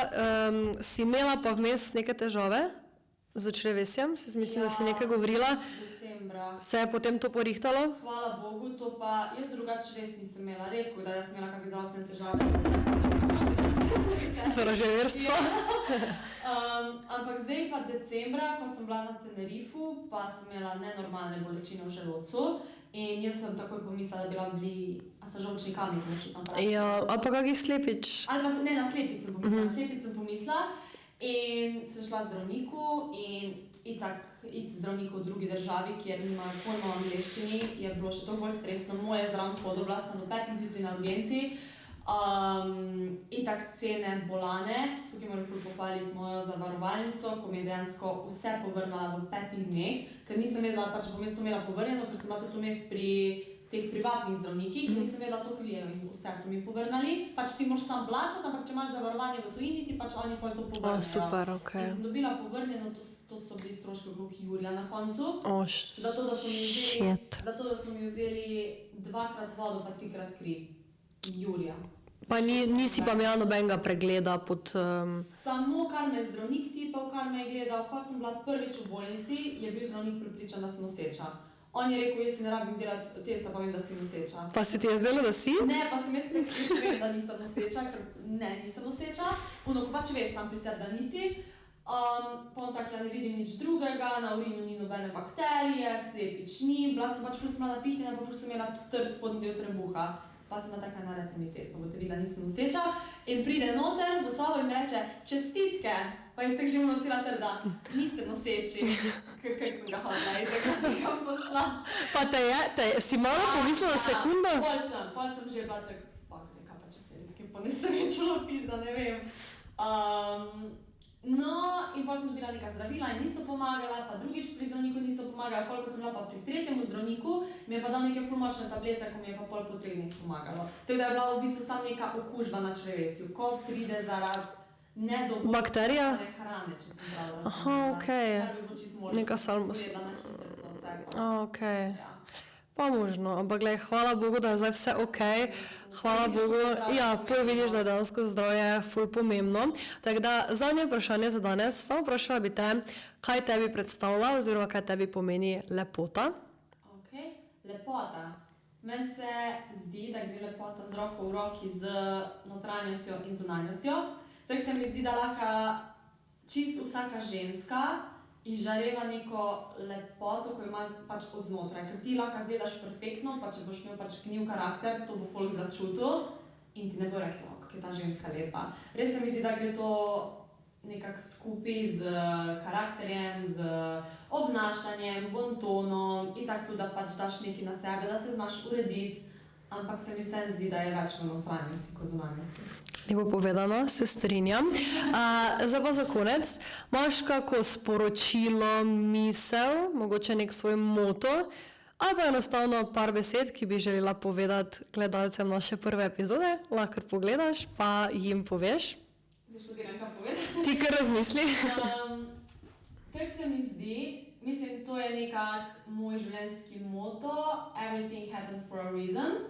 si imela pa vmes neke težave z črevesjem, mislim, da si nekaj govorila. Decembra. Se je potem to porihtalo? Hvala Bogu, to pa jaz drugače res nisem imela, redko, da jaz imela kakve zdravstvene težave. Vraževerstvo. Ampak zdaj pa decembra, ko sem bila na Tenerifu, pa sem imela nenormalne bolečine v želodcu in jaz sem takoj pomislila, da bi bili, a so žolčni kamni, ko še tam pravi. Ja, ali pa kakih slepič? Ali pa ne, na slepic sem pomislila, slepic sem pomislila in sem šla zdravniku in itak iti zdravniku v drugi državi, kjer nimajo pojma o angleščini, je bilo še toliko bolj stresno. Moje zdravnik hodil, bila sem do 5 zjutraj na urgenci. Itak cene bolane, tukaj moram ful pohvaliti mojo zavarovalnico, ko mi je dejansko vse povrnila v 5 dneh, ker nisem vedela, pač bom jaz to imela povrnjeno, ker sem bila tudi vmes pri teh privatnih zdravnikih, nisem vedela, to krijejo in vse so mi povrnili. Pač ti moraš sam plačati, ampak če imaš zavarovanje v tujini, ti pač oni pol to povrnijo. Super, ok. In sem dobila povrnjeno, to so bili stroški okrog jurja na koncu. Zato, da so mi vzeli 2-krat vodo, pa 3-krat kri. Jurja. Pa nisi pa imela nobenega pregleda pod... Samo kar me je zdravnik tipal, kar me je gledal. Ko sem bila prvič v bolnici, je bil zdravnik prepričan, da sem noseča. On je rekel, jaz ti ne rabim delati testa, pa vem, da si noseča. Pa se ti je zdelo, da si? Ne, pa sem jaz vem, da nisem noseča, ker nisem noseča. Ko pač veš sam pri sebi, da nisi. Pa on tak, ja ne vidim nič drugega, na urinu ni nobene bakterije, slepič ni. Bila sem pač ful sem bila napihnjena, pa ful sem imela trd spodnji del trebuha. Pa sem bila taka, naredite mi test, pa boste videla, nisem noseča. In pride noter v sobo in mi reče, čestitke, pa jaz tako že imam cela trda, niste noseči. Kaj sem ga hodila, in tako sem ga posla. Pa si malo pomislila sekunda? Pol sem že bila tako, fuck, kaj pa če se res kaj ponesrečilo pizda, ne vem. No, in potem sem dobila neka zdravila in niso pomagala, pa drugič pri zdravniku niso pomagala, koliko sem bila pa pri tretjemu zdravniku, mi je pa dal neke ful močne tablete, ko mi je pa pol potrebnih pomagalo. Tako da je bila v bistvu samo neka okužba na črevesju, ko pride zaradi bakterija? Hrane, če sem prav razumela. Aha, okej. Kar bi bilo čisto možno. Neka salmos. Pogledala na hitrico vse. Okej. Ja. Pa možno, ampak glej, hvala Bogu, da je zdaj vse okej. Hvala Bogu, ja, pol vidiš, da je dejansko zdravje ful pomembno. Tako da, zadnje vprašanje za danes, samo vprašala bi te, kaj tebi predstavlja oziroma kaj tebi pomeni lepota? Ok, lepota. Meni se zdi, da gre lepota z roko v roki z notranjostjo in zunanjostjo. Tako se mi zdi, da lahko čisto vsaka ženska izžareva neko lepoto, ko imaš pač od znotraj. Ker ti lahko izgledaš perfektno, pa če boš imel pač gnil karakter, to bo folk začutil in ti ne bo rekla, kako je ta ženska lepa. Res se mi zdi, da gre to nekako skupaj z karakterjem, z obnašanjem, bontonom in tako tudi, da pač daš nekaj na sebe, da se znaš urediti, ampak se mi vse zdi, da je več v notranjosti kot zunanjosti. Lepo povedano, se strinjam. Zdaj pa za konec, imaš kako sporočilo, misel, mogoče nek svoj moto, ali pa enostavno par besed, ki bi želela povedati gledalcem naše prve epizode, lahko pogledaš, pa jim poveš. Zdaj študiram, kaj povedati. Ti kar razmisli. Tako se mi zdi, mislim, to je nekak moj življenjski moto, everything happens for a reason.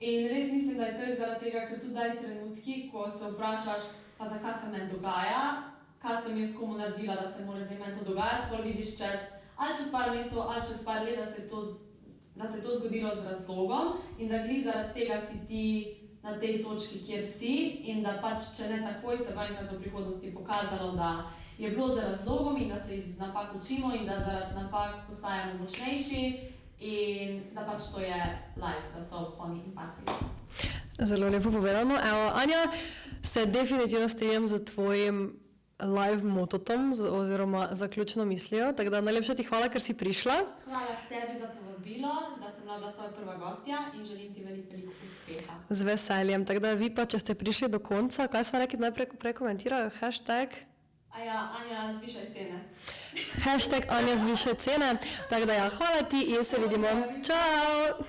In res mislim, da je to zaradi tega, ker tudi daj trenutki, ko se vprašaš, pa zakaj se meni dogaja, kaj sem jaz komu naredila, da se mora zdaj meni to dogajati, pol vidiš čez par mesecev ali čez par let, da se je to zgodilo z razlogom in da glih zaradi tega si ti na tej točki, kjer si in da pač, če ne takoj, se bo enkrat v prihodnosti pokazalo, da je bilo z razlogom in da se iz napak učimo in da zaradi napak postajamo močnejši. In da pač to je life, da so vzponi in padci. Zelo lepo povedano. Evo, Anja, se definitivno strinjam z tvojim live mototom oziroma zaključno mislijo. Tako da najlepša ti hvala, ker si prišla. Hvala tebi za povabilo, da sem bila tvoja prva gostja in želim ti veliko uspeha. Z veseljem. Tako da vi pa, če ste prišli do konca, kaj smo rekli, najprej prekomentirajo? Hashtag? Anja, zvišaj cene. Hashtag Anja zvišaj cene. Tako da ja, hvala ti in se vidimo. Čau!